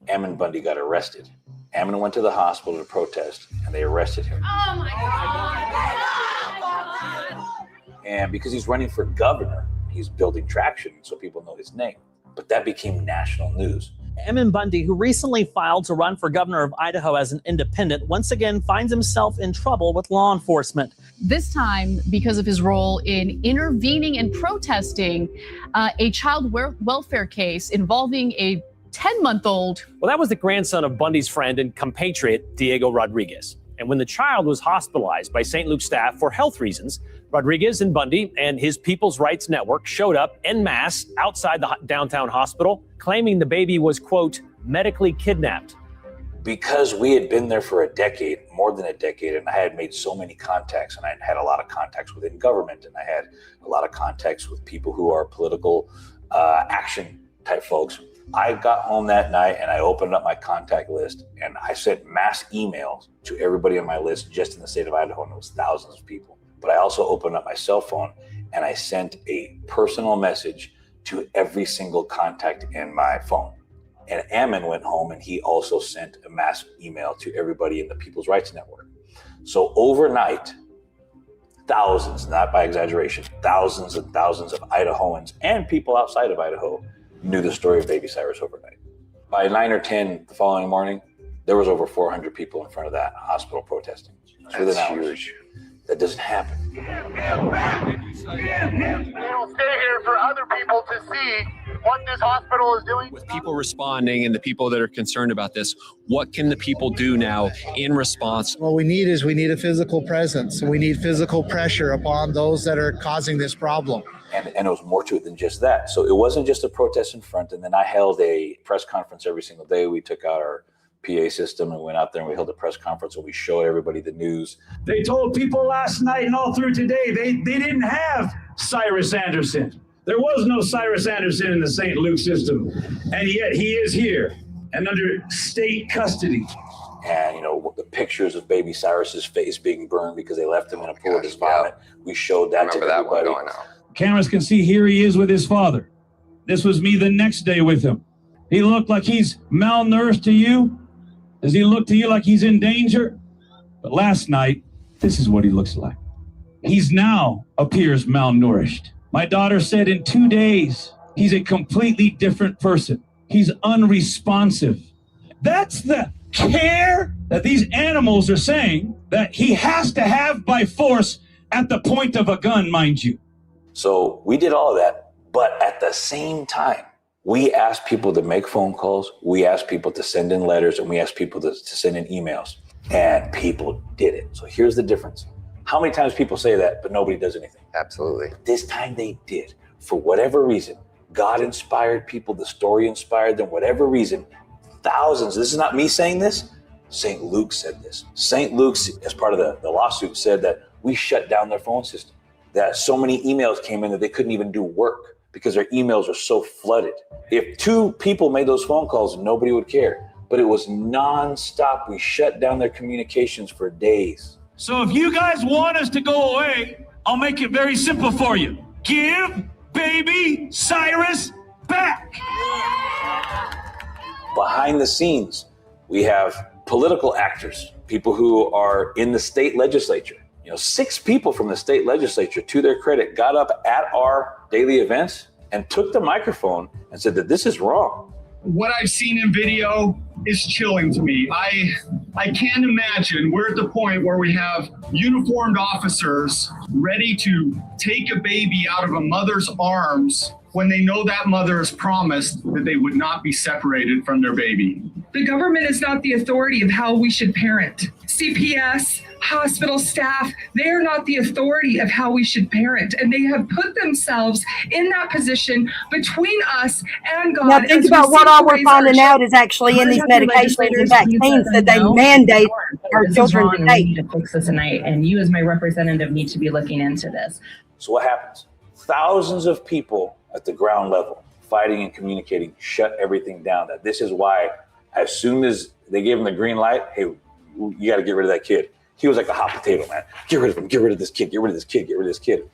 Ammon Bundy got arrested. Ammon went to the hospital to protest, and they arrested him. Oh my God. And because he's running for governor, he's building traction so people know his name. But that became national news. Ammon Bundy, who recently filed to run for governor of Idaho as an independent, once again finds himself in trouble with law enforcement. This time because of his role in intervening and protesting a child welfare case involving a 10-month-old. Well, that was the grandson of Bundy's friend and compatriot, Diego Rodriguez. And when the child was hospitalized by St. Luke staff for health reasons, Rodriguez and Bundy and his People's Rights Network showed up en masse outside the downtown hospital, claiming the baby was, quote, medically kidnapped. Because we had been there for a decade, more than a decade, and I had made so many contacts, and I had a lot of contacts within government, and I had a lot of contacts with people who are political action type folks. I got home that night and I opened up my contact list and I sent mass emails to everybody on my list just in the state of Idaho, and it was thousands of people. But I also opened up my cell phone and I sent a personal message to every single contact in my phone. And Ammon went home and he also sent a mass email to everybody in the People's Rights Network. So overnight, thousands, not by exaggeration, thousands and thousands of Idahoans and people outside of Idaho knew the story of baby Cyrus overnight. By 9 or 10 the following morning, there was over 400 people in front of that hospital protesting. Within hours. Huge. That doesn't happen. We will stay here for other people to see what this hospital is doing. With people responding and the people that are concerned about this, what can the people do now in response? What we need a physical presence. We need physical pressure upon those that are causing this problem. And it was more to it than just that. So it wasn't just a protest in front. And then I held a press conference every single day. We took out our PA system and went out there and we held a press conference and we showed everybody the news. They told people last night and all through today they didn't have Cyrus Anderson. There was no Cyrus Anderson in the St. Luke system. And yet he is here and under state custody. And, you know, the pictures of baby Cyrus's face being burned because they left him in a pool of his vomit. We showed that to everybody. Cameras can see here he is with his father. This was me the next day with him. He looked like he's malnourished to you. Does he look to you like he's in danger? But last night, this is what he looks like. He's now appears malnourished. My daughter said in 2 days, he's a completely different person. He's unresponsive. That's the care that these animals are saying that he has to have by force at the point of a gun, mind you. So we did all of that, but at the same time, we asked people to make phone calls, we asked people to send in letters, and we asked people to send in emails, and people did it. So here's the difference. How many times people say that, but nobody does anything? Absolutely. This time they did. For whatever reason, God inspired people, the story inspired them, whatever reason, thousands. This is not me saying this. St. Luke said this. St. Luke's, as part of the lawsuit, said that we shut down their phone system. That so many emails came in that they couldn't even do work because their emails are so flooded. If 2 people made those phone calls, nobody would care. But it was nonstop. We shut down their communications for days. So if you guys want us to go away, I'll make it very simple for you. Give baby Cyrus back. Behind the scenes, we have political actors, people who are in the state legislature. 6 people from the state legislature, to their credit, got up at our daily events and took the microphone and said that this is wrong. What I've seen in video is chilling to me. I can't imagine we're at the point where we have uniformed officers ready to take a baby out of a mother's arms when they know that mother has promised that they would not be separated from their baby. The government is not the authority of how we should parent. CPS, hospital staff, they are not the authority of how we should parent. And they have put themselves in that position between us and God. Now think about what all we're finding out is actually in these medications and vaccines that they mandate our children to take. We need to fix this tonight, and you as my representative need to be looking into this. So what happens? Thousands of people at the ground level fighting and communicating shut everything down. That this is why as soon as they gave him the green light, hey, you got to get rid of that kid. He was like a hot potato, man. Get rid of him. Get rid of this kid. Get rid of this kid. Get rid of this kid.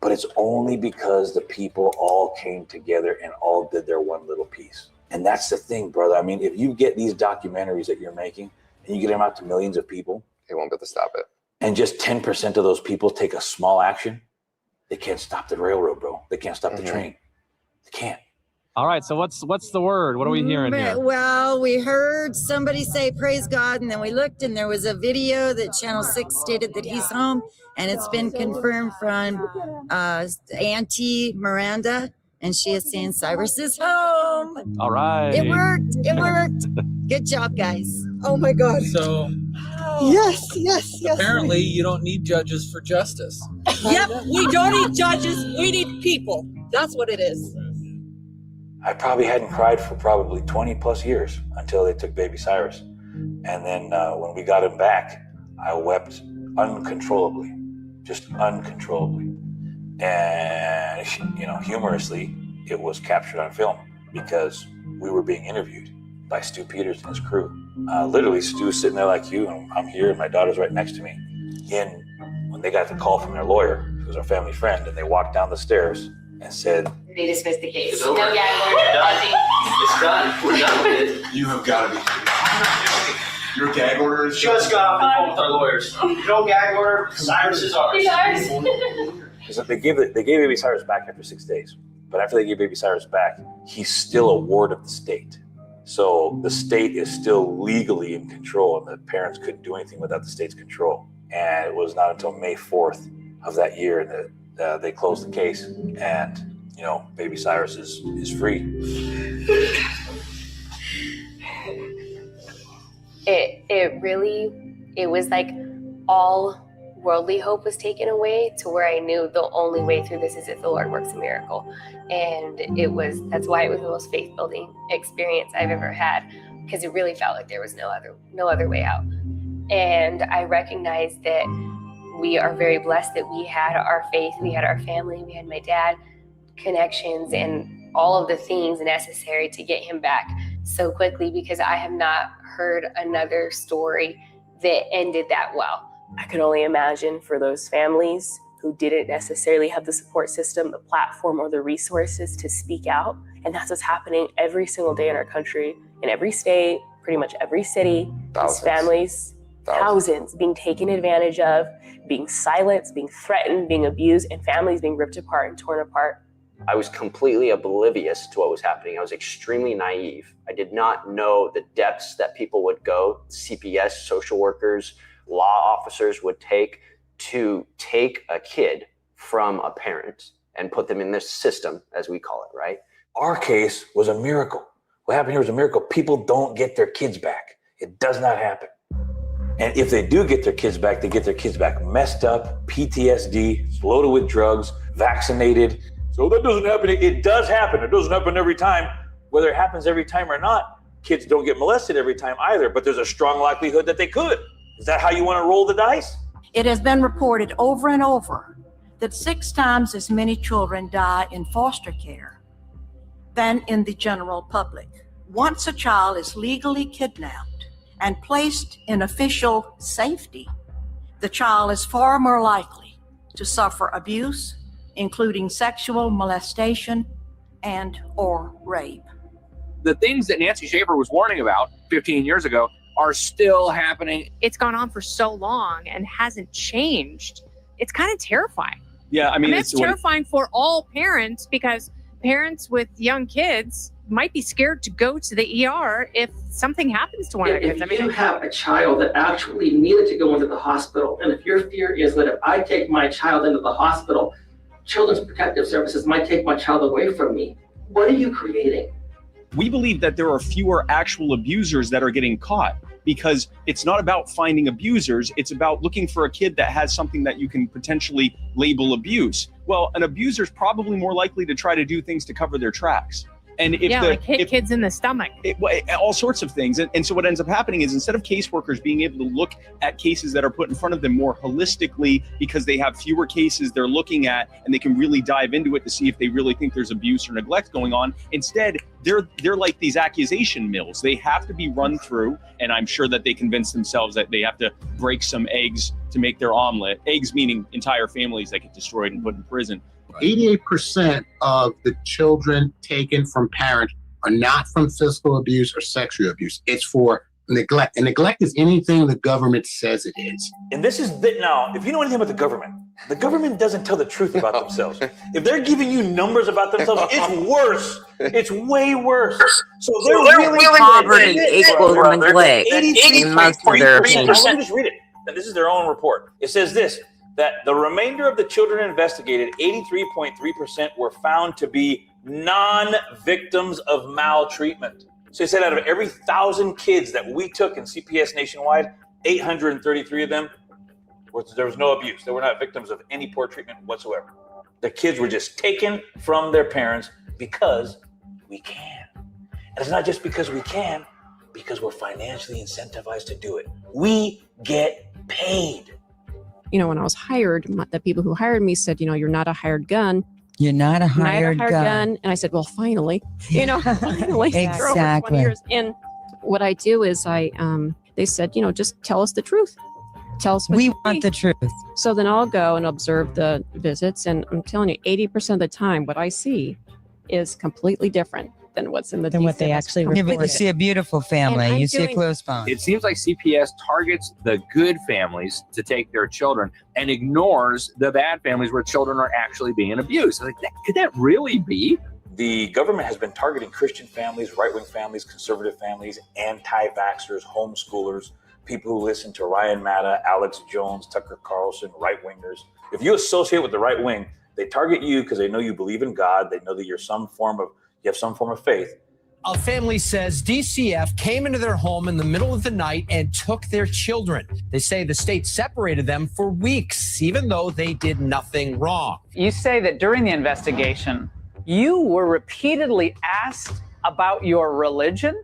But it's only because the people all came together and all did their one little piece. And that's the thing, brother. I mean, if you get these documentaries that you're making and you get them out to millions of people, they won't be able to stop it. And just 10% of those people take a small action, they can't stop the railroad, bro. They can't stop the train. They can't. All right, so what's the word? What are we hearing here? Well, we heard somebody say praise God, and then we looked and there was a video that Channel 6 stated that he's home, and it's been confirmed from Auntie Miranda, and she is saying Cyrus is home. All right. It worked. It worked. Good job, guys. Oh my God. So yes. Apparently you don't need judges for justice. Yep, we don't need judges. We need people. That's what it is. I probably hadn't cried for probably 20 plus years until they took baby Cyrus. And then when we got him back, I wept uncontrollably, just uncontrollably. And, you know, humorously, it was captured on film because we were being interviewed by Stu Peters and his crew. Literally, Stu's sitting there like you, and I'm here, and my daughter's right next to me. When they got the call from their lawyer, who was our family friend, and they walked down the stairs and said, They dismissed the case. It's over. No gag order. It's done. We're done with it. You have got to be kidding me. Your gag order is Just got off the phone with our lawyers. No gag order. Cyrus is ours. He's ours. Because they gave baby Cyrus back after 6 days. But after they gave baby Cyrus back, he's still a ward of the state. So the state is still legally in control, and the parents couldn't do anything without the state's control. And it was not until May 4th of that year that they closed the case. And, you know, baby Cyrus is free. It was like all worldly hope was taken away to where I knew the only way through this is if the Lord works a miracle. And that's why it was the most faith-building experience I've ever had, because it really felt like there was no other way out. And I recognized that we are very blessed that we had our faith, we had our family, we had my dad, connections, and all of the things necessary to get him back so quickly, because I have not heard another story that ended that well. I can only imagine for those families who didn't necessarily have the support system, the platform, or the resources to speak out. And that's what's happening every single day in our country, in every state, pretty much every city. These families, thousands being taken advantage of, being silenced, being threatened, being abused, and families being ripped apart and torn apart. I was completely oblivious to what was happening. I was extremely naive. I did not know the depths that people would go, CPS, social workers, law officers would take to take a kid from a parent and put them in this system, as we call it, right? Our case was a miracle. What happened here was a miracle. People don't get their kids back. It does not happen. And if they do get their kids back, they get their kids back messed up, PTSD, loaded with drugs, vaccinated. So that doesn't happen. It does happen. It doesn't happen every time. Whether it happens every time or not, kids don't get molested every time either, but there's a strong likelihood that they could. Is that how you want to roll the dice? It has been reported over and over that 6 times as many children die in foster care than in the general public. Once a child is legally kidnapped and placed in official safety, the child is far more likely to suffer abuse, including sexual molestation and or rape. The things that Nancy Schaefer was warning about 15 years ago are still happening. It's gone on for so long and hasn't changed. It's kind of terrifying. Yeah, I mean it's terrifying for all parents, because parents with young kids might be scared to go to the ER if something happens to one of their kids. If you have a child that actually needed to go into the hospital, and if your fear is that if I take my child into the hospital, Children's Protective Services might take my child away from me. What are you creating? We believe that there are fewer actual abusers that are getting caught, because it's not about finding abusers. It's about looking for a kid that has something that you can potentially label abuse. Well, an abuser is probably more likely to try to do things to cover their tracks. And if like hit kids in the stomach. All sorts of things. And so what ends up happening is, instead of caseworkers being able to look at cases that are put in front of them more holistically, because they have fewer cases they're looking at and they can really dive into it to see if they really think there's abuse or neglect going on, instead they're like these accusation mills. They have to be run through, and I'm sure that they convince themselves that they have to break some eggs to make their omelet. Eggs meaning entire families that get destroyed and put in prison. 88% of the children taken from parents are not from physical abuse or sexual abuse. It's for neglect. And neglect is anything the government says it is. And this is now, if you know anything about the government doesn't tell the truth about themselves. If they're giving you numbers about themselves, it's worse. It's way worse. So they're really poverty equals neglect in most of their opinions. Let me just read it. And this is their own report. It says this, that the remainder of the children investigated, 83.3%, were found to be non-victims of maltreatment. So they said out of every 1,000 kids that we took in CPS nationwide, 833 of them, there was no abuse. They were not victims of any poor treatment whatsoever. The kids were just taken from their parents because we can. And it's not just because we can, because we're financially incentivized to do it. We get paid. You know, when I was hired, the people who hired me said, you know, you're not a hired gun. You're not a hired gun. And I said, well, finally, finally. Exactly. 20 years. And what I do is they said, you know, just tell us the truth. Tell us what we want the truth. So then I'll go and observe the visits. And I'm telling you, 80% of the time, what I see is completely different than what's in the than what they actually report. You see a beautiful family. You see a close bond. It seems like CPS targets the good families to take their children and ignores the bad families where children are actually being abused. Like, could that really be? The government has been targeting Christian families, right-wing families, conservative families, anti-vaxxers, homeschoolers, people who listen to Ryan Matta, Alex Jones, Tucker Carlson, right-wingers. If you associate with the right wing, they target you because they know you believe in God. They know that you have some form of faith. A family says DCF came into their home in the middle of the night and took their children. They say the state separated them for weeks, even though they did nothing wrong. You say that during the investigation, you were repeatedly asked about your religion?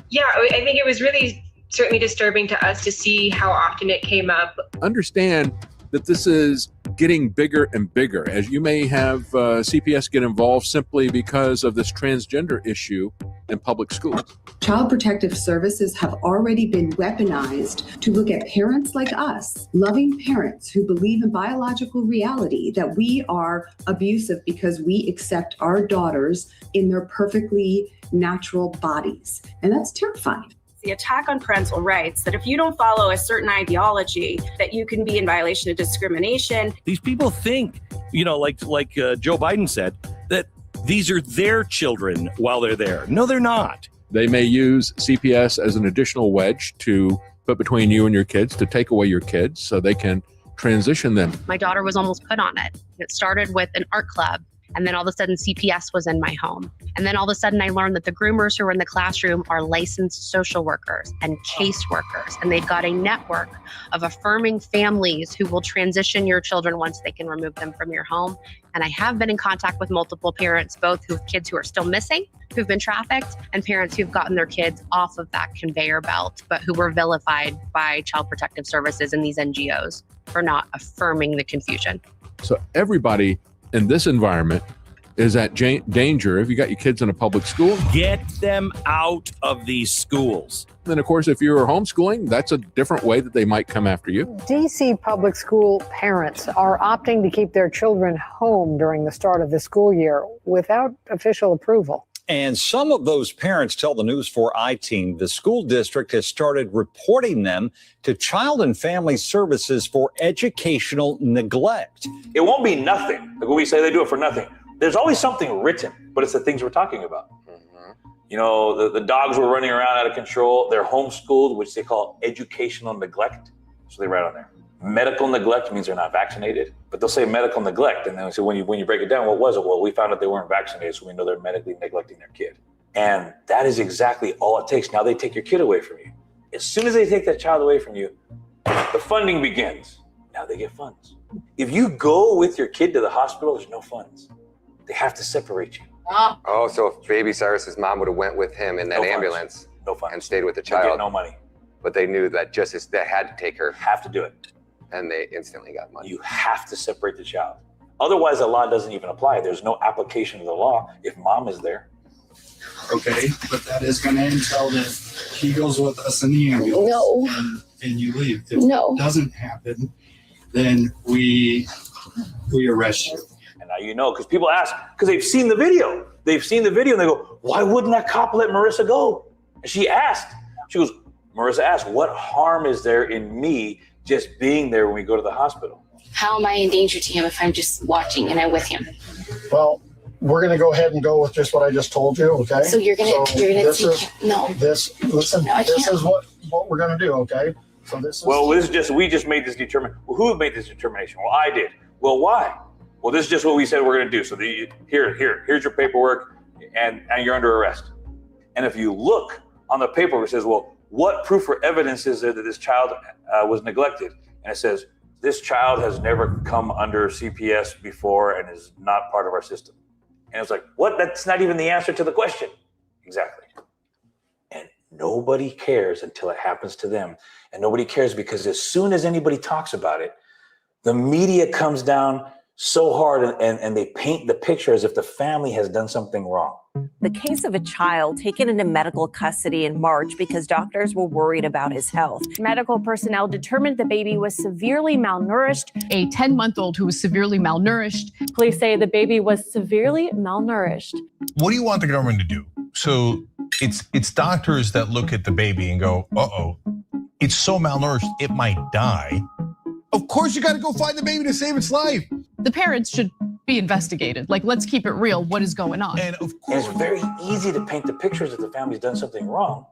Yeah, I think it was really certainly disturbing to us to see how often it came up. Understand that this is getting bigger and bigger, as you may have CPS get involved simply because of this transgender issue in public schools. Child Protective Services have already been weaponized to look at parents like us, loving parents who believe in biological reality, that we are abusive because we accept our daughters in their perfectly natural bodies. And that's terrifying. The attack on parental rights, that if you don't follow a certain ideology, that you can be in violation of discrimination. These people think, you know, like Joe Biden said, that these are their children while they're there. No, they're not. They may use CPS as an additional wedge to put between you and your kids, to take away your kids so they can transition them. My daughter was almost put on it. It started with an art club. And then all of a sudden CPS was in my home. And then all of a sudden I learned that the groomers who were in the classroom are licensed social workers and case workers. And they've got a network of affirming families who will transition your children once they can remove them from your home. And I have been in contact with multiple parents, both who have kids who are still missing, who've been trafficked, and parents who've gotten their kids off of that conveyor belt, but who were vilified by Child Protective Services and these NGOs for not affirming the confusion. So everybody in this environment is at danger. If you got your kids in a public school, get them out of these schools. Then, of course, if you're homeschooling, that's a different way that they might come after you. DC public school parents are opting to keep their children home during the start of the school year without official approval. And some of those parents tell the News 4 I-Team the school district has started reporting them to Child and Family Services for educational neglect. It won't be nothing. Like when we say they do it for nothing, there's always something written, but it's the things we're talking about. You know, the dogs were running around out of control. They're homeschooled, which they call educational neglect. So they write on there. Medical neglect means they're not vaccinated, but they'll say medical neglect. And then so when you break it down, what was it? Well, we found out they weren't vaccinated, so we know they're medically neglecting their kid. And that is exactly all it takes. Now they take your kid away from you. As soon as they take that child away from you, the funding begins. Now they get funds. If you go with your kid to the hospital, there's no funds. They have to separate you. Oh, so if baby Cyrus's mom would have went with him in that ambulance and stayed with the They child, get no money. but they knew that just as they had to take her, Have to do it. and they instantly got money. You have to separate the child. Otherwise, the law doesn't even apply. There's no application of the law if mom is there. Okay, but that is going to entail that he goes with us in the ambulance. No. And you leave. If No. it doesn't happen, then we arrest you. And now you know, because people ask, because they've seen the video. They've seen the video and they go, why wouldn't that cop let Marissa go? And she goes, Marissa asked, what harm is there in me just being there when we go to the hospital? How am I in danger to him if I'm just watching and I'm with him? Well, we're going to go ahead and go with just what I just told you, okay? So you're gonna this take is, him? No. Listen, No, I this can't. is what we're going to do, okay? So this is. Well, we just made this determination. Well, who made this determination? Well, I did. Well, why? Well, this is just what we said we're going to do. So here's your paperwork, and you're under arrest. And if you look on the paperwork, it says, well, what proof or evidence is there that this child was neglected? And it says, this child has never come under CPS before and is not part of our system. And it's like, what? That's not even the answer to the question. Exactly. And nobody cares until it happens to them. And nobody cares because as soon as anybody talks about it, the media comes down so hard and they paint the picture as if the family has done something wrong. The case of a child taken into medical custody in March because doctors were worried about his health. Medical personnel determined the baby was severely malnourished. A 10-month-old who was severely malnourished. Police say the baby was severely malnourished. What do you want the government to do? So it's doctors that look at the baby and go, uh-oh, it's so malnourished, it might die. Of course you gotta go find the baby to save its life. The parents should be investigated. Like, let's keep it real. What is going on? And of course, it's very easy to paint the pictures that the family's done something wrong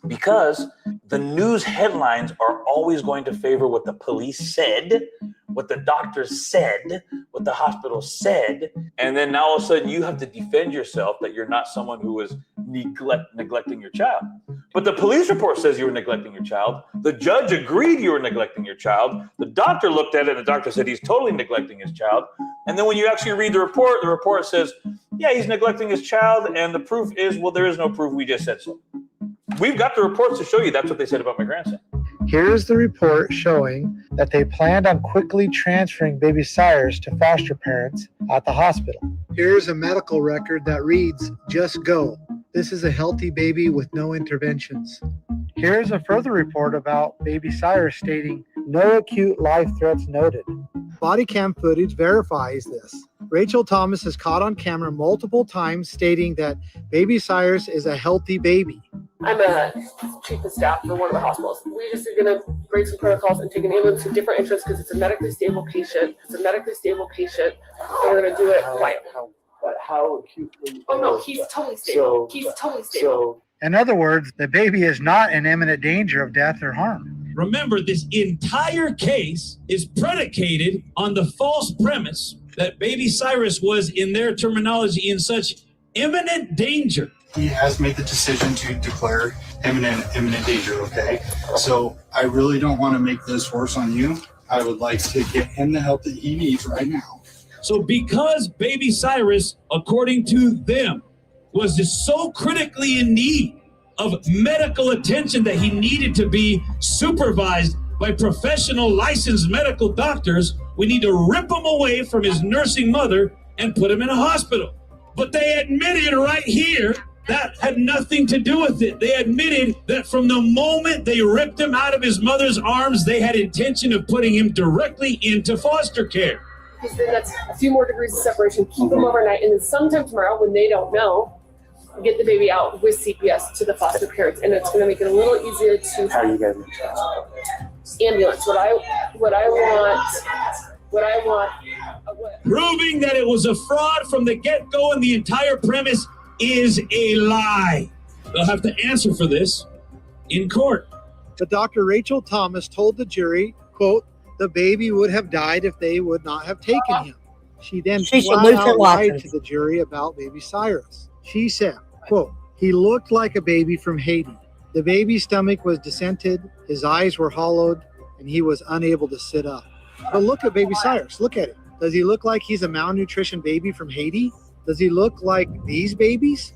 because the news headlines are always going to favor what the police said, what the doctors said, what the hospital said. And then now all of a sudden you have to defend yourself that you're not someone who is neglecting your child. But the police report says you were neglecting your child. The judge agreed you were neglecting your child. The doctor looked at it and the doctor said he's totally neglecting his child. And then when you actually read the report says, yeah, he's neglecting his child. And the proof is, well, there is no proof. We just said so. We've got the reports to show you that's what they said about my grandson. Here's the report showing that they planned on quickly transferring baby Cyrus to foster parents at the hospital. Here's a medical record that reads, just go. This is a healthy baby with no interventions. Here's a further report about baby Cyrus stating, no acute life threats noted. Body cam footage verifies this. Rachel Thomas is caught on camera multiple times stating that baby Cyrus is a healthy baby. I'm a chief of staff for one of the hospitals. We just are going to break some protocols and take an ambulance to different entrance because it's a medically stable patient. And we're going to do it quietly. But how acutely? Oh no, he's totally stable. He's totally stable. In other words, the baby is not in imminent danger of death or harm. Remember, this entire case is predicated on the false premise that baby Cyrus was, in their terminology, in such imminent danger. He has made the decision to declare imminent danger, okay? So I really don't want to make this worse on you. I would like to get him the help that he needs right now. So because baby Cyrus, according to them, was just so critically in need of medical attention that he needed to be supervised by professional licensed medical doctors, we need to rip him away from his nursing mother and put him in a hospital. But they admitted right here that had nothing to do with it. They admitted that from the moment they ripped him out of his mother's arms, they had intention of putting him directly into foster care. Because then that's a few more degrees of separation. Keep them overnight, and then sometime tomorrow, when they don't know, get the baby out with CPS to the foster parents, and it's going to make it a little easier to. How are you guys? Ambulance. What I want. Proving that it was a fraud from the get-go and the entire premise is a lie. They'll have to answer for this in court. But Dr. Rachel Thomas told the jury, quote, The baby would have died if they would not have taken him. She then She should flat lose her out lied license. to the jury about baby Cyrus. She said, quote, "He looked like a baby from Haiti. The baby's stomach was descended, his eyes were hollowed, and he was unable to sit up." But look at baby Cyrus. Look at it. Does he look like he's a malnutrition baby from Haiti? Does he look like these babies?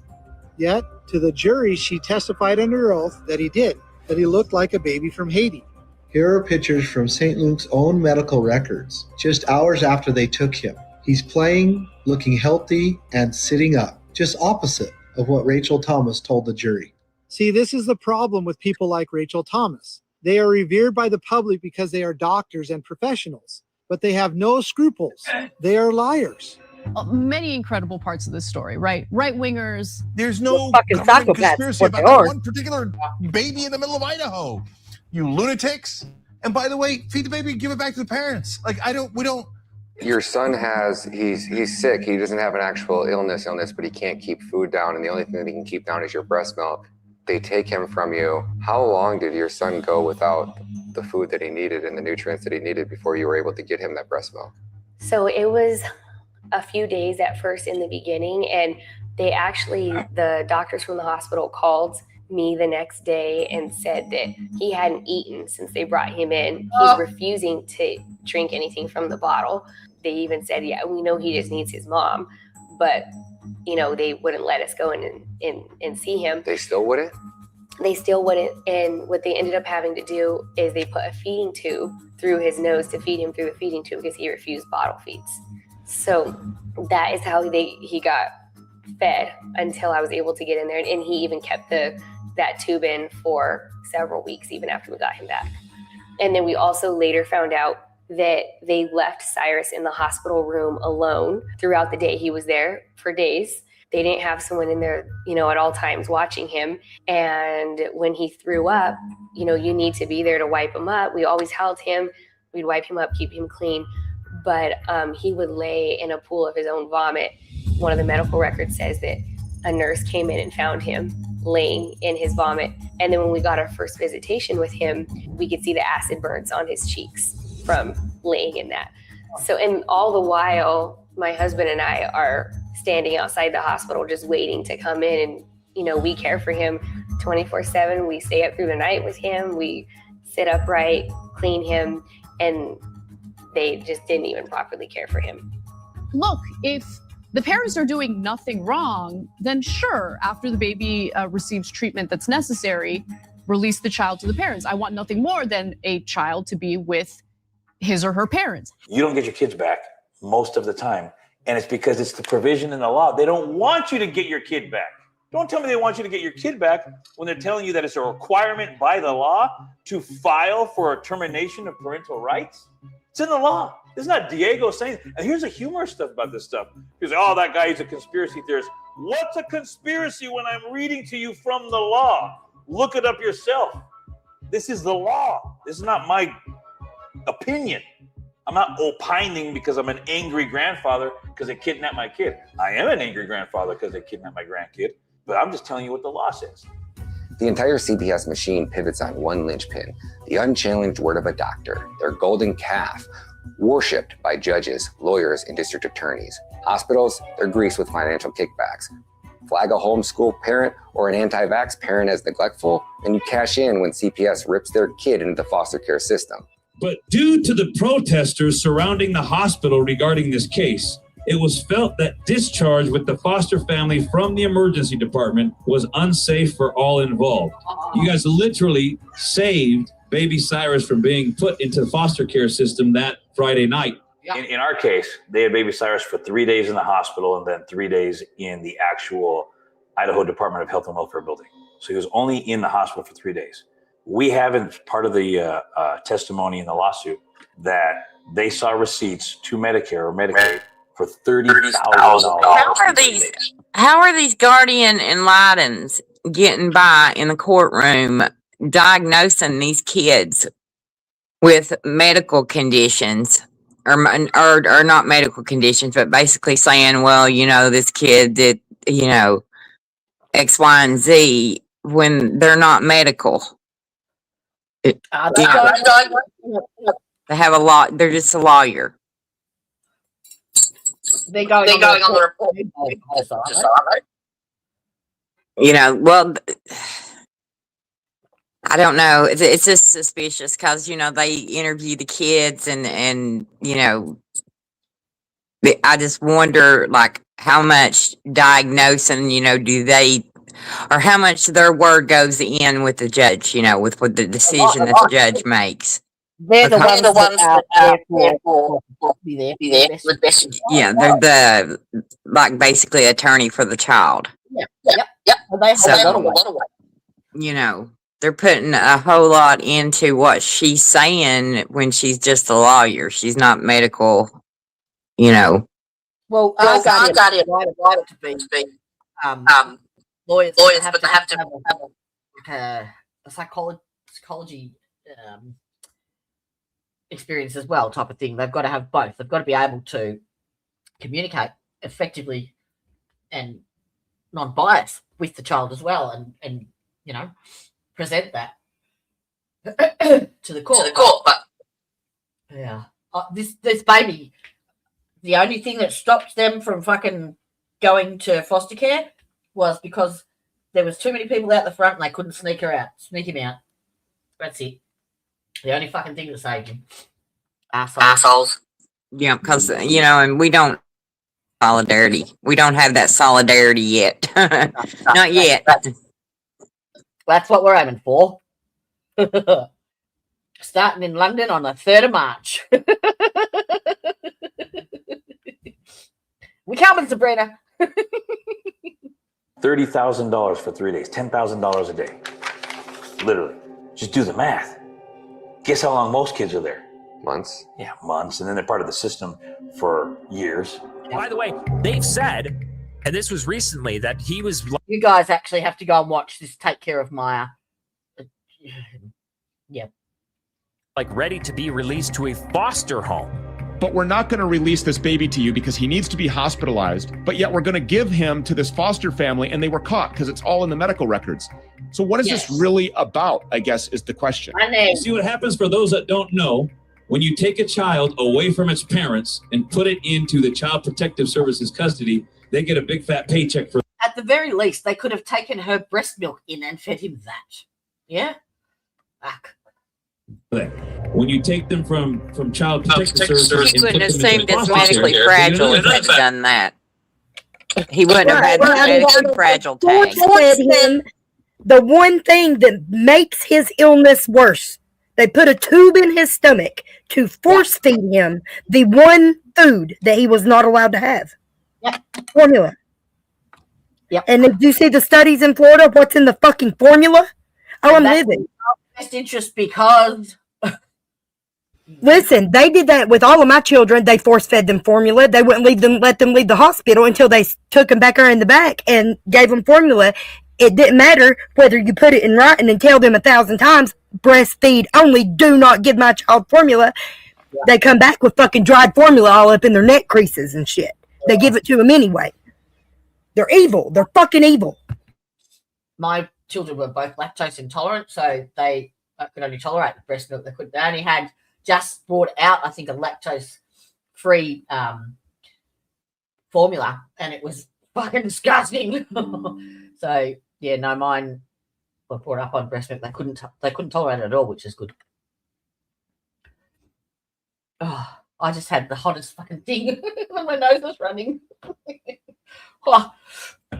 Yet, to the jury, she testified under oath that he did, that he looked like a baby from Haiti. Here are pictures from St. Luke's own medical records, just hours after they took him. He's playing, looking healthy, and sitting up, just opposite of what Rachel Thomas told the jury. See, this is the problem with people like Rachel Thomas. They are revered by the public because they are doctors and professionals, but they have no scruples. They are liars. Many incredible parts of this story, right? Right wingers. There's no fucking government psychopaths, conspiracy what they about are. that one particular baby in the middle of Idaho. You lunatics. And by the way, feed the baby and give it back to the parents. Like, we don't. Your son he's sick. He doesn't have an actual illness, but he can't keep food down. And the only thing that he can keep down is your breast milk. They take him from you. How long did your son go without the food that he needed and the nutrients that he needed before you were able to get him that breast milk? So it was a few days at first in the beginning, and the doctors from the hospital called me the next day and said that he hadn't eaten since they brought him in. He's refusing to drink anything from the bottle. They even said, yeah, we know he just needs his mom, but they wouldn't let us go in and see him. They still wouldn't? They still wouldn't. And what they ended up having to do is they put a feeding tube through his nose to feed him through the feeding tube because he refused bottle feeds. So that is how he got fed until I was able to get in there. And he even kept that tube in for several weeks, even after we got him back. And then we also later found out that they left Cyrus in the hospital room alone throughout the day. He was there for days. They didn't have someone in there, at all times watching him. And when he threw up, you need to be there to wipe him up. We always held him. We'd wipe him up, keep him clean. But he would lay in a pool of his own vomit. One of the medical records says that a nurse came in and found him laying in his vomit. And then when we got our first visitation with him, we could see the acid burns on his cheeks from laying in that. So, and all the while, my husband and I are standing outside the hospital just waiting to come in. And, we care for him 24/7. We stay up through the night with him. We sit upright, clean him, and they just didn't even properly care for him. Look, if the parents are doing nothing wrong, then sure, after the baby receives treatment that's necessary, release the child to the parents. I want nothing more than a child to be with his or her parents. You don't get your kids back most of the time. And it's because it's the provision in the law. They don't want you to get your kid back. Don't tell me they want you to get your kid back when they're telling you that it's a requirement by the law to file for a termination of parental rights. It's in the law. It's not Diego saying. And here's the humorous stuff about this stuff. He's like, oh, that guy is a conspiracy theorist. What's a conspiracy when I'm reading to you from the law? Look it up yourself. This is the law. This is not my opinion. I'm not opining because I'm an angry grandfather because they kidnapped my kid. I am an angry grandfather because they kidnapped my grandkid, but I'm just telling you what the law says. The entire CPS machine pivots on one linchpin, the unchallenged word of a doctor, their golden calf, worshipped by judges, lawyers, and district attorneys. Hospitals, they're greased with financial kickbacks. Flag a homeschool parent or an anti-vax parent as neglectful, and you cash in when CPS rips their kid into the foster care system. But due to the protesters surrounding the hospital regarding this case, it was felt that discharge with the foster family from the emergency department was unsafe for all involved. You guys literally saved baby Cyrus from being put into the foster care system that Friday night. In our case, they had baby Cyrus for 3 days in the hospital and then 3 days in the actual Idaho Department of Health and Welfare building. So he was only in the hospital for 3 days. We have in part of the testimony in the lawsuit that they saw receipts to Medicare or Medicaid for $30,000. How are these guardian ad litem's getting by in the courtroom diagnosing these kids with medical conditions or not medical conditions, but basically saying, well, this kid did, X, Y, and Z when they're not medical? They have a lot. They're just a lawyer. They're going on the report. You know, well, I don't know. It's just suspicious because, you know, they interview the kids and you know, I just wonder, like, how much diagnosing, you know, do they, or how much their word goes in with the judge, you know, with what the decision that the judge makes. They're the Because- ones that are there for be there with best. Yeah, they're the, like, basically attorney for the child. Yep. Well, they hold a lot of weight. You know, they're putting a whole lot into what she's saying when she's just a lawyer. She's not medical, you know. Well, our guardian wanted it to be lawyers, but they have to have a psychology experience as well, type of thing. They've got to have both. They've got to be able to communicate effectively and non-biased with the child as well, and you know, present that to the court. But yeah, this baby, the only thing that stopped them from fucking going to foster care was because there was too many people out the front and they couldn't sneak him out. That's it. The only fucking thing that saved him. Assholes. Yeah, because, you know, and we don't solidarity. We don't have that solidarity yet. Not yet. That's what we're aiming for. Starting in London on the 3rd of March. We coming, Sabrina. $30,000 for 3 days, $10,000 a day. Literally. Just do the math. Guess how long most kids are there? Months. Yeah, months. And then they're part of the system for years. By the way, they've said, and this was recently, that he was. You guys actually have to go and watch this Take Care of Maya. Yeah. Like ready to be released to a foster home. But we're not going to release this baby to you because he needs to be hospitalized. But yet we're going to give him to this foster family, and they were caught because it's all in the medical records. So what is this really about, I guess, is the question. See what happens for those that don't know. When you take a child away from its parents and put it into the Child Protective Services custody, they get a big fat paycheck for. At the very least, they could have taken her breast milk in and fed him that. Yeah? Fuck. When you take them from Child Protective Services, He wouldn't have seemed as medically fragile if he'd done that. He wouldn't have had the medically fragile tag. Fed him the one thing that makes his illness worse. They put a tube in his stomach to force feed him the one food that he was not allowed to have. Formula. And did you see the studies in Florida? What's in the fucking formula? Oh, I'm living. Best interest because. Listen, they did that with all of my children. They force fed them formula. They wouldn't let them leave the hospital until they took them back there in the back and gave them formula. It didn't matter whether you put it in writing and tell them 1,000 times, breastfeed only, do not give my child formula. They come back with fucking dried formula all up in their neck creases and shit. They give it to them anyway. They're evil. They're fucking evil. My children were both lactose intolerant, so they could only tolerate the breast milk. They only had just brought out, I think, a lactose-free formula, and it was fucking disgusting. So yeah, no, mine were brought up on breast milk. They couldn't tolerate it at all, which is good. Oh, I just had the hottest fucking thing when my nose was running. A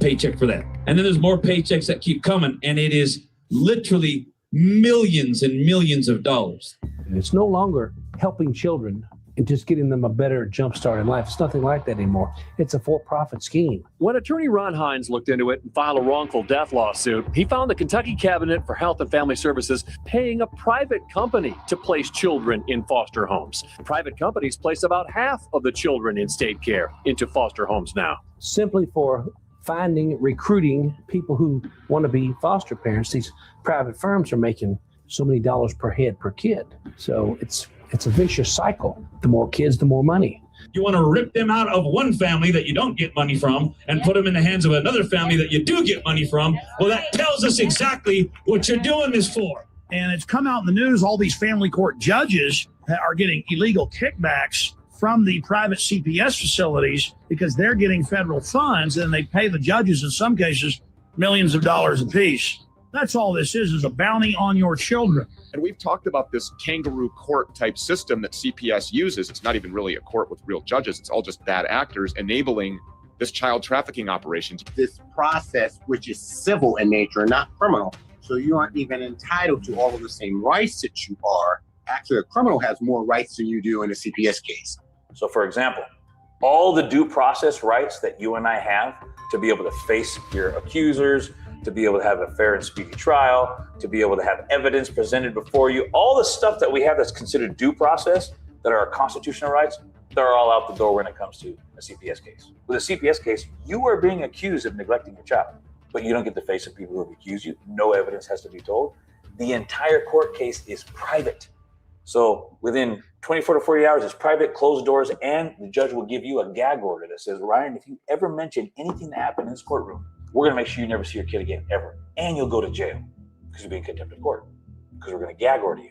paycheck for that. And then there's more paychecks that keep coming, and it is literally millions and millions of dollars. And it's no longer helping children and just getting them a better jump start in life. It's nothing like that anymore. It's a for-profit scheme. When attorney Ron Hines looked into it and filed a wrongful death lawsuit, he found the Kentucky Cabinet for Health and Family Services paying a private company to place children in foster homes. Private companies place about half of the children in state care into foster homes now. Simply for recruiting people who want to be foster parents. These private firms are making so many dollars per head per kid. So it's a vicious cycle. The more kids, the more money. You want to rip them out of one family that you don't get money from and put them in the hands of another family that you do get money from. Well, that tells us exactly what you're doing this for. And it's come out in the news, all these family court judges are getting illegal kickbacks from the private CPS facilities because they're getting federal funds and they pay the judges in some cases millions of dollars apiece. That's all this is a bounty on your children. And we've talked about this kangaroo court type system that CPS uses. It's not even really a court with real judges. It's all just bad actors enabling this child trafficking operation. This process, which is civil in nature, not criminal, so you aren't even entitled to all of the same rights that you are. Actually, a criminal has more rights than you do in a CPS case. So for example, all the due process rights that you and I have to be able to face your accusers, to be able to have a fair and speedy trial, to be able to have evidence presented before you, all the stuff that we have that's considered due process, that are our constitutional rights, they're all out the door when it comes to a CPS case. With a CPS case, you are being accused of neglecting your child, but you don't get to face the people who have accused you. No evidence has to be told. The entire court case is private. So within 24 to 40 hours, it's private, closed doors, and the judge will give you a gag order that says, Ryan, if you ever mention anything that happened in this courtroom, we're going to make sure you never see your kid again, ever. And you'll go to jail because you'll be in contempt of court because we're going to gag order you.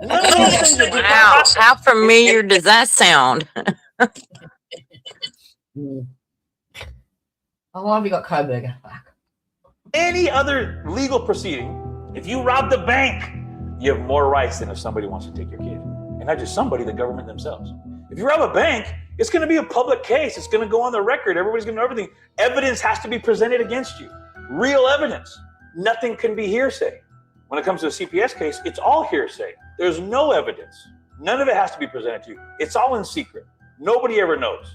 Wow, how familiar does that sound? How long have we got Coburger? Any other legal proceeding, if you rob the bank, you have more rights than if somebody wants to take your kid. And not just somebody, the government themselves. If you rob a bank, it's going to be a public case. It's going to go on the record. Everybody's going to know everything. Evidence has to be presented against you. Real evidence. Nothing can be hearsay. When it comes to a CPS case, it's all hearsay. There's no evidence. None of it has to be presented to you. It's all in secret. Nobody ever knows.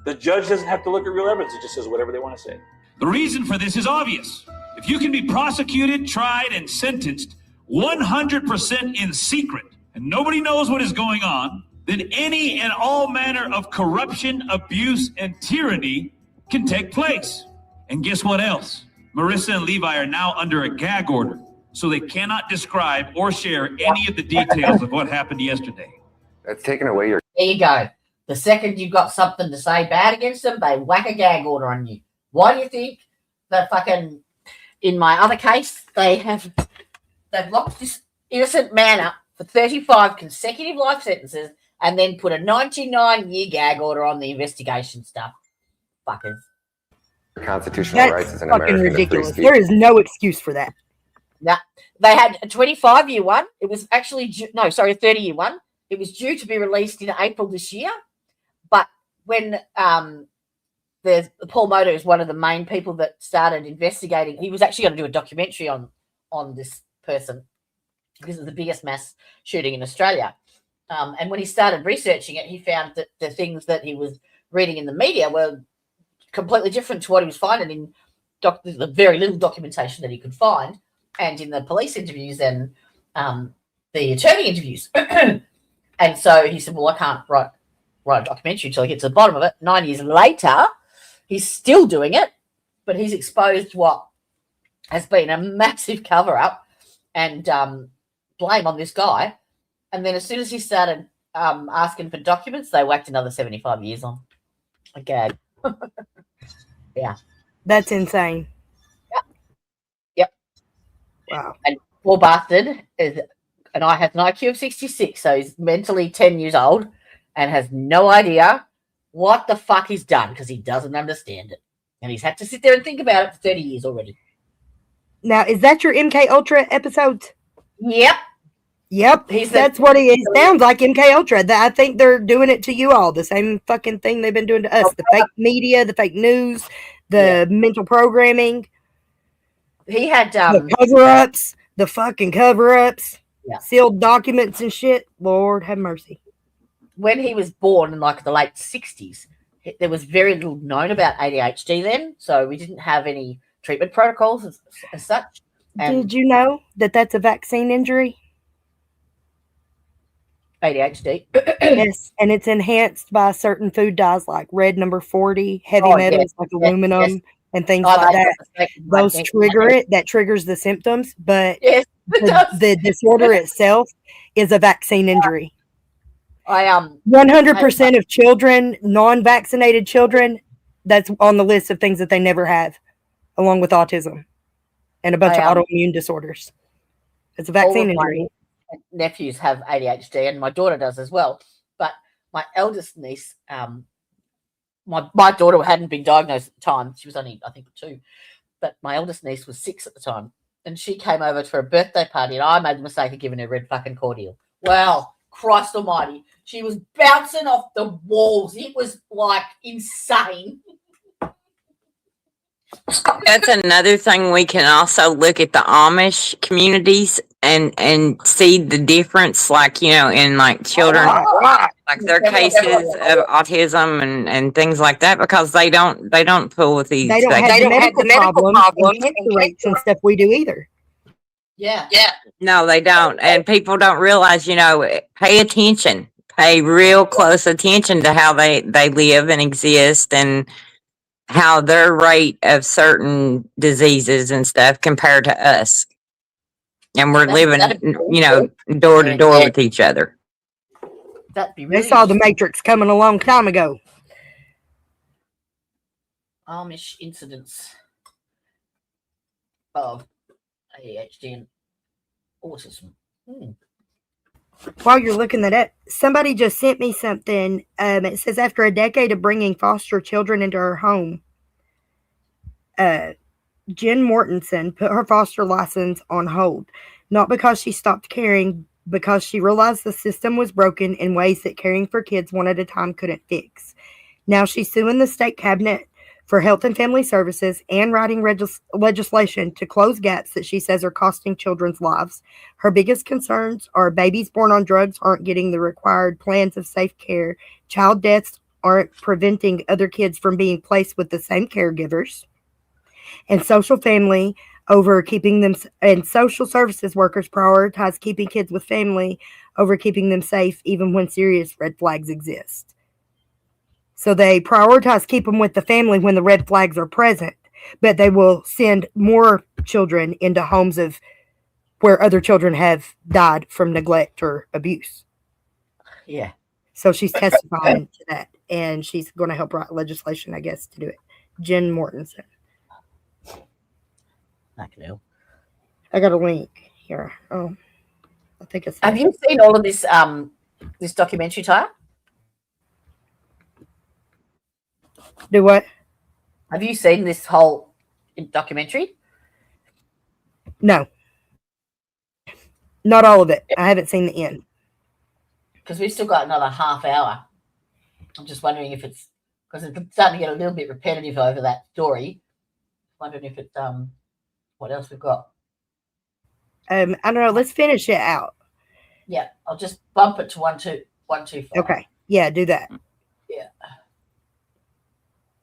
The judge doesn't have to look at real evidence. It just says whatever they want to say. The reason for this is obvious. If you can be prosecuted, tried, and sentenced 100% in secret, and nobody knows what is going on, then any and all manner of corruption, abuse, and tyranny can take place. And guess what else? Marissa and Levi are now under a gag order, so they cannot describe or share any of the details of what happened yesterday. That's taking away your... There you go. The second you've got something to say bad against them, they whack a gag order on you. Why do you think that fucking, in my other case, they've locked this innocent man up for 35 consecutive life sentences and then put a 99-year gag order on the investigation stuff? Fuckers. Constitutional rights as an American. Fucking ridiculous. There is no excuse for that. Nah, they had a 25-year one. It was actually a 30-year one. It was due to be released in April this year, but when Paul Motor is one of the main people that started investigating, he was actually going to do a documentary on this person. This is the biggest mass shooting in Australia, and when he started researching it, he found that the things that he was reading in the media were completely different to what he was finding in the very little documentation that he could find, and in the police interviews and the attorney interviews. And so he said, well, I can't write a documentary until I get to the bottom of it. 9 years later, he's still doing it, but he's exposed what has been a massive cover-up and blame on this guy. And then as soon as he started asking for documents, they whacked another 75 years on. A gag. Yeah. That's insane. Yep. Wow. And poor bastard has an IQ of 66, so he's mentally 10 years old and has no idea what the fuck he's done because he doesn't understand it. And he's had to sit there and think about it for 30 years already. Now, is that your MK Ultra episodes? Yep. Yep. That's what it is. Sounds like MK Ultra. I think they're doing it to you all. The same fucking thing they've been doing to us. The fake media, the fake news, the mental programming. He had the cover-ups, the fucking cover-ups. Yeah. Sealed documents and shit. Lord have mercy. When he was born in like the late 60s, there was very little known about ADHD then, so we didn't have any treatment protocols as such. And did you know that that's a vaccine injury? ADHD. Yes, and it's enhanced by certain food dyes like red number 40, heavy metals like aluminum and things like that. Those trigger it. That triggers the symptoms, but the disorder itself is a vaccine injury. 100% of children, non-vaccinated children, that's on the list of things that they never have, along with autism and a bunch of autoimmune disorders. It's a vaccine injury. nephews have ADHD, and my daughter does as well. But my eldest niece, my daughter hadn't been diagnosed at the time. She was only, I think, 2. But my eldest niece was 6 at the time. And she came over for a birthday party, and I made the mistake of giving her red fucking cordial. Well, Christ almighty. She was bouncing off the walls. It was, like, insane. That's another thing. We can also look at the Amish communities and see the difference, like, you know, in like children, like their cases of autism and things like that, because they don't pull with these. They don't have the medical problems and cancer rates and stuff we do either. Yeah. No, they don't. And people don't realize, you know, pay attention, pay real close attention to how they live and exist, and how their rate of certain diseases and stuff compared to us. And we're living, you know, door to door with each other. That'd be really They saw the Matrix coming a long time ago. Amish incidents of ADHD and autism. While you're looking that up, somebody just sent me something. It says after a decade of bringing foster children into her home, Jen Mortensen put her foster license on hold, not because she stopped caring, because she realized the system was broken in ways that caring for kids one at a time couldn't fix. Now she's suing the state cabinet for health and family services and writing legislation to close gaps that she says are costing children's lives. Her biggest concerns are babies born on drugs aren't getting the required plans of safe care, child deaths aren't preventing other kids from being placed with the same caregivers, and social family over keeping them, and social services workers prioritize keeping kids with family over keeping them safe even when serious red flags exist. So they prioritize keep them with the family when the red flags are present, but they will send more children into homes of where other children have died from neglect or abuse. Yeah. So she's testifying to that, and she's going to help write legislation, I guess, to do it. Jen Mortensen. I got a link here. Oh, I think it's. Have you seen all of this this documentary, Tyre? Do what? Have you seen this whole documentary? No. Not all of it. I haven't seen the end. Because we've still got another half hour. I'm just wondering if it's, because it's starting to get a little bit repetitive over that story. Wondering if it's what else we've got. I don't know. Let's finish it out. Yeah, I'll just bump it to 125. Okay. Yeah, do that. Yeah.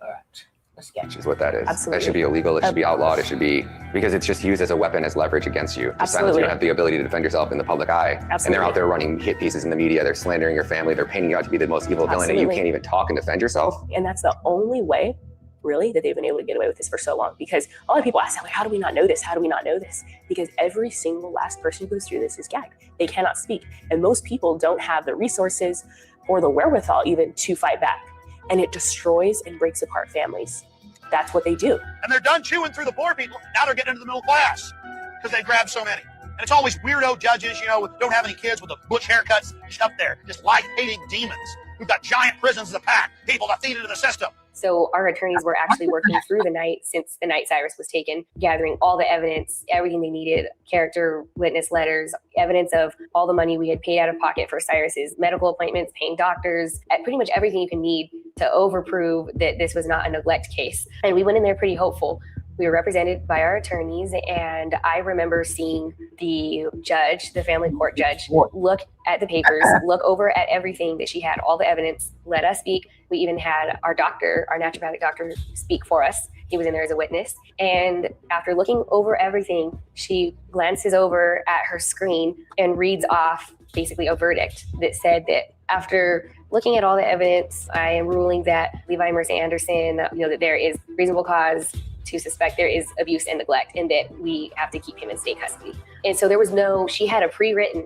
All right. Let's get Which is what that is. Absolutely. That should be illegal. It should be outlawed. It should be, because it's just used as a weapon, as leverage against you. To silence you, don't have the ability to defend yourself in the public eye. Absolutely. And they're out there running hit pieces in the media. They're slandering your family. They're painting you out to be the most evil villain, and you can't even talk and defend yourself. And that's the only way, really, that they've been able to get away with this for so long. Because a lot of people ask, like, how do we not know this? How do we not know this? Because every single last person who goes through this is gagged. They cannot speak. And most people don't have the resources or the wherewithal even to fight back. And it destroys and breaks apart families. That's what they do. And they're done chewing through the poor people. Now they're getting into the middle class because they grabbed so many. And it's always weirdo judges, you know, don't have any kids with the butch haircuts stuff there. Just life-hating demons who've got giant prisons of the pack, people that feed into the system. So our attorneys were actually working through the night since the night Cyrus was taken, gathering all the evidence, everything they needed, character witness letters, evidence of all the money we had paid out of pocket for Cyrus's medical appointments, paying doctors, pretty much everything you can need to overprove that this was not a neglect case. And we went in there pretty hopeful. We were represented by our attorneys, and I remember seeing the judge, the family court judge, look at the papers, look over at everything that she had, all the evidence, let us speak. We even had our doctor, our naturopathic doctor, speak for us. He was in there as a witness. And after looking over everything, she glances over at her screen and reads off basically a verdict that said that after looking at all the evidence, I am ruling that Levi Mercy Anderson, that there is reasonable cause to suspect there is abuse and neglect, and that we have to keep him in state custody. And so there was she had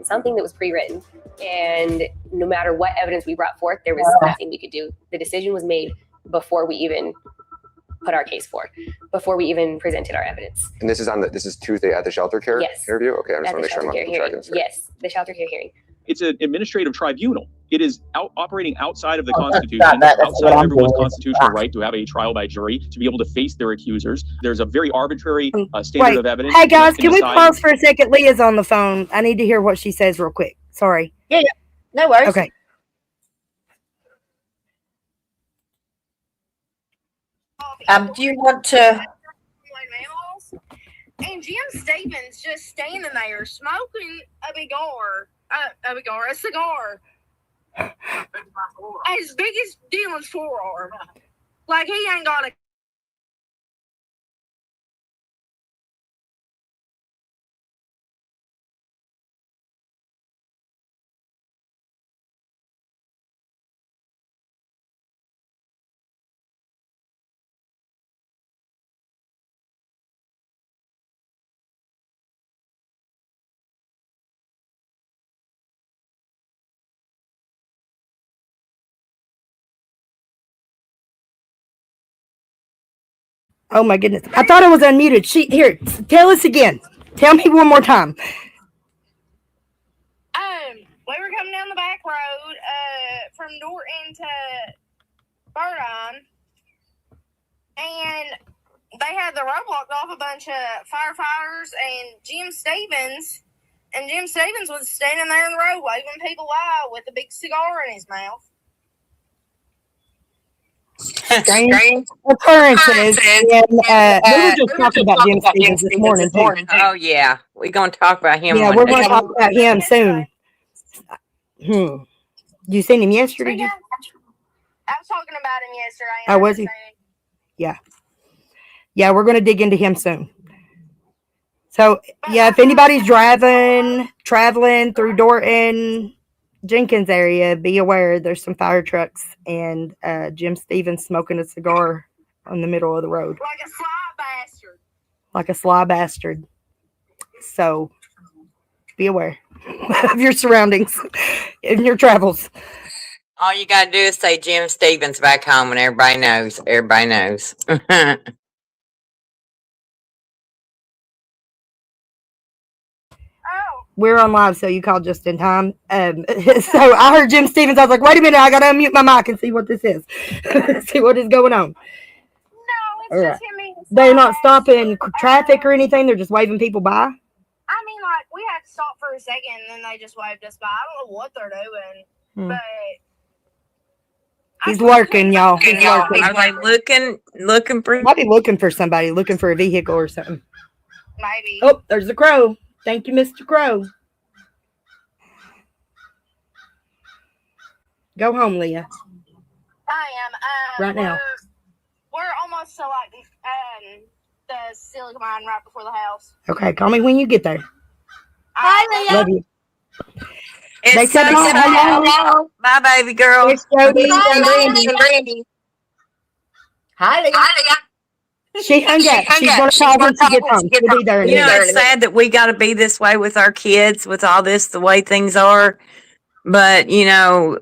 something that was pre-written, and no matter what evidence we brought forth, there was nothing we could do. The decision was made before we even put our case for before we even presented our evidence. And this is Tuesday at the shelter care Yes. interview? Okay, I just At want the to make sure I'm shelter care on hearing. track. Yes, the shelter care hearing. It's an administrative tribunal. It is operating outside of the Oh, Constitution, that's outside what of I'm everyone's doing. constitutional right to have a trial by jury, to be able to face their accusers. There's a very arbitrary standard Wait. of evidence. Hey guys, and can we decide- pause for a second? Leah's on the phone. I need to hear what she says real quick. Sorry. Yeah, no worries. Okay. Do you want to? And Jim Stevens just standing there smoking a cigar, as big as Dylan's forearm. Like he ain't got a. Oh my goodness. I thought I was unmuted. Here, tell us again. Tell me one more time. We were coming down the back road from Dorton to Burdine, and they had the road blocked off. A bunch of firefighters and Jim Stevens was standing there in the road waving people out with a big cigar in his mouth. Strange occurrences. And, we were just talking about Jim Stevens this morning, too. Oh yeah, we're gonna talk about him. Yeah, one we're day. going to talk about him soon. You seen him yesterday? I was talking about him yesterday. Oh, was he? Yeah. Yeah, we're going to dig into him soon. So, yeah, if anybody's traveling through Dorton, Jenkins area, be aware there's some fire trucks and Jim Stevens smoking a cigar on the middle of the road. Like a sly bastard. Like a sly bastard. So, be aware of your surroundings in your travels. All you gotta do is say Jim Stevens back home, and everybody knows. Everybody knows. We're on live, so you called just in time. So I heard Jim Stevens. I was like, wait a minute, I gotta unmute my mic and see what this is. See what is going on. No, All right. They're not stopping traffic or anything. They're just waving people by. I mean, like, we had to stop for a second, and then they just waved us by. I don't know what they're doing, but He's lurking, y'all. He's lurking. Are they looking for? Might be looking for somebody, looking for a vehicle or something. maybe. Oh, there's the crow. Thank you, Mr. Crow. Go home, Leah. I am. Right now. We're almost to like the silicon mine right before the house. Okay, call me when you get there. Hi, Leah. Love you. It's They said hello. Bye, baby girl. It's Jody and Brandy. Hi, Leah. She hung up. She's going to call when she gets home. She'll be there in a You know, minute. it's sad that we got to be this way with our kids, with all this, the way things are. But, you know,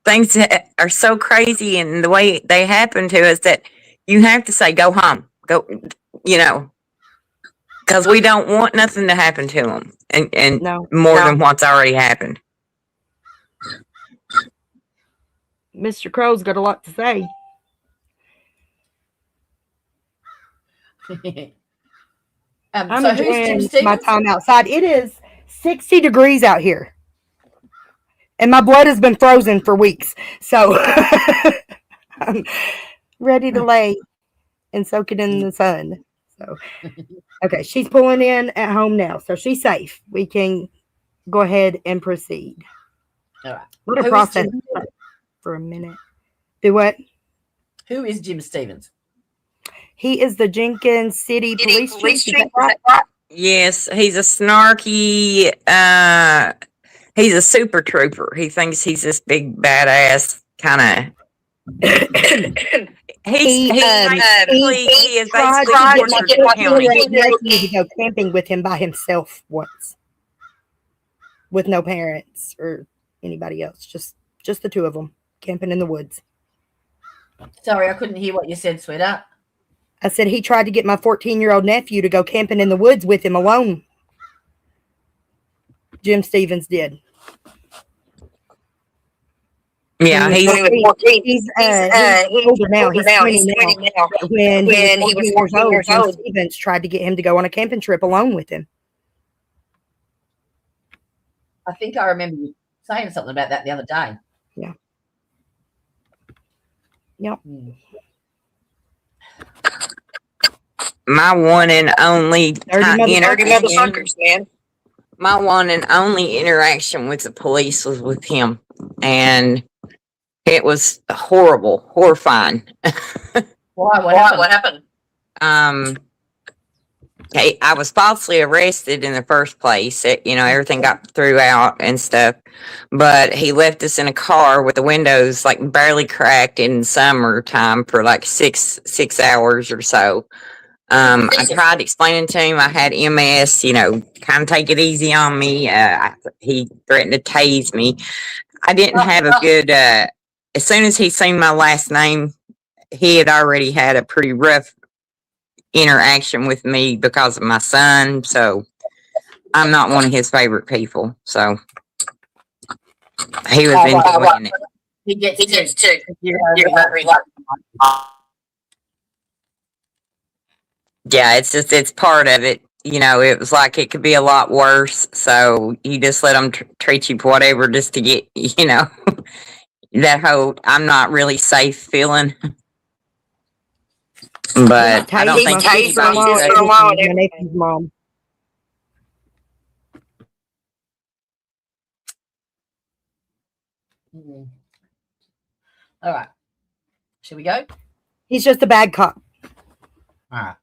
things are so crazy and the way they happen to us that you have to say, go home. Go, you know, because we don't want nothing to happen to them and more than what's already happened. Mr. Crow's got a lot to say. I'm So who's Jim enjoying my Stevens? time outside. It is 60 degrees out here. And my blood has been frozen for weeks. So I'm ready to lay and soak it in the sun. So, okay, she's pulling in at home now. So she's safe. We can go ahead and proceed. All right. Let her Who is process Jim- for a minute. Do what? Who is Jim Stevens? He is the Jenkins City Police Chief. Is that right? Yes, he's a snarky, he's a super trooper. He thinks he's this big badass kind of. He is tried basically to Portrait County. get me to go camping with him by himself once, with no parents or anybody else. Just the two of them camping in the woods. Sorry, I couldn't hear what you said, sweetheart. I said he tried to get my 14-year-old nephew to go camping in the woods with him alone. Jim Stevens did. Yeah, he's older now. He's 20 now. When he was 14 years old, Stevens tried to get him to go on a camping trip alone with him. I think I remember you saying something about that the other day. Yeah. Yep. My one and only motherfuckers, man. My one and only interaction with the police was with him, and it was horrible, horrifying. Why? What happened? I was falsely arrested in the first place. Everything got threw out and stuff, but he left us in a car with the windows like barely cracked in summertime for like six hours or so. I tried explaining to him I had MS, kind of take it easy on me. He threatened to tase me. I didn't have a good, as soon as he seen my last name, he had already had a pretty rough interaction with me because of my son. So I'm not one of his favorite people. So he was enjoying it. He gets to. Yeah, it's part of it. It was like it could be a lot worse. So you just let them treat you for whatever just to get, that whole I'm not really safe feeling. But I don't think he's mom. All right. Should we go? He's just a bad cop. All right.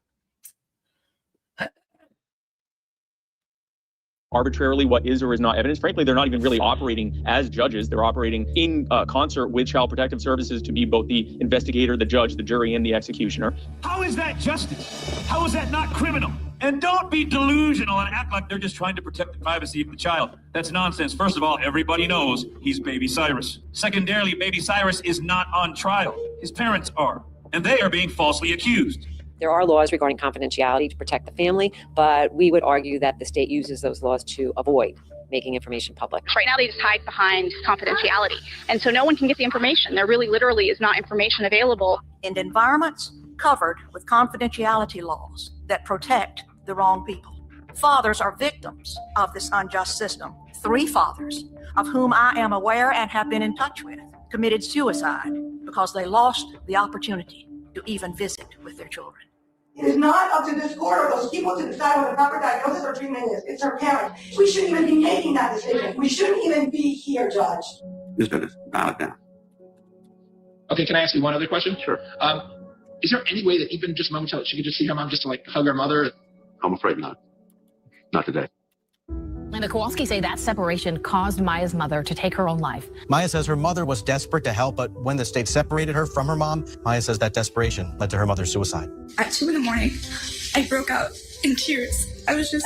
Arbitrarily what is or is not evidence. Frankly, they're not even really operating as judges. They're operating in concert with Child Protective Services to be both the investigator, the judge, the jury, and the executioner. How is that justice? How is that not criminal? And don't be delusional and act like they're just trying to protect the privacy of the child. That's nonsense. First of all, everybody knows he's Baby Cyrus. Secondarily, Baby Cyrus is not on trial. His parents are, and they are being falsely accused. There are laws regarding confidentiality to protect the family, but we would argue that the state uses those laws to avoid making information public. Right now, they just hide behind confidentiality. And so no one can get the information. There really literally is not information available. In environments covered with confidentiality laws that protect the wrong people. Fathers are victims of this unjust system. 3 fathers, of whom I am aware and have been in touch with, committed suicide because they lost the opportunity to even visit with their children. It is not up to this court or those people to decide what the proper diagnosis or treatment is. It's our parents. We shouldn't even be making that decision. We shouldn't even be here, Judge. Just gonna bow it down. Okay, can I ask you one other question? Sure. Is there any way that even just momentarily she could just see her mom just to like hug her mother? I'm afraid not. Not today. And the Kowalski say that separation caused Maya's mother to take her own life. Maya says her mother was desperate to help, but when the state separated her from her mom, Maya says that desperation led to her mother's suicide. At 2 a.m, I broke out in tears. I was just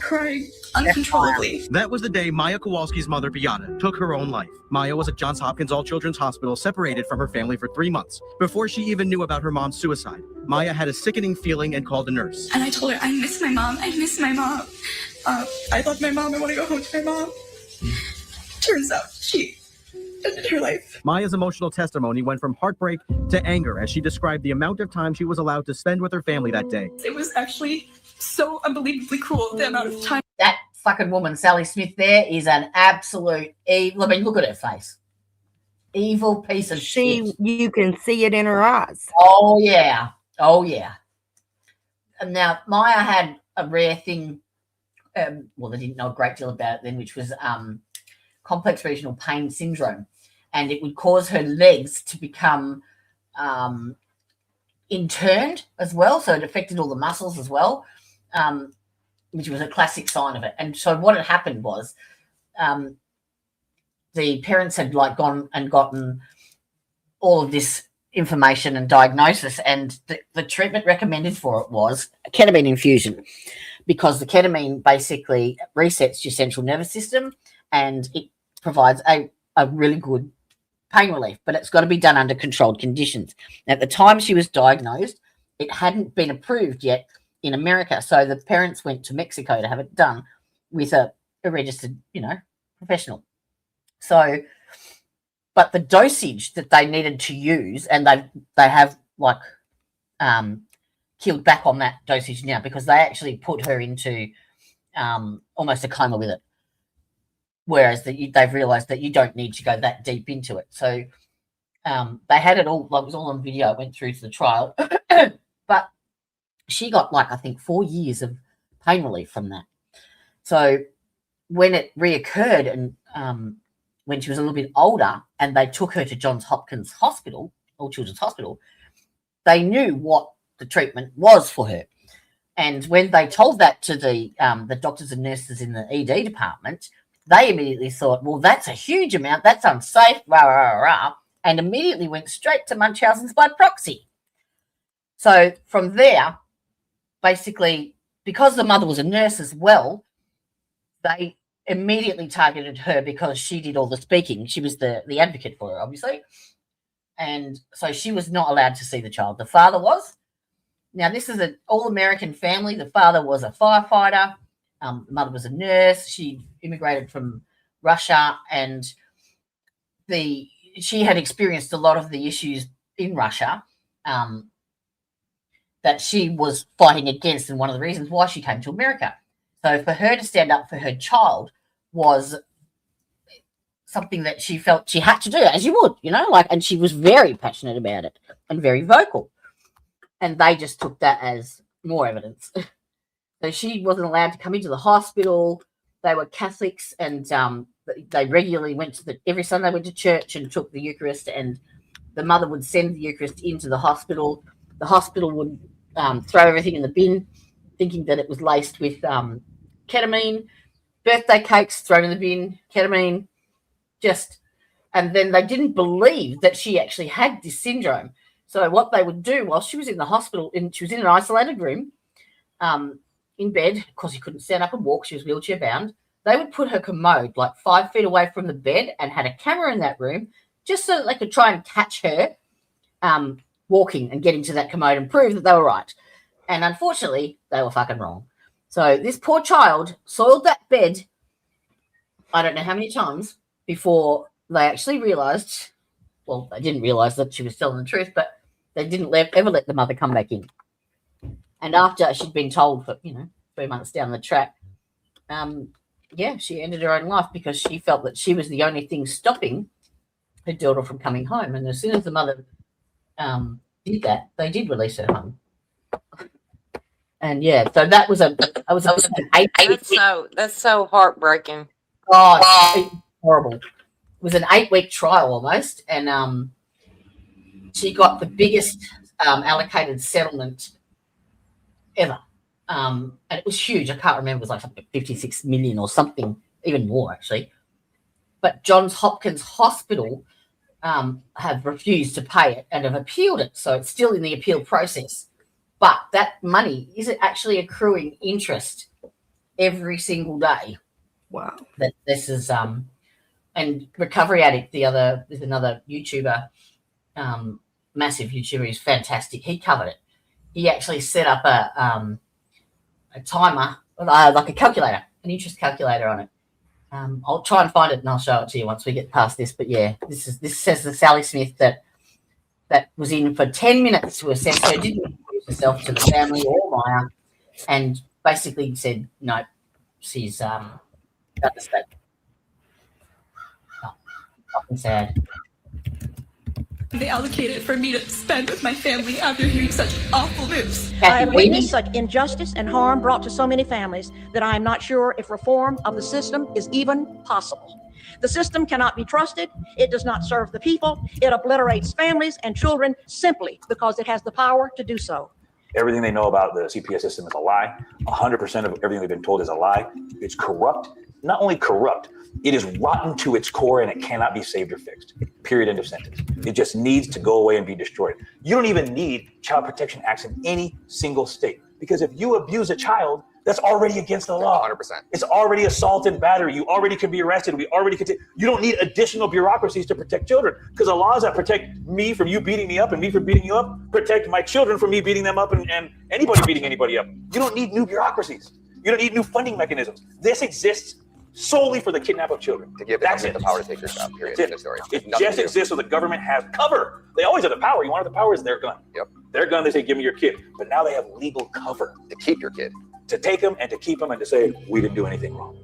crying uncontrollably. That was the day Maya Kowalski's mother, Beata, took her own life. Maya was at Johns Hopkins All Children's Hospital, separated from her family for 3 months. Before she even knew about her mom's suicide, Maya had a sickening feeling and called a nurse. And I told her, I miss my mom. I miss my mom. I love my mom. I want to go home to my mom. Turns out she ended her life. Maya's emotional testimony went from heartbreak to anger as she described the amount of time she was allowed to spend with her family that day. It was actually so unbelievably cruel, the amount of time. That fucking woman, Sally Smith, there is an absolute evil. I mean, look at her face. Evil piece of shit. You can see it in her eyes. Oh, yeah. Oh, yeah. And now, Maya had a rare thing. Well, they didn't know a great deal about it then, which was complex regional pain syndrome. And it would cause her legs to become interned as well. So it affected all the muscles as well, which was a classic sign of it. And so what had happened was the parents had like gone and gotten all of this information and diagnosis, and the treatment recommended for it was a ketamine infusion, because the ketamine basically resets your central nervous system and it provides a really good pain relief, but it's got to be done under controlled conditions. At the time she was diagnosed, it hadn't been approved yet in America. So the parents went to Mexico to have it done with a registered, professional. So, but the dosage that they needed to use, and they have killed back on that dosage now, because they actually put her into almost a coma with it. Whereas they've realised that you don't need to go that deep into it. So they had it all, it was all on video. It went through to the trial. But she got, I think, 4 years of pain relief from that. So when it reoccurred, and when she was a little bit older, and they took her to Johns Hopkins Hospital, or Children's Hospital, they knew what the treatment was for her. And when they told that to the doctors and nurses in the ED department, they immediately thought, well, that's a huge amount, that's unsafe, rah, rah, rah, and immediately went straight to Munchausen's by proxy. So from there, basically, because the mother was a nurse as well, they immediately targeted her because she did all the speaking. She was the advocate for her, obviously. And so she was not allowed to see the child. The father was. Now, this is an all-American family. The father was a firefighter. The mother was a nurse. She immigrated from Russia, and she had experienced a lot of the issues in Russia that she was fighting against, and one of the reasons why she came to America. So for her to stand up for her child was something that she felt she had to do, as you would, and she was very passionate about it and very vocal. And they just took that as more evidence. So she wasn't allowed to come into the hospital. They were Catholics, and they regularly went to every Sunday went to church and took the Eucharist, and the mother would send the Eucharist into the hospital. The hospital would throw everything in the bin, thinking that it was laced with ketamine. Birthday cakes thrown in the bin, ketamine, and then they didn't believe that she actually had this syndrome. So what they would do while she was in the hospital, and she was in an isolated room, in bed, because she couldn't stand up and walk, she was wheelchair bound, they would put her commode 5 feet away from the bed and had a camera in that room just so that they could try and catch her walking and getting to that commode and prove that they were right. And unfortunately, they were fucking wrong. So this poor child soiled that bed, I don't know how many times, before they actually realised, well, they didn't realise that she was telling the truth, but they didn't ever let the mother come back in. And after she'd been told for, 3 months down the track, she ended her own life because she felt that she was the only thing stopping her daughter from coming home. And as soon as the mother did that, they did release her home. And so that was an 8-week. That's so heartbreaking. Oh, it's horrible. It was an 8-week trial almost, and she got the biggest allocated settlement ever. And it was huge. I can't remember. It was something 56 million or something, even more actually. But Johns Hopkins Hospital have refused to pay it and have appealed it. So it's still in the appeal process. But that money is actually accruing interest every single day. Wow. That this is and Recovery Addict, there's another YouTuber, massive YouTuber, he's fantastic. He covered it. He actually set up a timer, like a calculator, an interest calculator on it. I'll try and find it and I'll show it to you once we get past this. But this says that Sally Smith that was in for 10 minutes to assess her, didn't introduce herself to the family or Maya, and basically said, no, she's got the state. Oh, fucking sad. They allocated for me to spend with my family after hearing such awful news. I have witnessed such injustice and harm brought to so many families that I am not sure if reform of the system is even possible. The system cannot be trusted. It does not serve the people. It obliterates families and children simply because it has the power to do so. Everything they know about the CPS system is a lie. 100% of everything they've been told is a lie. It's corrupt. Not only corrupt, it is rotten to its core and it cannot be saved or fixed. Period. End of sentence. It just needs to go away and be destroyed. You don't even need child protection acts in any single state, because if you abuse a child, That's already against the law. 100%. It's already assault and battery. You already can be arrested. We already can. You don't need additional bureaucracies to protect children, because the laws that protect me from you beating me up and me from beating you up protect my children from me beating them up and anybody beating anybody up. You don't need new bureaucracies. You don't need new funding mechanisms. This exists solely for the kidnap of children. To give the government the power to take your child, period. It just exists so the government has cover. They always have the power. You want the power is their gun. Yep. Their gun, they say, give me your kid. But now they have legal cover. To keep your kid. To take them and to keep them and to say, we didn't do anything wrong.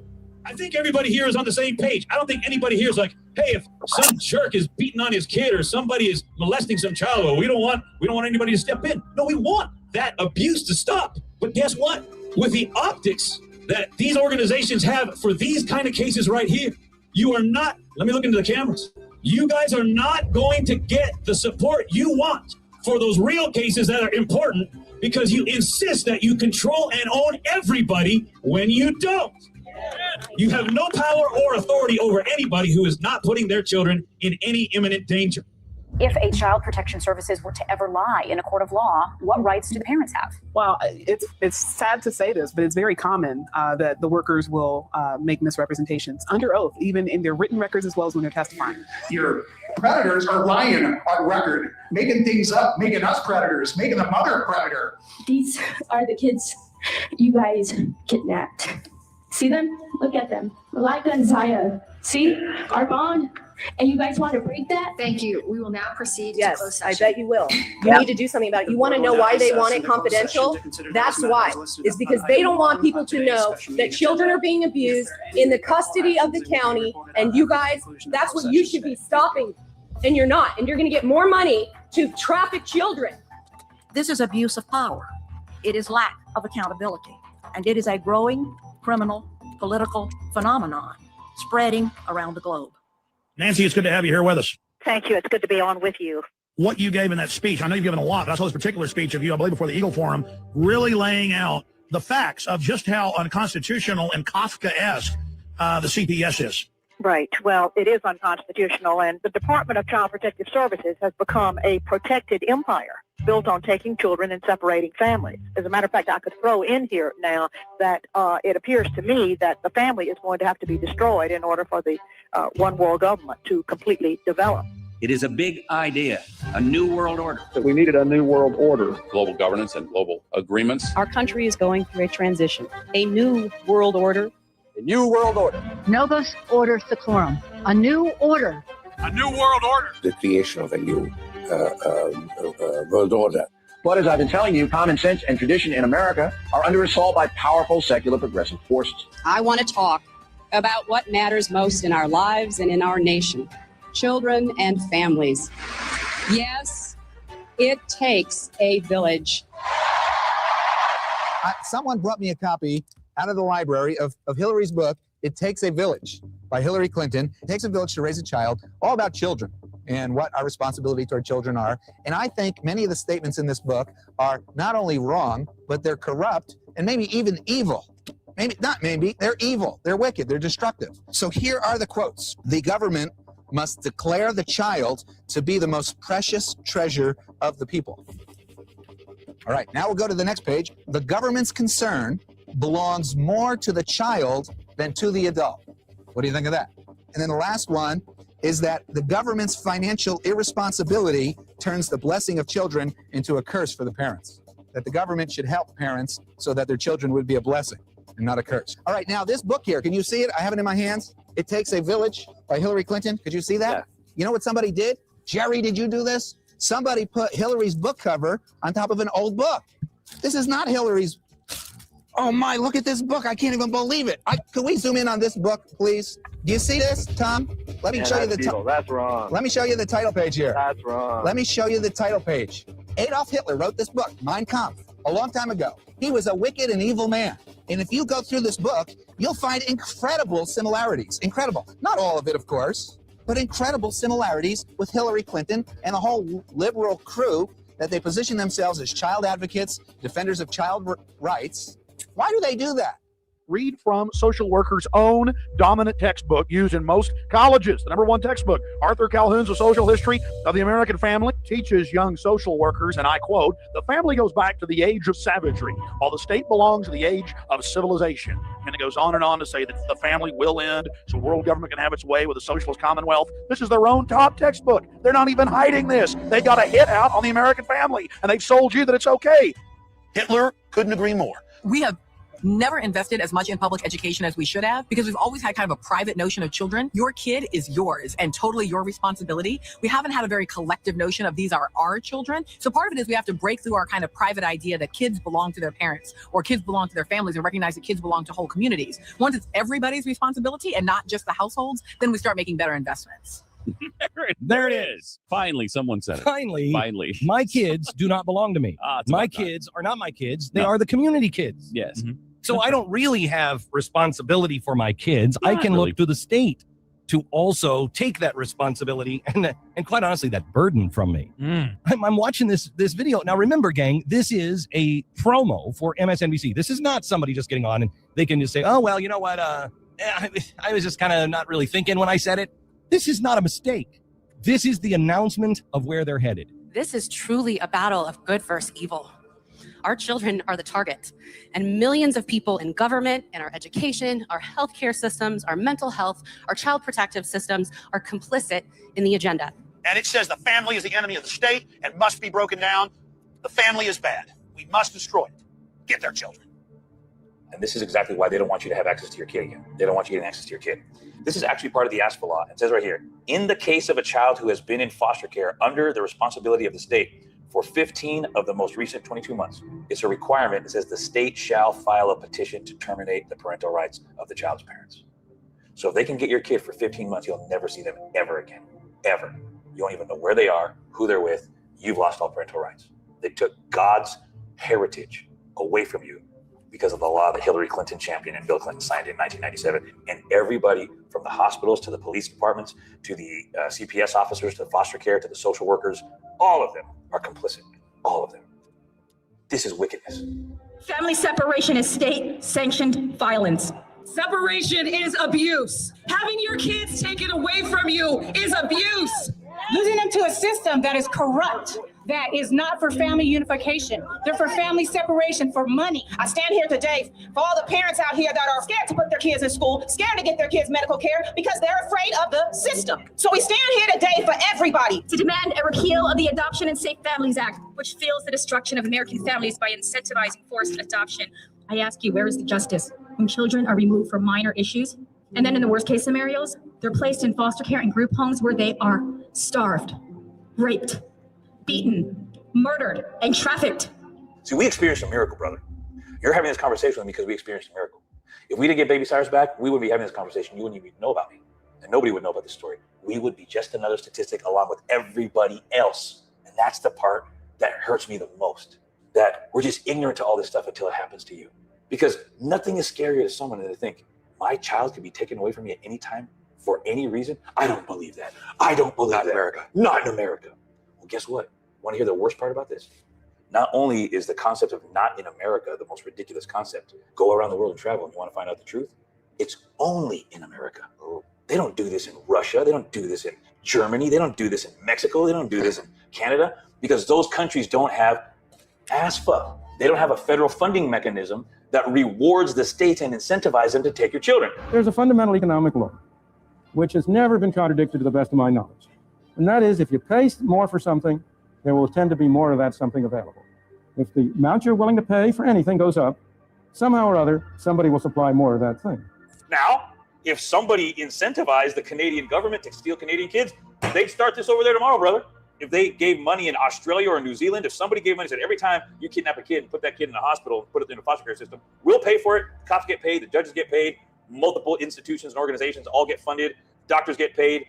I think everybody here is on the same page. I don't think anybody here is like, hey, if some jerk is beating on his kid or somebody is molesting some child, well, we don't want anybody to step in. No, we want that abuse to stop. But guess what? With the optics that these organizations have for these kind of cases right here, you are not, let me look into the cameras. You guys are not going to get the support you want for those real cases that are important, because you insist that you control and own everybody when you don't. You have no power or authority over anybody who is not putting their children in any imminent danger. If a child protection services were to ever lie in a court of law, what rights do the parents have? Well, it's sad to say this, but it's very common that the workers will make misrepresentations under oath, even in their written records as well as when they're testifying. Your predators are lying on record, making things up, making us predators, making the mother a predator. These are the kids you guys kidnapped. See them? Look at them. Malika and Zaya. See? Armand. And you guys want to break that? Thank you. We will now proceed to Yes, closed I session. bet you will. You need to do something about it. You want to know why they want it confidential? That's why. It's because they don't want people to know that children are being abused in the custody of the county. And you guys, that's what you should be stopping. And you're not. And you're going to get more money to traffic children. This is abuse of power. It is lack of accountability. And it is a growing criminal political phenomenon spreading around the globe. Nancy, it's good to have you here with us. Thank you. It's good to be on with you. What you gave in that speech, I know you've given a lot, but I saw this particular speech of you, I believe, before the Eagle Forum, really laying out the facts of just how unconstitutional and Kafka-esque the CPS is. Right. Well, it is unconstitutional, and the Department of Child Protective Services has become a protected empire built on taking children and separating families. As a matter of fact, I could throw in here now that it appears to me that the family is going to have to be destroyed in order for the one world government to completely develop. It is a big idea, a new world order. So we needed a new world order. Global governance and global agreements. Our country is going through a transition, a new world order. A new world order. Novus Order Seclorum. A new order. A new world order. The creation of a new world order. But as I've been telling you, common sense and tradition in America are under assault by powerful secular progressive forces. I want to talk about what matters most in our lives and in our nation. Children and families. Yes, it takes a village. Someone brought me a copy out of the library of Hillary's book, It Takes a Village, by Hillary Clinton. It takes a village to raise a child, all about children and what our responsibility toward children are. And I think many of the statements in this book are not only wrong, but they're corrupt and maybe even evil. They're evil, they're wicked, they're destructive. So here are the quotes. The government must declare the child to be the most precious treasure of the people. All right, now we'll go to the next page. The government's concern belongs more to the child than to the adult. What do you think of that? And then the last one is that the government's financial irresponsibility turns the blessing of children into a curse for the parents. That the government should help parents so that their children would be a blessing and not a curse. All right, now this book here, can you see it? I have it in my hands. It Takes a Village by Hillary Clinton. Could you see that? Yeah. You know what somebody did? Jerry, did you do this? Somebody put Hillary's book cover on top of an old book. This is not Hillary's. Oh my, look at this book. I can't even believe it. Can we zoom in on this book, please? Do you see this, Tom? Let me show you the title. That's wrong. Let me show you the title page here. That's wrong. Let me show you the title page. Adolf Hitler wrote this book, Mein Kampf, a long time ago. He was a wicked and evil man. And if you go through this book, you'll find incredible similarities. Incredible. Not all of it, of course, but incredible similarities with Hillary Clinton and the whole liberal crew that they position themselves as child advocates, defenders of child rights. Why do they do that? read from social workers' own dominant textbook used in most colleges. The #1 textbook, Arthur Calhoun's A Social History of the American Family, teaches young social workers, and I quote, "The family goes back to the age of savagery, while the state belongs to the age of civilization." And it goes on to say that the family will end so world government can have its way with a socialist commonwealth. This is their own top textbook. They're not even hiding this. They got a hit out on the American family, and they've sold you that it's okay. Hitler couldn't agree more. We have never invested as much in public education as we should have because we've always had kind of a private notion of children. Your kid is yours and totally your responsibility. We haven't had a very collective notion of these are our children. So part of it is we have to break through our kind of private idea that kids belong to their parents or kids belong to their families and recognize that kids belong to whole communities. Once it's everybody's responsibility and not just the households, then we start making better investments. There it is. Finally, someone said it. Finally. My kids do not belong to me. My kids are not my kids. They are the community kids. Yes. So I don't really have responsibility for my kids. I can look to the state to also take that responsibility and quite honestly, that burden from me. I'm watching this video. Now, remember, gang, this is a promo for MSNBC. This is not somebody just getting on and they can just say, oh, well, you know what? I was just kind of not really thinking when I said it. This is not a mistake. This is the announcement of where they're headed. This is truly a battle of good versus evil. Our children are the target, and millions of people in government, in our education, our healthcare systems, our mental health, our child protective systems are complicit in the agenda. And it says the family is the enemy of the state and must be broken down. The family is bad. We must destroy it. Get their children. And this is exactly why they don't want you to have access to your kid again. They don't want you getting access to your kid. This is actually part of the ASPA law. It says right here, in the case of a child who has been in foster care under the responsibility of the state for 15 of the most recent 22 months, it's a requirement. It says the state shall file a petition to terminate the parental rights of the child's parents. So if they can get your kid for 15 months, you'll never see them ever again, ever. You don't even know where they are, who they're with. You've lost all parental rights. They took God's heritage away from you because of the law that Hillary Clinton championed and Bill Clinton signed in 1997. And everybody from the hospitals to the police departments to the CPS officers to foster care to the social workers, all of them are complicit. All of them. This is wickedness. Family separation is state-sanctioned violence. Separation is abuse. Having your kids taken away from you is abuse. Losing them to a system that is corrupt, that is not for family unification. They're for family separation, for money. I stand here today for all the parents out here that are scared to put their kids in school, scared to get their kids medical care because they're afraid of the system. So we stand here today for everybody. To demand a repeal of the Adoption and Safe Families Act, which fuels the destruction of American families by incentivizing forced adoption. I ask you, where is the justice when children are removed for minor issues? And then in the worst case scenarios, they're placed in foster care and group homes where they are starved, raped, beaten, murdered, and trafficked. See, we experienced a miracle, brother. You're having this conversation with me because we experienced a miracle. If we didn't get baby Cyrus back, we wouldn't be having this conversation. You wouldn't even know about me. And nobody would know about this story. We would be just another statistic along with everybody else. And that's the part that hurts me the most. That we're just ignorant to all this stuff until it happens to you. Because nothing is scarier to someone than to think, my child could be taken away from me at any time for any reason. I don't believe that. I don't believe that. Not in America. Not in America. Well, guess what? Want to hear the worst part about this? Not only is the concept of not in America the most ridiculous concept, go around the world and travel and you want to find out the truth, it's only in America. They don't do this in Russia. They don't do this in Germany. They don't do this in Mexico. They don't do this in Canada because those countries don't have ASFA. They don't have a federal funding mechanism that rewards the states and incentivizes them to take your children. There's a fundamental economic law, which has never been contradicted to the best of my knowledge. And that is, if you pay more for something, there will tend to be more of that something available. If the amount you're willing to pay for anything goes up, somehow or other, somebody will supply more of that thing. Now, if somebody incentivized the Canadian government to steal Canadian kids, they'd start this over there tomorrow, brother. If they gave money in Australia or New Zealand, if somebody gave money and said, every time you kidnap a kid and put that kid in a hospital, put it in a foster care system, we'll pay for it. Cops get paid. The judges get paid. Multiple institutions and organizations all get funded. Doctors get paid.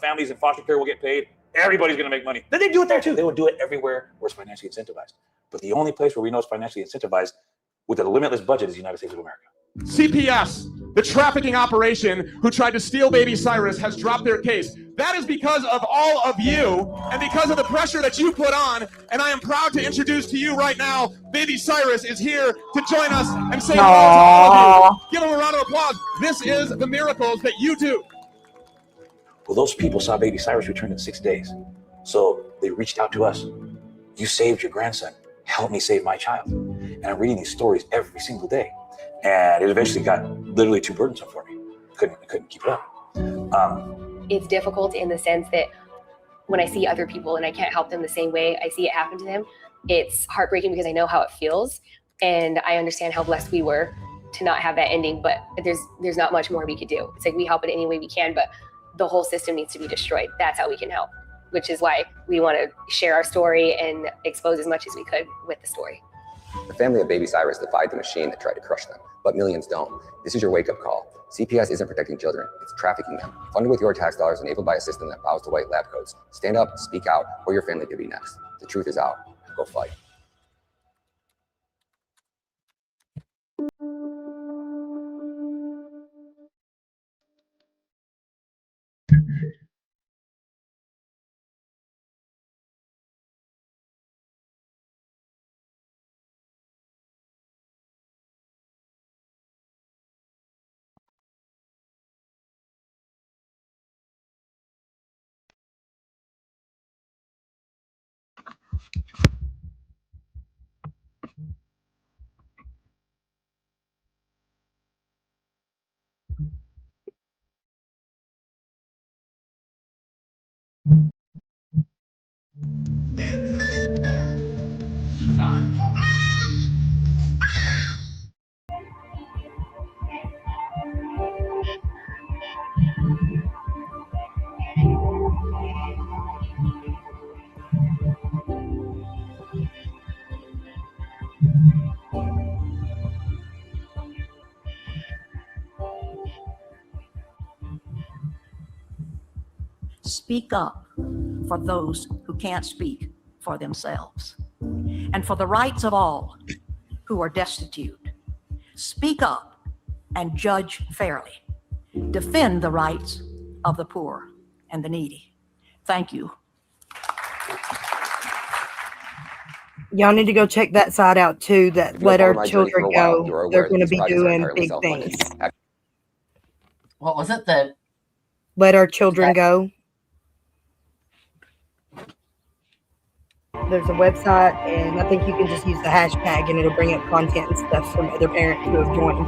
Families in foster care will get paid. Everybody's going to make money. Then they do it there too. They will do it everywhere where it's financially incentivized. But the only place where we know it's financially incentivized with a limitless budget is the United States of America. CPS, the trafficking operation who tried to steal baby Cyrus, has dropped their case. That is because of all of you and because of the pressure that you put on. And I am proud to introduce to you right now, Baby Cyrus is here to join us and say hello to all of you. Give him a round of applause. This is the miracles that you do. Well, those people saw Baby Cyrus return in 6 days. So they reached out to us. You saved your grandson. Help me save my child. And I'm reading these stories every single day. And it eventually got literally too burdensome for me. Couldn't keep it up. It's difficult in the sense that when I see other people and I can't help them the same way I see it happen to them, it's heartbreaking because I know how it feels. And I understand how blessed we were to not have that ending, but there's not much more we could do. It's like we help in any way we can, but the whole system needs to be destroyed. That's how we can help, which is why we want to share our story and expose as much as we could with the story. The family of Baby Cyrus defied the machine that tried to crush them, but millions don't. This is your wake-up call. CPS isn't protecting children, it's trafficking them. Funded with your tax dollars, enabled by a system that bows to white lab coats. Stand up, speak out, or your family could be next. The truth is out. Go fight. Speak up for those who can't speak for themselves, and for the rights of all who are destitute. Speak up and judge fairly. Defend the rights of the poor and the needy. Thank you. Y'all need to go check that side out too, that Let Our Children Go. They're going to be doing big things. What was it? The Let Our Children Go. There's a website, and I think you can just use the hashtag, and it'll bring up content and stuff from other parents who have joined.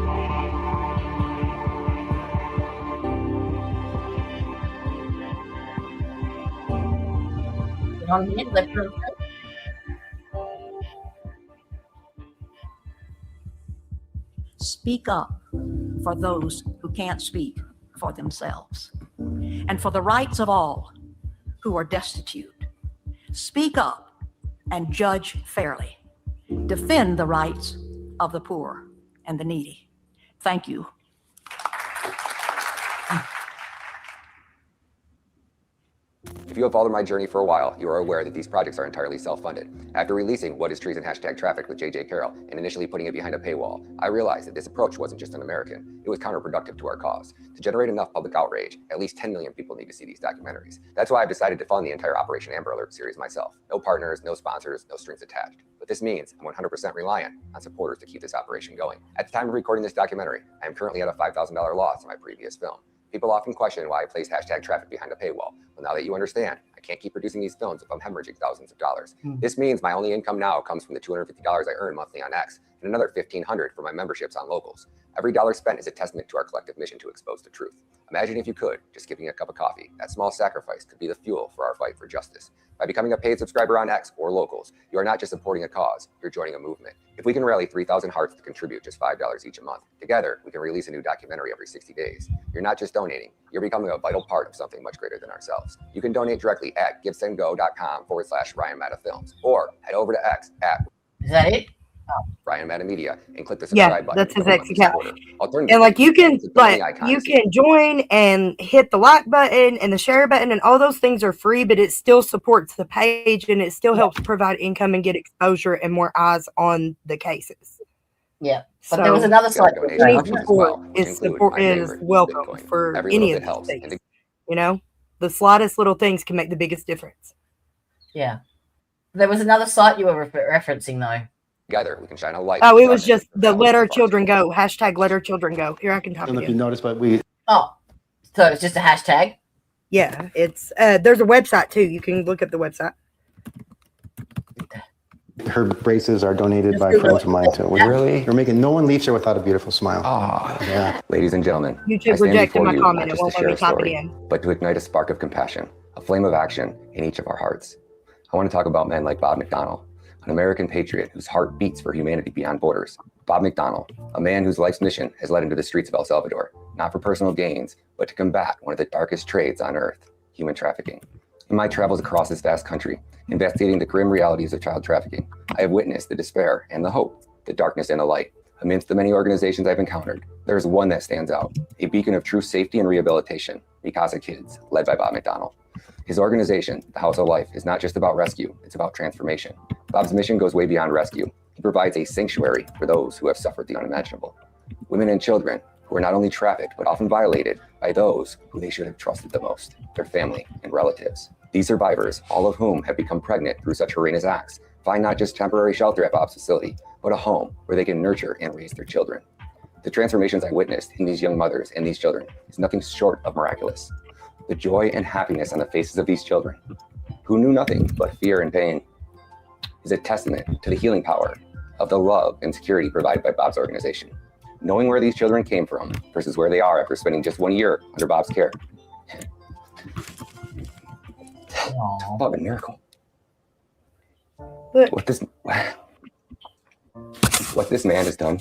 Speak up for those who can't speak for themselves, and for the rights of all who are destitute. Speak up and judge fairly. Defend the rights of the poor and the needy. Thank you. If you have followed my journey for a while, you are aware that these projects are entirely self-funded. After releasing What is Treason #Traffic with JJ Carroll and initially putting it behind a paywall, I realized that this approach wasn't just un-American, it was counterproductive to our cause. To generate enough public outrage, at least 10 million people need to see these documentaries. That's why I've decided to fund the entire Operation Amber Alert series myself. No partners, no sponsors, no strings attached. But this means I'm 100% reliant on supporters to keep this operation going. At the time of recording this documentary, I am currently at a $5,000 loss in my previous film. People often question why I place #traffic behind a paywall. Well, now that you understand, I can't keep producing these films if I'm hemorrhaging thousands of dollars. This means my only income now comes from the $250 I earn monthly on X and another $1,500 for my memberships on Locals. Every dollar spent is a testament to our collective mission to expose the truth. Imagine if you could, just giving a cup of coffee. That small sacrifice could be the fuel for our fight for justice. By becoming a paid subscriber on X or Locals, you are not just supporting a cause, you're joining a movement. If we can rally 3,000 hearts to contribute just $5 each a month, together we can release a new documentary every 60 days. You're not just donating, you're becoming a vital part of something much greater than ourselves. You can donate directly at givesendgo.com/RyanMattaFilms, or head over to X at Is that it? Ryan Matta Media and click the subscribe button. That's his X account. And like you can join and hit the like button and the share button, and all those things are free, but it still supports the page and it still helps provide income and get exposure and more eyes on the cases. Yeah. But there was another site. Any support is welcome for any of these things. You know, The slightest little things can make the biggest difference. Yeah. There was another site you were referencing, though. Together, we can shine a light. Oh, it was just the Let Our Children Go. Hashtag Let Our Children Go. Here, I can talk I don't know if again. you noticed, but we. Oh, so it's just a hashtag? Yeah, it's there's a website too. You can look up the website. Her braces are donated by friends of mine too. Really? You're making no one leaves here without a beautiful smile. Ah, yeah. Ladies and gentlemen, YouTube I stand rejected before my you comment. not It just to won't let share me a type it story, in. but to ignite a spark of compassion, a flame of action in each of our hearts. I want to talk about men like Bob McDonnell, an American patriot whose heart beats for humanity beyond borders. Bob McDonnell, a man whose life's mission has led him to the streets of El Salvador, not for personal gains, but to combat one of the darkest trades on earth, human trafficking. In my travels across this vast country, investigating the grim realities of child trafficking, I have witnessed the despair and the hope, the darkness and the light. Amidst the many organizations I've encountered, there is one that stands out, a beacon of true safety and rehabilitation, Mikasa Kids, led by Bob McDonnell. His organization, the House of Life, is not just about rescue, it's about transformation. Bob's mission goes way beyond rescue. He provides a sanctuary for those who have suffered the unimaginable. Women and children who are not only trafficked, but often violated by those who they should have trusted the most, their family and relatives. These survivors, all of whom have become pregnant through such horrendous acts, find not just temporary shelter at Bob's facility, but a home where they can nurture and raise their children. The transformations I witnessed in these young mothers and these children is nothing short of miraculous. The joy and happiness on the faces of these children, who knew nothing but fear and pain, is a testament to the healing power of the love and security provided by Bob's organization. Knowing where these children came from versus where they are after spending just 1 year under Bob's care. Talk about a miracle. What this man has done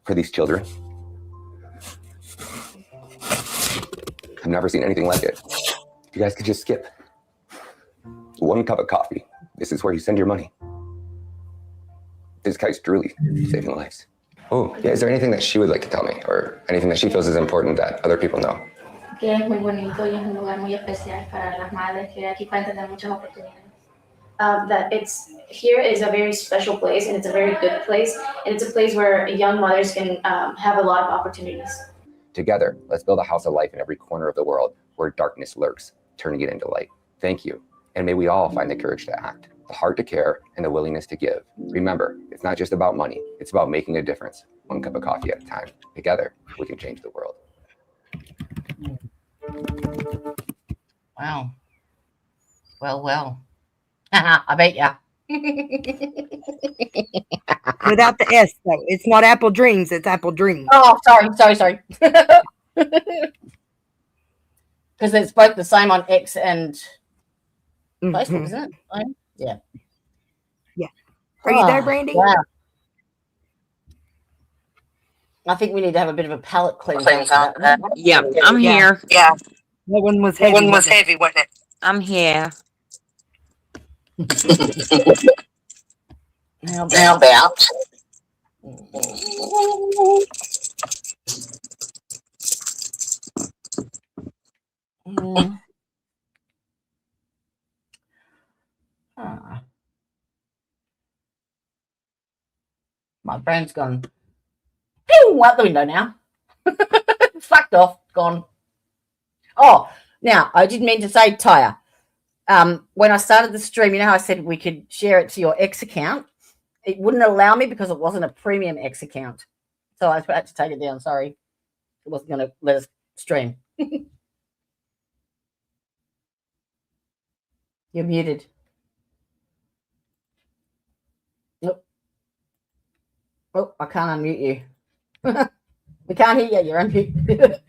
for these children, I've never seen anything like it. If you guys could just skip 1 cup of coffee, this is where you send your money. This guy's truly saving lives. Oh, yeah, is there anything that she would like to tell me, or anything that she feels is important that other people know? Que es muy bonito y es un lugar muy especial para las madres que aquí pueden tener muchas oportunidades. That it's here is a very special place, and it's a very good place, and it's a place where young mothers can have a lot of opportunities. Together, let's build a house of life in every corner of the world where darkness lurks, turning it into light. Thank you, and may we all find the courage to act, the heart to care, and the willingness to give. Remember, it's not just about money, it's about making a difference, 1 cup of coffee at a time. Together, we can change the world. Wow. Well. I bet ya. Without the S, though. It's not Apple Dreams. It's Apple Dreams. Oh, sorry. Because it's both the same on X and Facebook, isn't it? Yeah. Yeah. Are you there, Brandy? Wow. I think we need to have a bit of a palate cleanse. Yeah, I'm here. Yeah. That one was heavy. Wasn't it? I'm here. How about? My brain's gone pew, out the window now. Fucked off, gone. Oh, now I did mean to say, Tyre. When I started the stream, you know how I said we could share it to your X account? It wouldn't allow me because it wasn't a premium X account. So I had to take it down. Sorry. It wasn't going to let us stream. You're muted. Nope. Oh, I can't unmute you. We can't hear you. You're unmuted.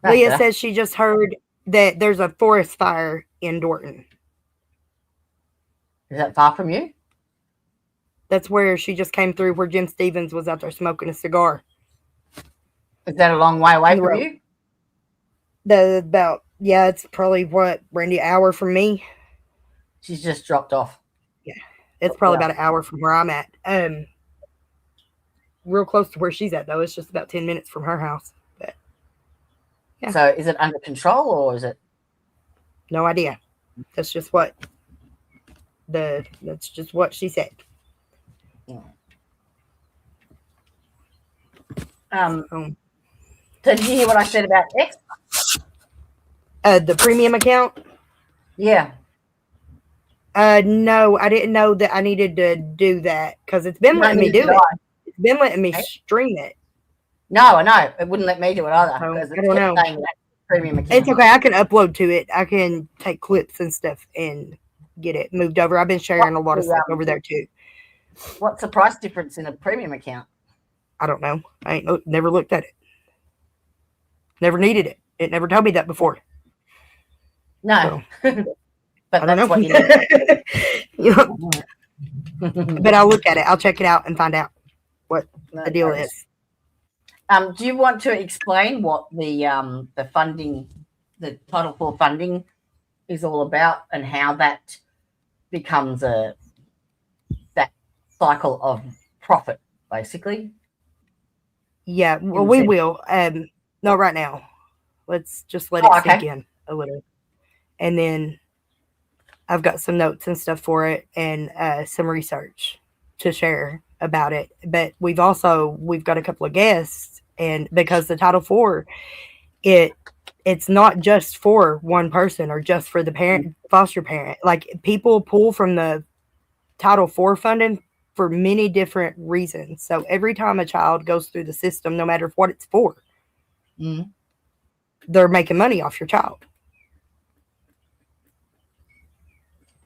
Leah says she just heard that there's a forest fire in Dorton. Is that far from you? That's where she just came through, where Jim Stevens was out there smoking a cigar. Is that a long way away from you? It's probably Brandy, hour from me. She's just dropped off. Yeah, it's probably about an hour from where I'm at. Real close to where she's at, though. It's just about 10 minutes from her house. But yeah. So is it under control or is it? No idea. That's just what she said. So did you hear what I said about X? The premium account? Yeah. No, I didn't know that I needed to do that because it's been letting me do it. It's been letting me stream it. No, I know. It wouldn't let me do it either. Because I don't know. Saying that premium account. It's okay. I can upload to it. I can take clips and stuff and get it moved over. I've been sharing a lot of stuff over there too. What's the price difference in a premium account? I don't know. I ain't never looked at it. Never needed it. It never told me that before. No. So, but I don't know. What you know. But I'll look at it. I'll check it out and find out what the deal is. Do you want to explain what the funding, the Title IV funding, is all about, and how that becomes that cycle of profit, basically? Yeah, well, we will. Not right now. Let's just let it sink in a little, and then I've got some notes and stuff for it, and some research to share about it. But we've got a couple of guests, and because the Title IV, it's not just for one person or just for the parent, foster parent. Like, people pull from the Title IV funding for many different reasons. So every time a child goes through the system, no matter what it's for, they're making money off your child.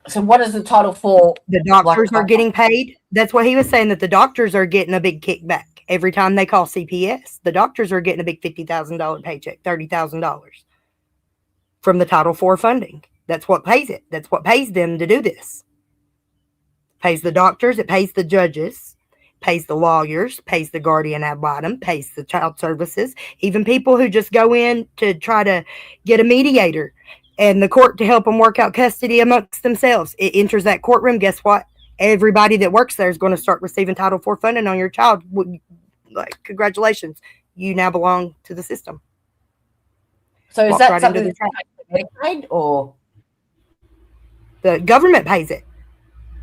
So what is the Title IV? The doctors are getting paid. That's what he was saying, that the doctors are getting a big kickback. Every time they call CPS, the doctors are getting a big $50,000 paycheck, $30,000 from the Title IV funding. That's what pays it. That's what pays them to do this. Pays the doctors, it pays the judges, pays the lawyers, pays the guardian ad litem, pays the child services, even people who just go in to try to get a mediator and the court to help them work out custody amongst themselves. It enters that courtroom. Guess what? Everybody that works there is going to start receiving Title IV funding on your child. Like, congratulations, you now belong to the system. So is that something that's Medicaid, or the government pays it?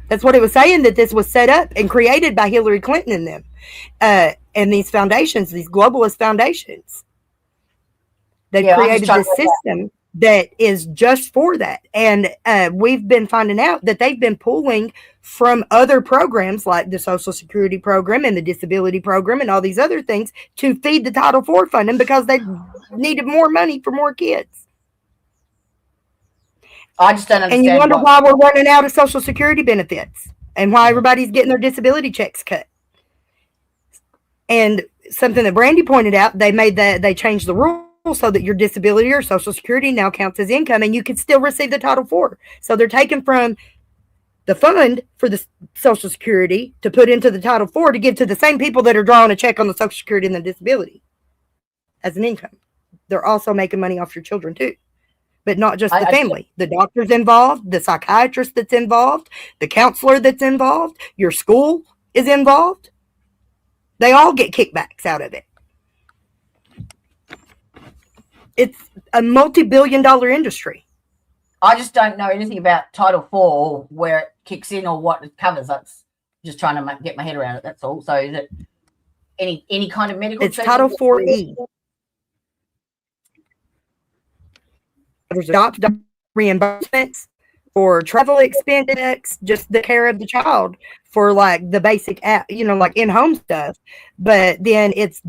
That's what it was saying, that this was set up and created by Hillary Clinton and them, and these foundations, these globalist foundations. They created this system that is just for that. And we've been finding out that they've been pulling from other programs like the Social Security program and the disability program and all these other things to feed the Title IV funding because they needed more money for more kids. I just don't understand. And you wonder why we're running out of Social Security benefits and why everybody's getting their disability checks cut. And something that Brandy pointed out, they changed the rules so that your disability or Social Security now counts as income and you can still receive the Title IV. So they're taking from the fund for the Social Security to put into the Title IV to give to the same people that are drawing a check on the Social Security and the disability as an income. They're also making money off your children too. But not just the family. The doctor's involved, the psychiatrist that's involved, the counselor that's involved, your school is involved. They all get kickbacks out of it. It's a multi-billion-dollar industry. I just don't know anything about Title IV, where it kicks in or what it covers. That's just trying to get my head around it. That's all. So is it any kind of medical? It's Title IV-E. There's reimbursements for travel expenses, just the care of the child for like the basic, like in-home stuff. But then it's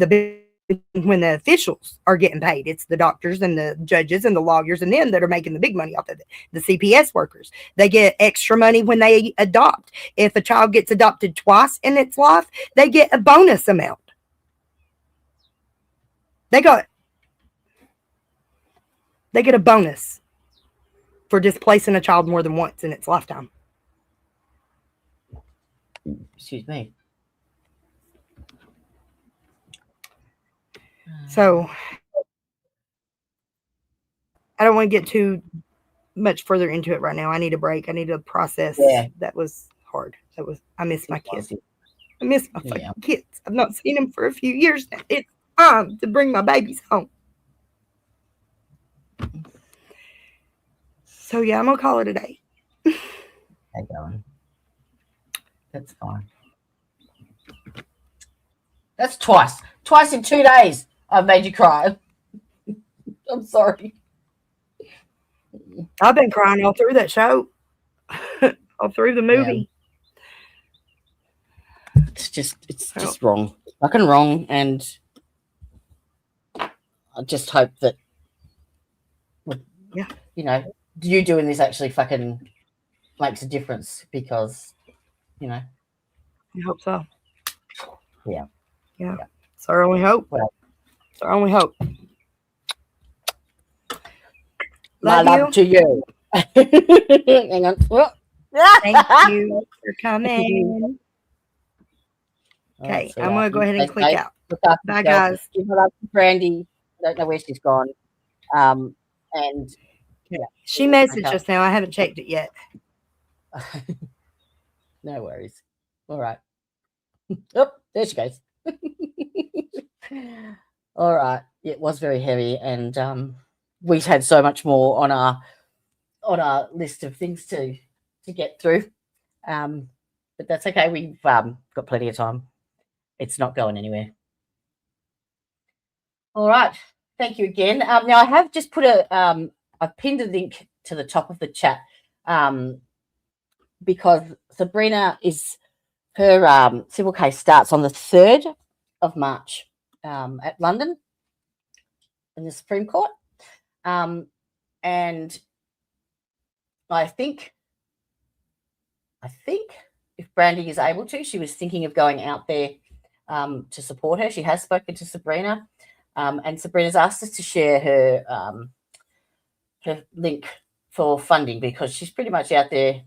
when the officials are getting paid, it's the doctors and the judges and the lawyers and them that are making the big money off of it. The CPS workers, they get extra money when they adopt. If a child gets adopted twice in its life, they get a bonus amount. They get a bonus for displacing a child more than once in its lifetime. Excuse me. So I don't want to get too much further into it right now. I need a break. I need to process. Yeah. That was hard. I miss my kids. I miss my fucking kids. I've not seen them for a few years now. It's time to bring my babies home. So yeah, I'm gonna call it a day. That's fine. That's twice in 2 days. I've made you cry. I'm sorry. I've been crying all through that show, all through the movie. Yeah. It's just wrong, fucking wrong, and I just hope that, you know, you doing this actually fucking makes a difference, because, you know. I hope so. Yeah. Yeah. It's our only hope. Well, it's our only hope. My love to you. Hang on. Thank you for coming. Okay, I'm going to go ahead and click out. Bye, guys. Give my love to Brandy. I don't know where she's gone. And yeah, she messaged us now. I haven't checked it yet. No worries. All right. Oh, there she goes. All right. It was very heavy, and we've had so much more on our list of things to get through. But that's okay. We've got plenty of time. It's not going anywhere. All right. Thank you again. Now I have just put I've pinned a link to the top of the chat, because Sabrina her civil case starts on the 3rd of March at London in the Supreme Court. And I think if Brandy is able to, she was thinking of going out there to support her. She has spoken to Sabrina, and Sabrina's asked us to share her link for funding, because she's pretty much out there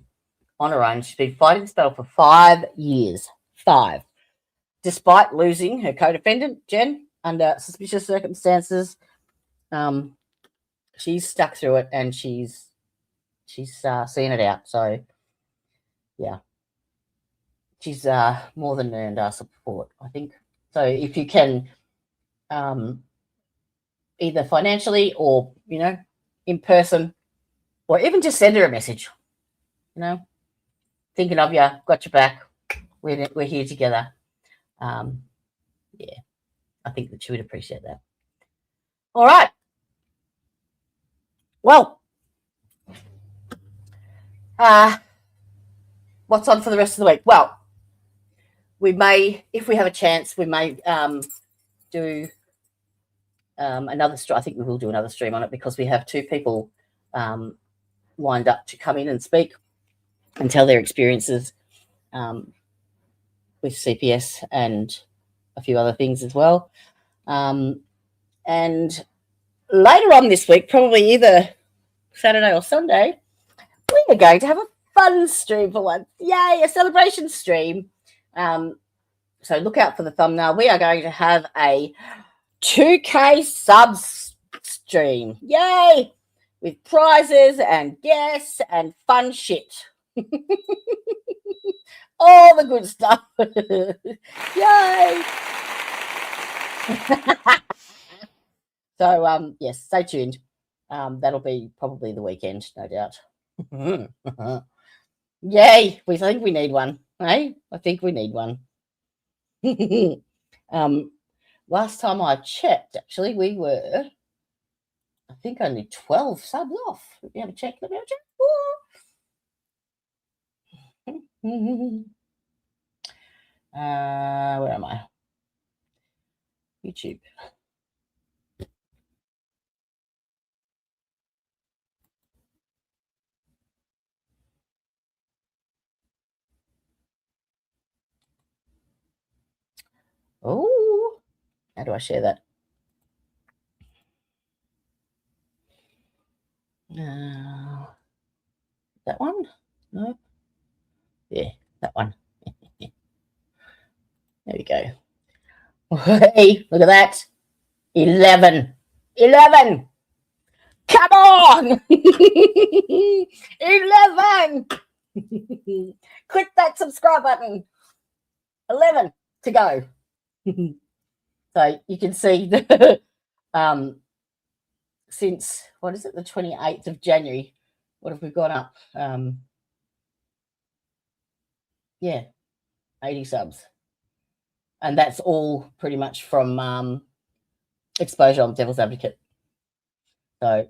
on her own. She's been fighting this battle for 5 years. 5. Despite losing her co-defendant, Jen, under suspicious circumstances. She's stuck through it, and she's seeing it out. So, yeah. She's more than earned our support, I think. So if you can, either financially or, you know, in person, or even just send her a message, you know, thinking of you, got your back, we're here together. Yeah, I think that she would appreciate that. All right. Well, what's on for the rest of the week? Well, we may, if we have a chance, we may do another stream. I think we will do another stream on it, because we have 2 people lined up to come in and speak and tell their experiences with CPS and a few other things as well. And later on this week, probably either Saturday or Sunday, we are going to have a fun stream for once. Yay, a celebration stream. So look out for the thumbnail. We are going to have a 2K subs stream. Yay! With prizes and guests and fun shit. All the good stuff. Yay! So, yes, stay tuned. That'll be probably the weekend, no doubt. Yay! I think we need one. Hey, I think we need one. Last time I checked, actually, we were, I think, only 12 subs off. Let me have a check. Where am I? YouTube. Oh, how do I share that? That one? No. Yeah, that one. There we go. Hey, look at that. 11. 11. Come on. 11. Click that subscribe button. 11 to go. So you can see the, since, what is it, the 28th of January, what have we gone up? Yeah, 80 subs. And that's all pretty much from exposure on Devil's Advocate. So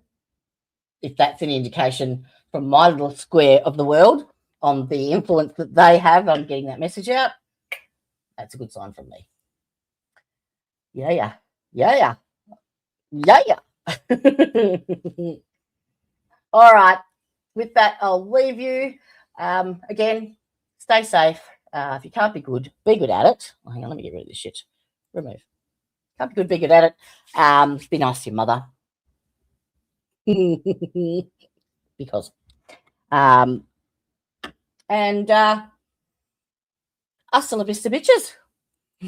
if that's any indication from my little square of the world on the influence that they have on getting that message out, that's a good sign from me. Yeah. All right. With that, I'll leave you. Again, stay safe. If you can't be good at it. Oh, hang on, let me get rid of this shit. Remove. Can't be good, be good at it. Be nice to your mother. Because. And hasta la vista, bitches.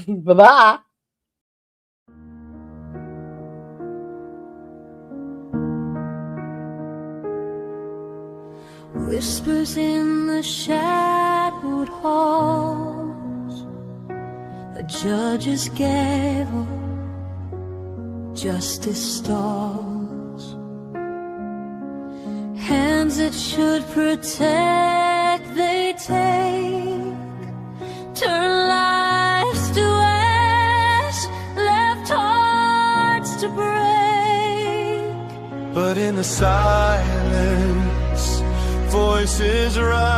Bye-bye. Whispers in the shadowed halls, a judge's gavel, justice stalls. Hands that should protect, they take, turn lives to ash, left hearts to break. But in the silence, voices rise.